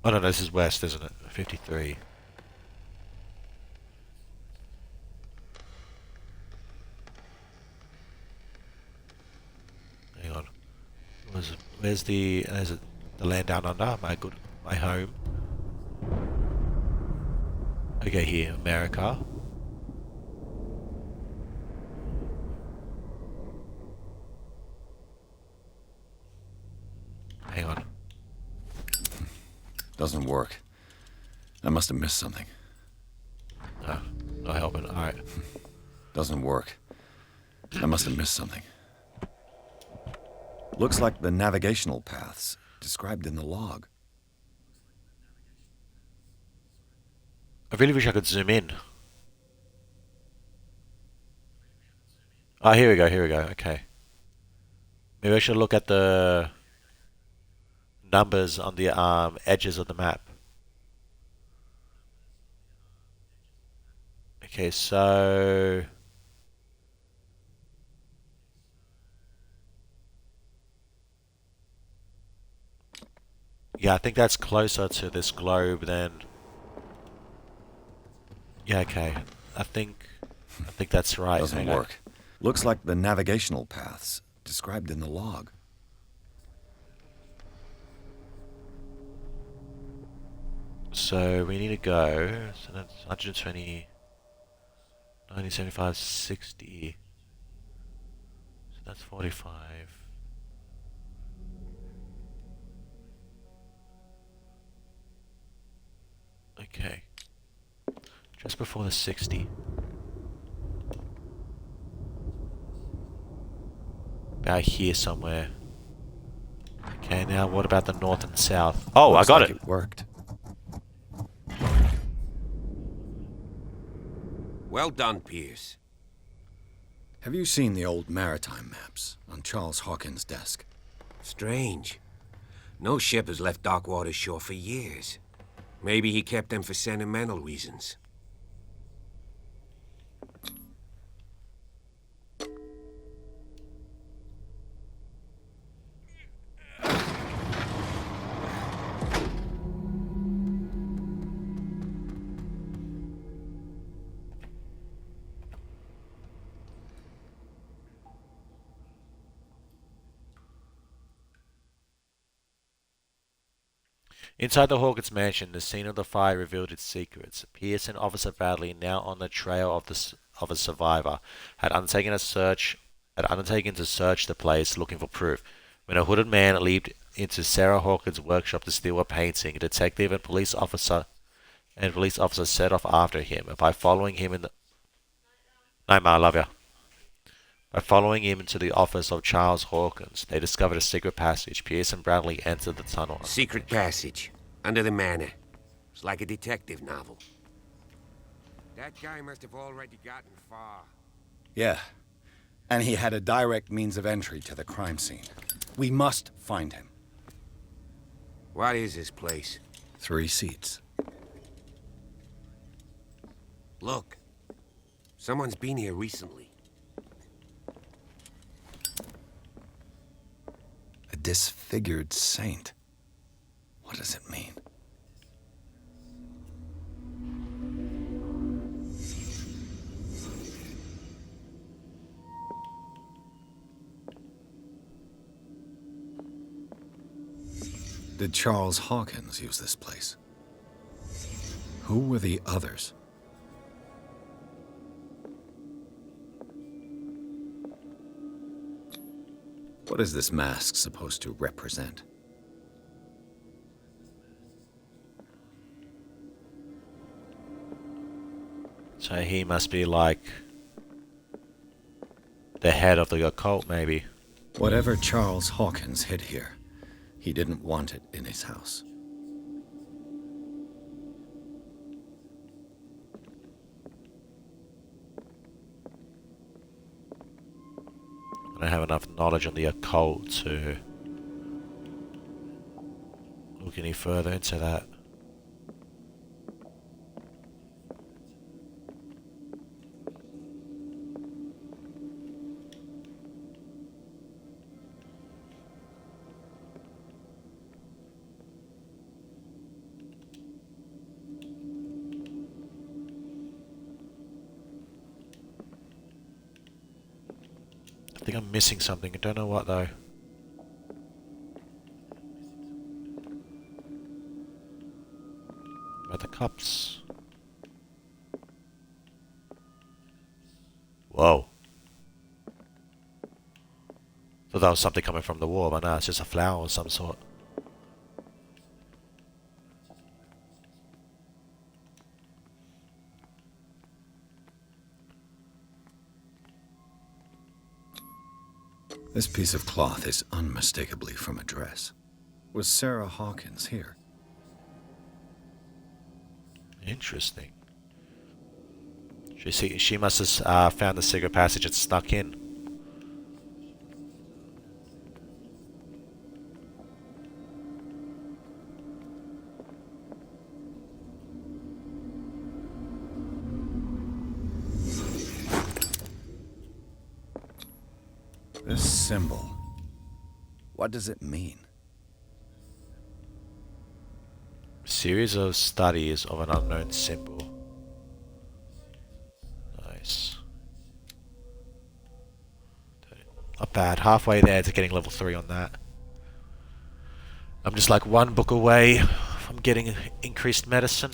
Oh no, this is west, isn't it? 53. Hang on. Where's the land down under? My home. Okay, here, America. Hang on. Doesn't work. I must have missed something. No, not helping. Alright. Doesn't work. I must have missed something. Looks like the navigational paths described in the log. I really wish I could zoom in. Oh, here we go, okay. Maybe I should look at the numbers on the edges of the map. Okay, so... Yeah, I think that's closer to this globe than... Yeah, okay. I think that's right. Doesn't work. Looks like the navigational paths described in the log. So we need to go. So that's 120, 90, 75, 60. So that's 45. Okay. Just before the 60. About here somewhere. Okay, now what about the north and south? Oh, Looks I got like it. It worked. Well done, Pierce. Have you seen the old maritime maps on Charles Hawkins' desk? Strange. No ship has left Darkwater shore for years. Maybe he kept them for sentimental reasons. Inside the Hawkins mansion, the scene of the fire revealed its secrets. Pierce and Officer Bradley, now on the trail of a survivor, had undertaken to search the place looking for proof. When a hooded man leaped into Sarah Hawkins' workshop to steal a painting, a detective and police officer set off after him. By following him in the Night, Ma, I love ya. By following him into the office of Charles Hawkins, they discovered a secret passage. Pierce and Bradley entered the tunnel. Secret passage. Under the manor. It's like a detective novel. That guy must have already gotten far. Yeah. And he had a direct means of entry to the crime scene. We must find him. What is this place? 3 seats. Look. Someone's been here recently. A disfigured saint. What does it mean? Did Charles Hawkins use this place? Who were the others? What is this mask supposed to represent? So he must be like the head of the occult, maybe. Whatever Charles Hawkins hid here, He didn't want it in his house. I don't have enough knowledge on the occult to look any further into that. I think I'm missing something. I don't know what though. About the cups. Whoa. Thought that was something coming from the wall, but no, it's just a flower of some sort. This piece of cloth is unmistakably from a dress. Was Sarah Hawkins here? Interesting. She must have found the secret passage and snuck in. This symbol. What does it mean? Series of studies of an unknown symbol. Nice. Not bad. Halfway there to getting level 3 on that. I'm just like one book away from getting increased medicine.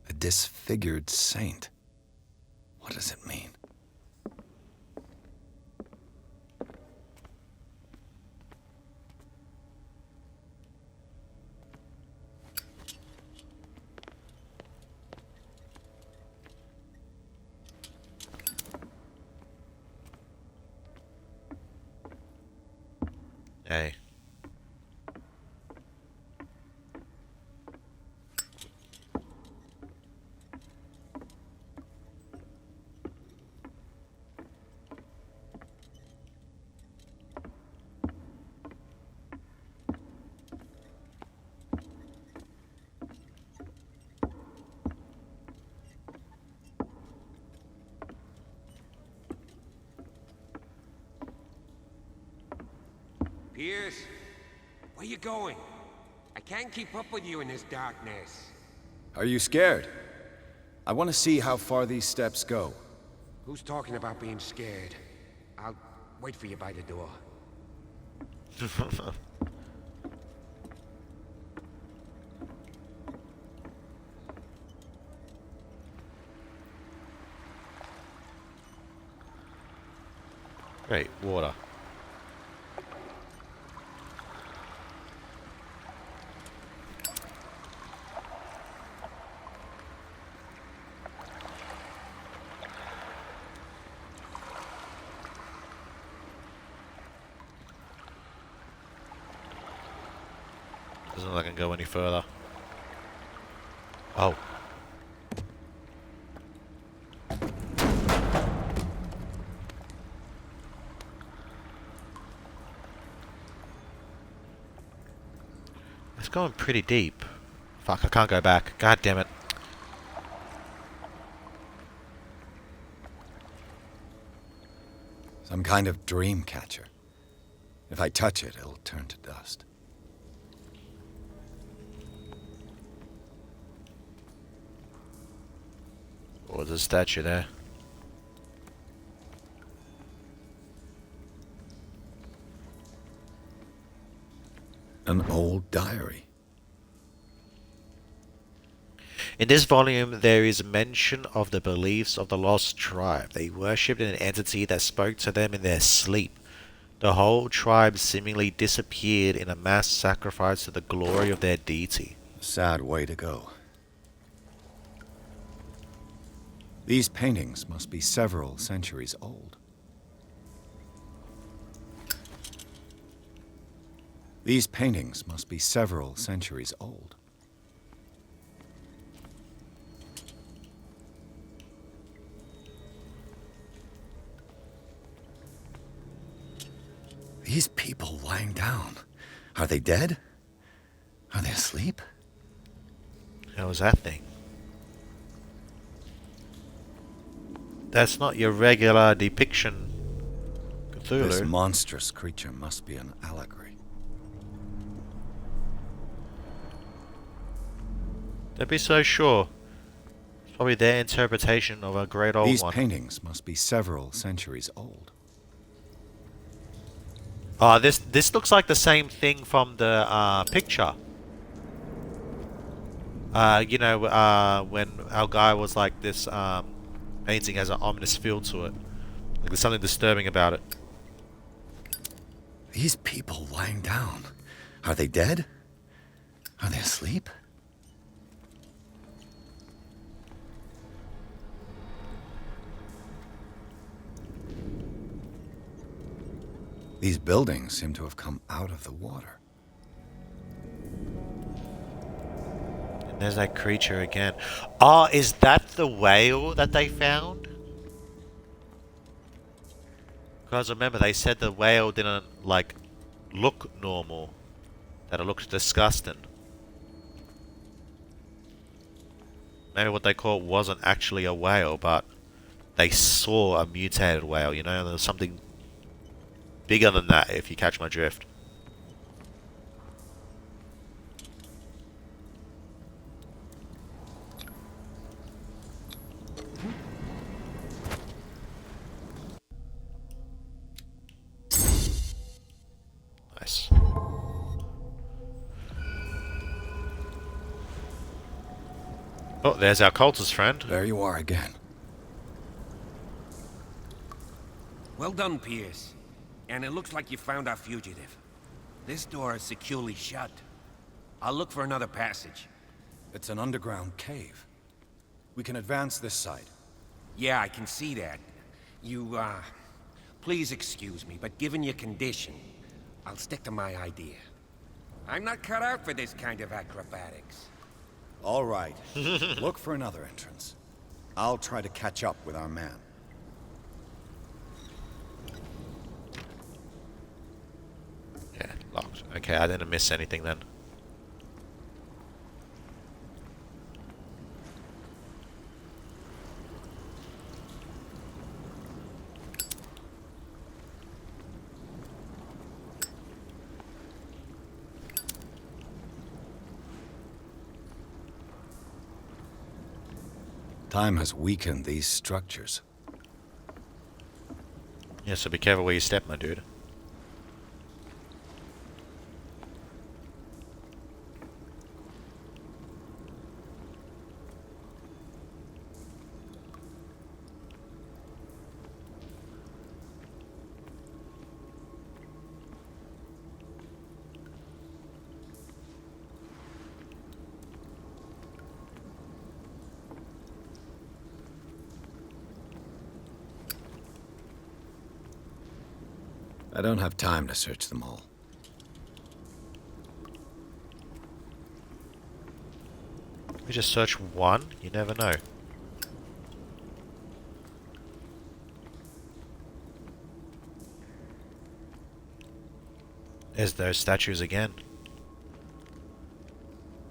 A disfigured saint. What does it mean? Hey. Pierce, where you going? I can't keep up with you in this darkness. Are you scared? I want to see how far these steps go. Who's talking about being scared? I'll wait for you by the door. Great, water. Doesn't look like I can go any further. Oh. It's going pretty deep. Fuck, I can't go back. God damn it. Some kind of dream catcher. If I touch it, it'll turn to dust. Oh, there's a statue there. An old diary. In this volume, there is mention of the beliefs of the lost tribe. They worshipped an entity that spoke to them in their sleep. The whole tribe seemingly disappeared in a mass sacrifice to the glory of their deity. A sad way to go. These paintings must be several centuries old. These paintings must be several centuries old. These people lying down, are they dead? Are they asleep? How was that thing? That's not your regular depiction, Cthulhu. This monstrous creature must be an allegory. Don't be so sure. It's probably their interpretation of a great old These one. paintings must be several centuries old. Oh, this looks like the same thing from the picture. You know, when our guy was like, this painting has an ominous feel to it. Like there's something disturbing about it. These people lying down, are they dead? Are they asleep? These buildings seem to have come out of the water. And there's that creature again. Oh, is that the whale that they found? Because remember, they said the whale didn't, like, look normal. That it looked disgusting. Maybe what they caught wasn't actually a whale, but they saw a mutated whale, you know? There's something bigger than that, if you catch my drift. Nice. Oh, there's our cultist friend. There you are again. Well done, Pierce. And it looks like you found our fugitive. This door is securely shut. I'll look for another passage. It's an underground cave. We can advance this side. Yeah, I can see that. Please excuse me, but given your condition, I'll stick to my idea. I'm not cut out for this kind of acrobatics. All right. Look for another entrance. I'll try to catch up with our man. Yeah, locked. Okay, I didn't miss anything then. Time has weakened these structures. Yeah, so be careful where you step, my dude. I don't have time to search them all. We just search one? You never know. There's those statues again.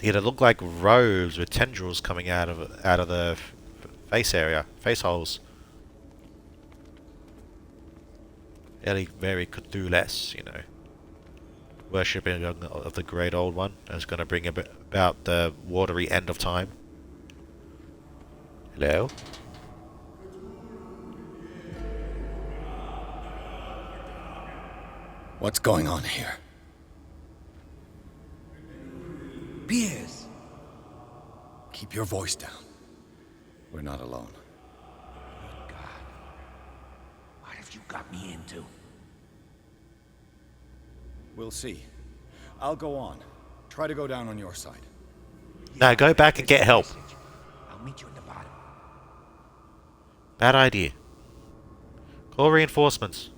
Yeah, they look like robes with tendrils coming out of the face area, face holes. Very Cthulhu-esque, you know. Worshipping of the great old one. That's going to bring about the watery end of time. Hello? What's going on here? Pierce! Keep your voice down. We're not alone. Good God. What have you got me into? We'll see. I'll go on. Try to go down on your side. Now go back and get help. I'll meet you at the bottom. Bad idea. Call reinforcements.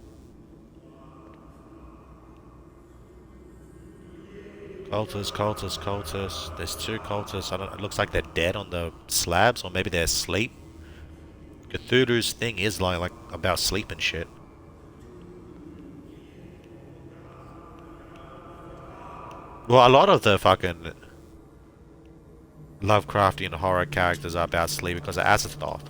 Cultists. There's 2 cultists. It looks like they're dead on the slabs, or maybe they're asleep. Cthulhu's thing is like about sleep and shit. Well, a lot of the fucking Lovecraftian horror characters are about sleep because of acid thought.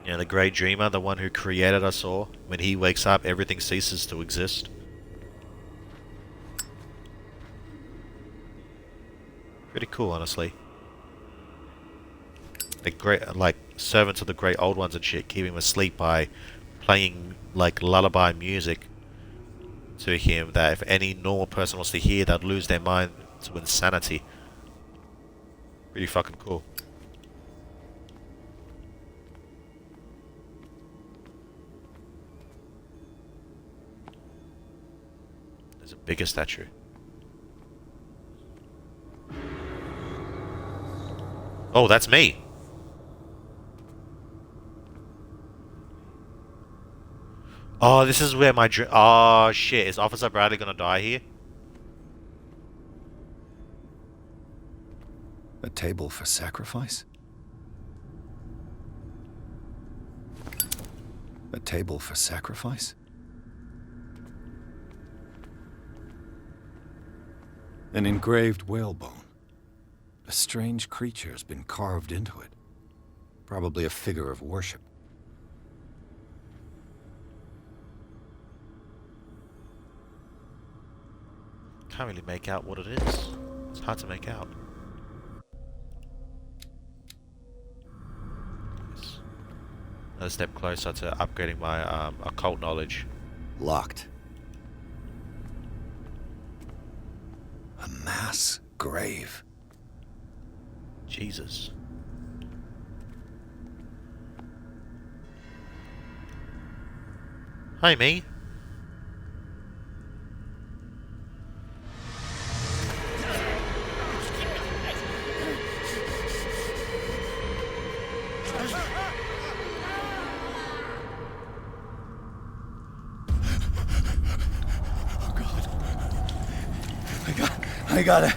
You know, the Great Dreamer, the one who created us all. When he wakes up, everything ceases to exist. Pretty cool, honestly. Like servants of the great old ones and shit, keeping him asleep by playing like lullaby music to him that if any normal person was to hear, they'd lose their mind to insanity. Pretty fucking cool. There's a bigger statue. Oh, that's me. Oh, this is where my oh shit, is Officer Bradley gonna die here? A table for sacrifice? A table for sacrifice? An engraved whalebone. A strange creature has been carved into it. Probably a figure of worship. Can't really make out what it is. It's hard to make out. Another step closer to upgrading my occult knowledge. Locked. A mass grave. Jesus. Hi, me. I gotta...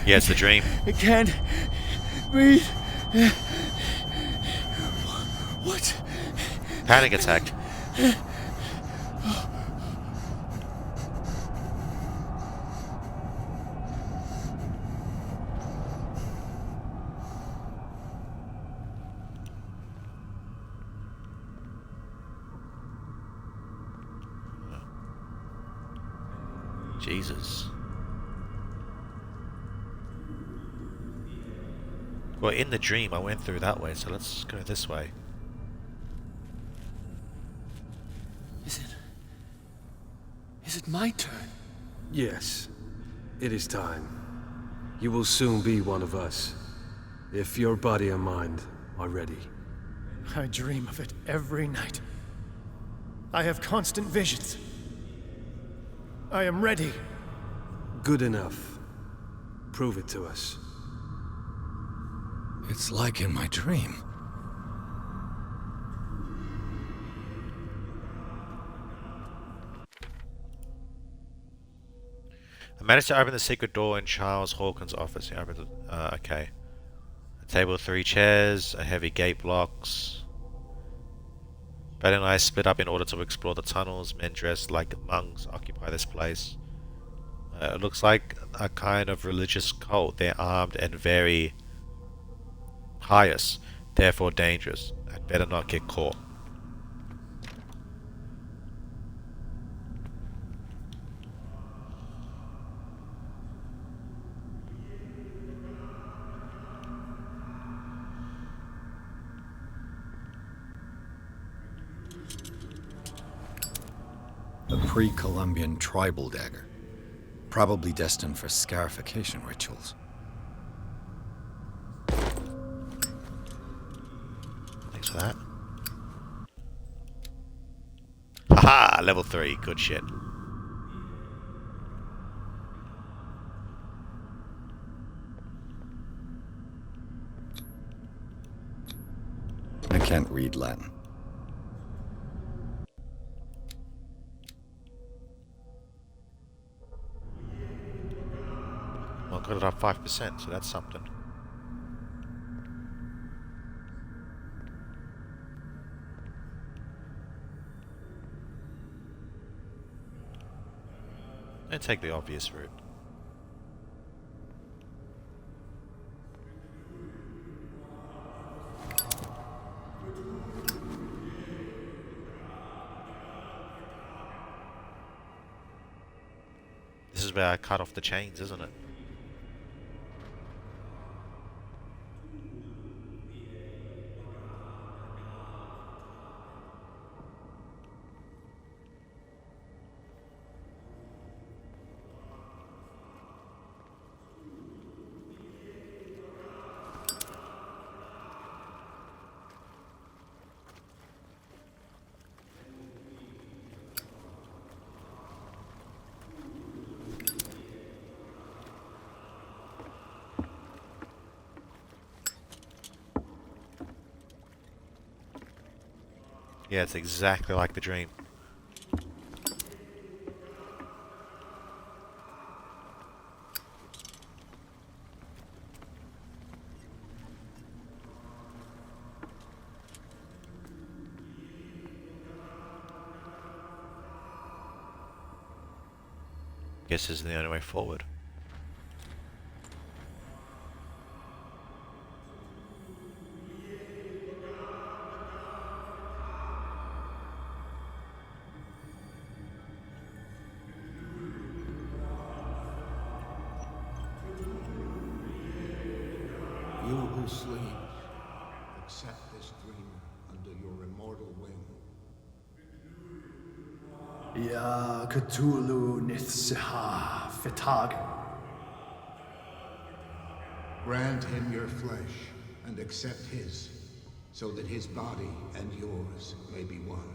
Yeah, it's the dream. I can't breathe. What? Panic attack. Jesus. Well, in the dream, I went through that way, so let's go this way. Is it my turn? Yes. It is time. You will soon be one of us. If your body and mind are ready. I dream of it every night. I have constant visions. I am ready. Good enough. Prove it to us. It's like in my dream. I managed to open the secret door in Charles Hawkins' office. He opened it. Okay. A table with 3 chairs, a heavy gate blocks. Brad and I split up in order to explore the tunnels. Men dressed like monks occupy this place. It looks like a kind of religious cult. They're armed and very pious, therefore dangerous. I'd better not get caught. A pre-Columbian tribal dagger. Probably destined for scarification rituals. Thanks for that. Haha! Ah, level 3. Good shit. I can't read Latin. Well, got it up 5%, so that's something. And take the obvious route. This is where I cut off the chains, isn't it? Yeah, it's exactly like the dream. Guess this is the only way forward. You who sleep, accept this dreamer under your immortal wing. Ya Cthulhu Nithsiha Fitag. Grant him your flesh and accept his, so that his body and yours may be one.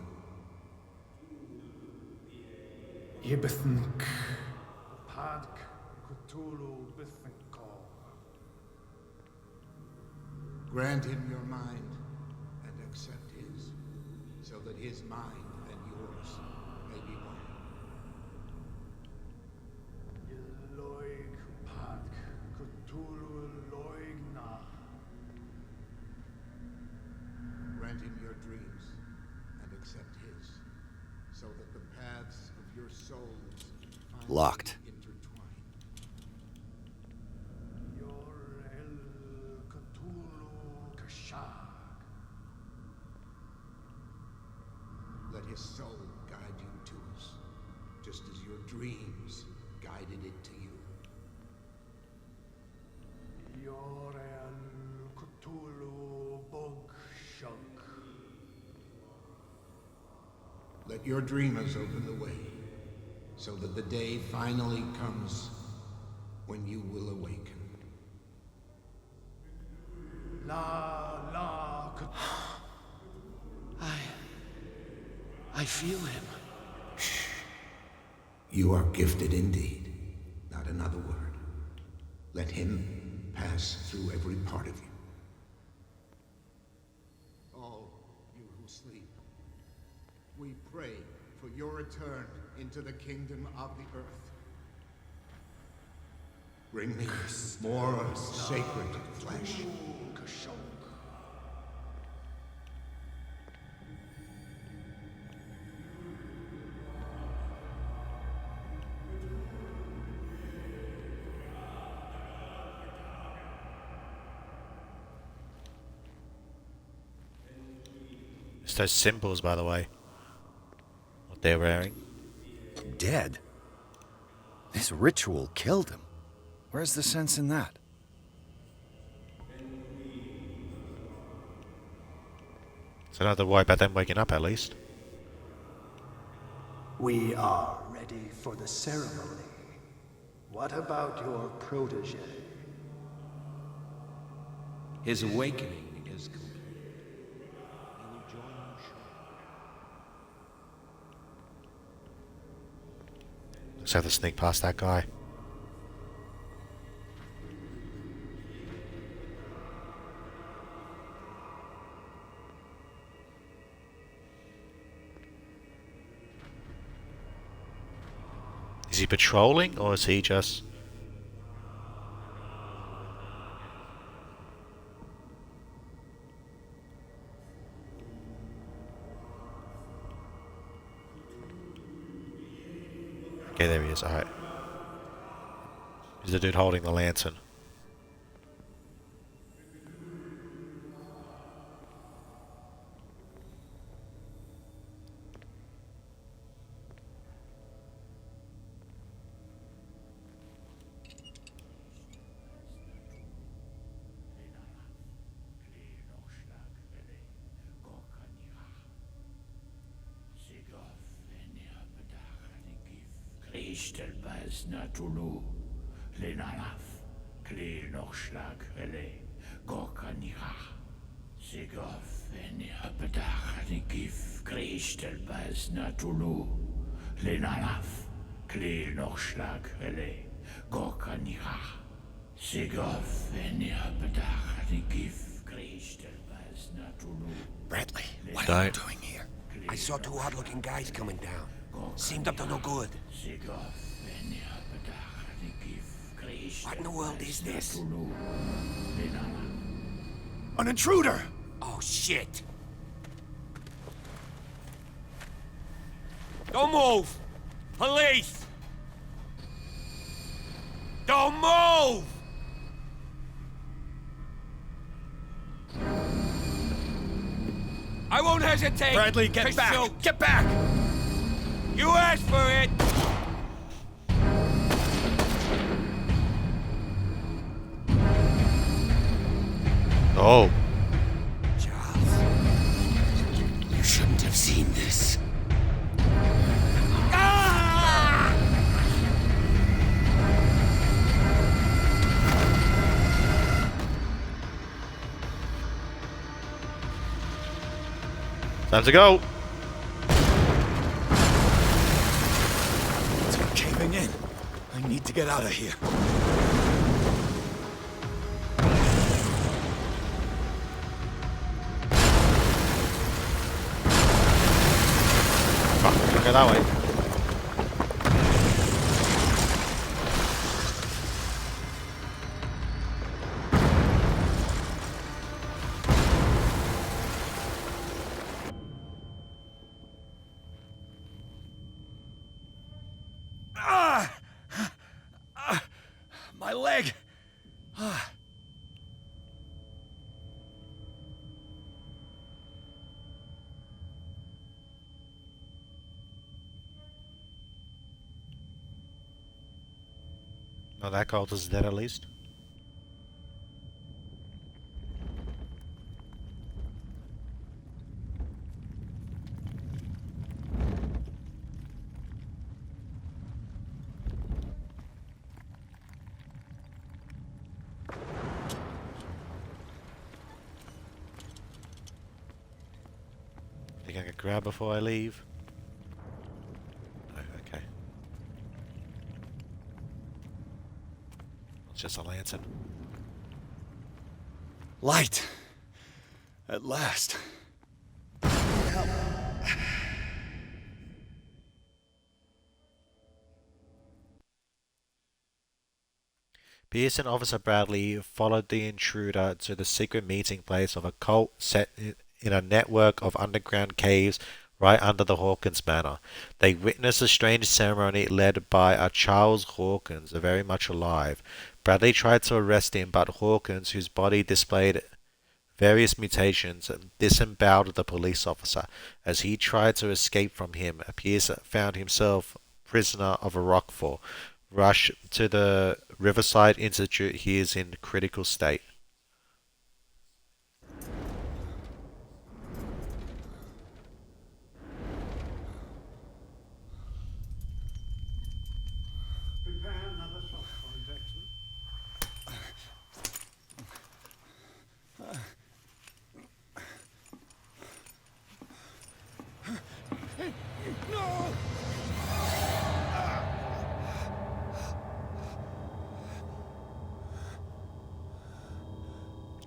Ibithink. Padk Cthulhu Bithinko. Grant him your mind and accept his, so that his mind and yours may be one. Loig Padk Cthulhu Loigna. Grant him your dreams and accept his, so that the paths of your souls finally Locked. intertwine. Yor El Cthulhu Kashag. Let his soul guide you to us, just as your dreams guided it to you. Yor El Cthulhu Bog Shunk. Let your dreamers open the way, so that the day finally comes when you will awaken. La I feel him. You are gifted indeed, not another word. Let him pass through every part of you. All you who sleep, we pray for your return into the kingdom of the earth. Bring me more sacred flesh. It's those symbols, by the way. What they're wearing. Dead? This ritual killed him. Where's the sense in that? So I don't have to worry about them waking up, at least. We are ready for the ceremony. What about your protege? His awakening is complete. He will join you shortly. just have to sneak past that guy. Is he patrolling, or is he just... Okay, there he is, alright. He's the dude holding the lantern. Cristelbas Natulu, Lenalaf, Clear Nochschlag, Rele, Gorkanira, Segoff, Enhapedach, Nikif, Cristelbas Natulu, Lenalaf, Clear Nochschlag, Rele, Gorkanira, Segoff, Enhapedach, Nikif, Cristelbas Natulu. Bradley, what are you doing here? I saw two odd-looking guys coming down. Seemed up to no good. What in the world is this? An intruder! Oh, shit! Don't move! Police! Don't move! I won't hesitate! Bradley, get back! Shoot. Get back! You asked for it! Oh. Charles, you shouldn't have seen this. Time to go. It's caving in. I need to get out of here. Go that way. My leg! No, that cult is dead at least. Think I could grab before I leave? No, okay. It's just a lantern. Light! At last. Pierce and Officer Bradley followed the intruder to the secret meeting place of a cult set in a network of underground caves right under the Hawkins Manor. They witnessed a strange ceremony led by a Charles Hawkins, very much alive. Bradley tried to arrest him, but Hawkins, whose body displayed various mutations, disemboweled the police officer. As he tried to escape from him, Pierce found himself prisoner of a rockfall. Rushed to the Riverside Institute. He is in critical state.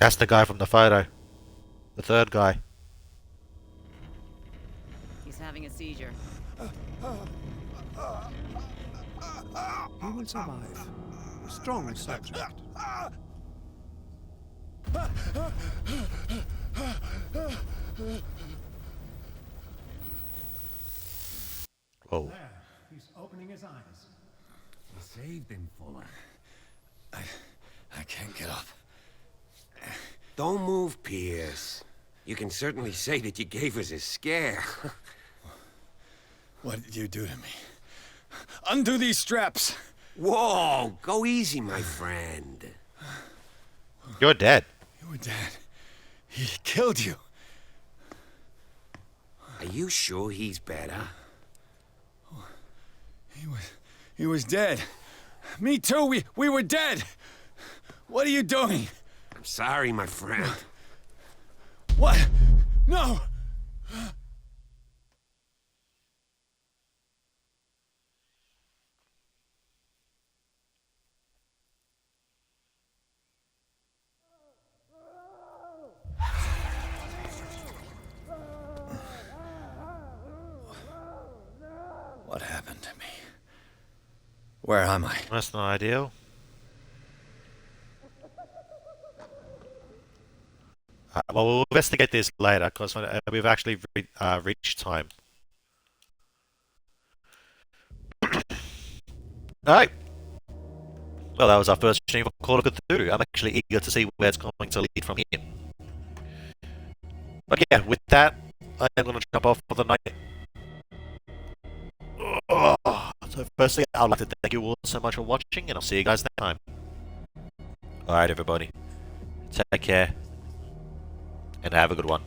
That's the guy from the photo. The third guy. He's having a seizure. He will survive. A strong subject. Oh. He's opening his eyes. You saved him, Fuller. I can't get up. Don't move, Pierce. You can certainly say that you gave us a scare. What did you do to me? Undo these straps! Whoa! Go easy, my friend. You're dead. You were dead. He killed you. Are you sure he's better? He was dead. Me too. We were dead. What are you doing? I'm sorry, my friend. What? No! What happened to me? Where am I? That's not ideal. Well, we'll investigate this later because we've actually reached time. Alright. Well, that was our first stream for Call of Cthulhu. I'm actually eager to see where it's going to lead from here. But yeah, with that, I'm going to jump off for the night. So firstly, I'd like to thank you all so much for watching, and I'll see you guys next time. Alright, everybody. Take care. And have a good one.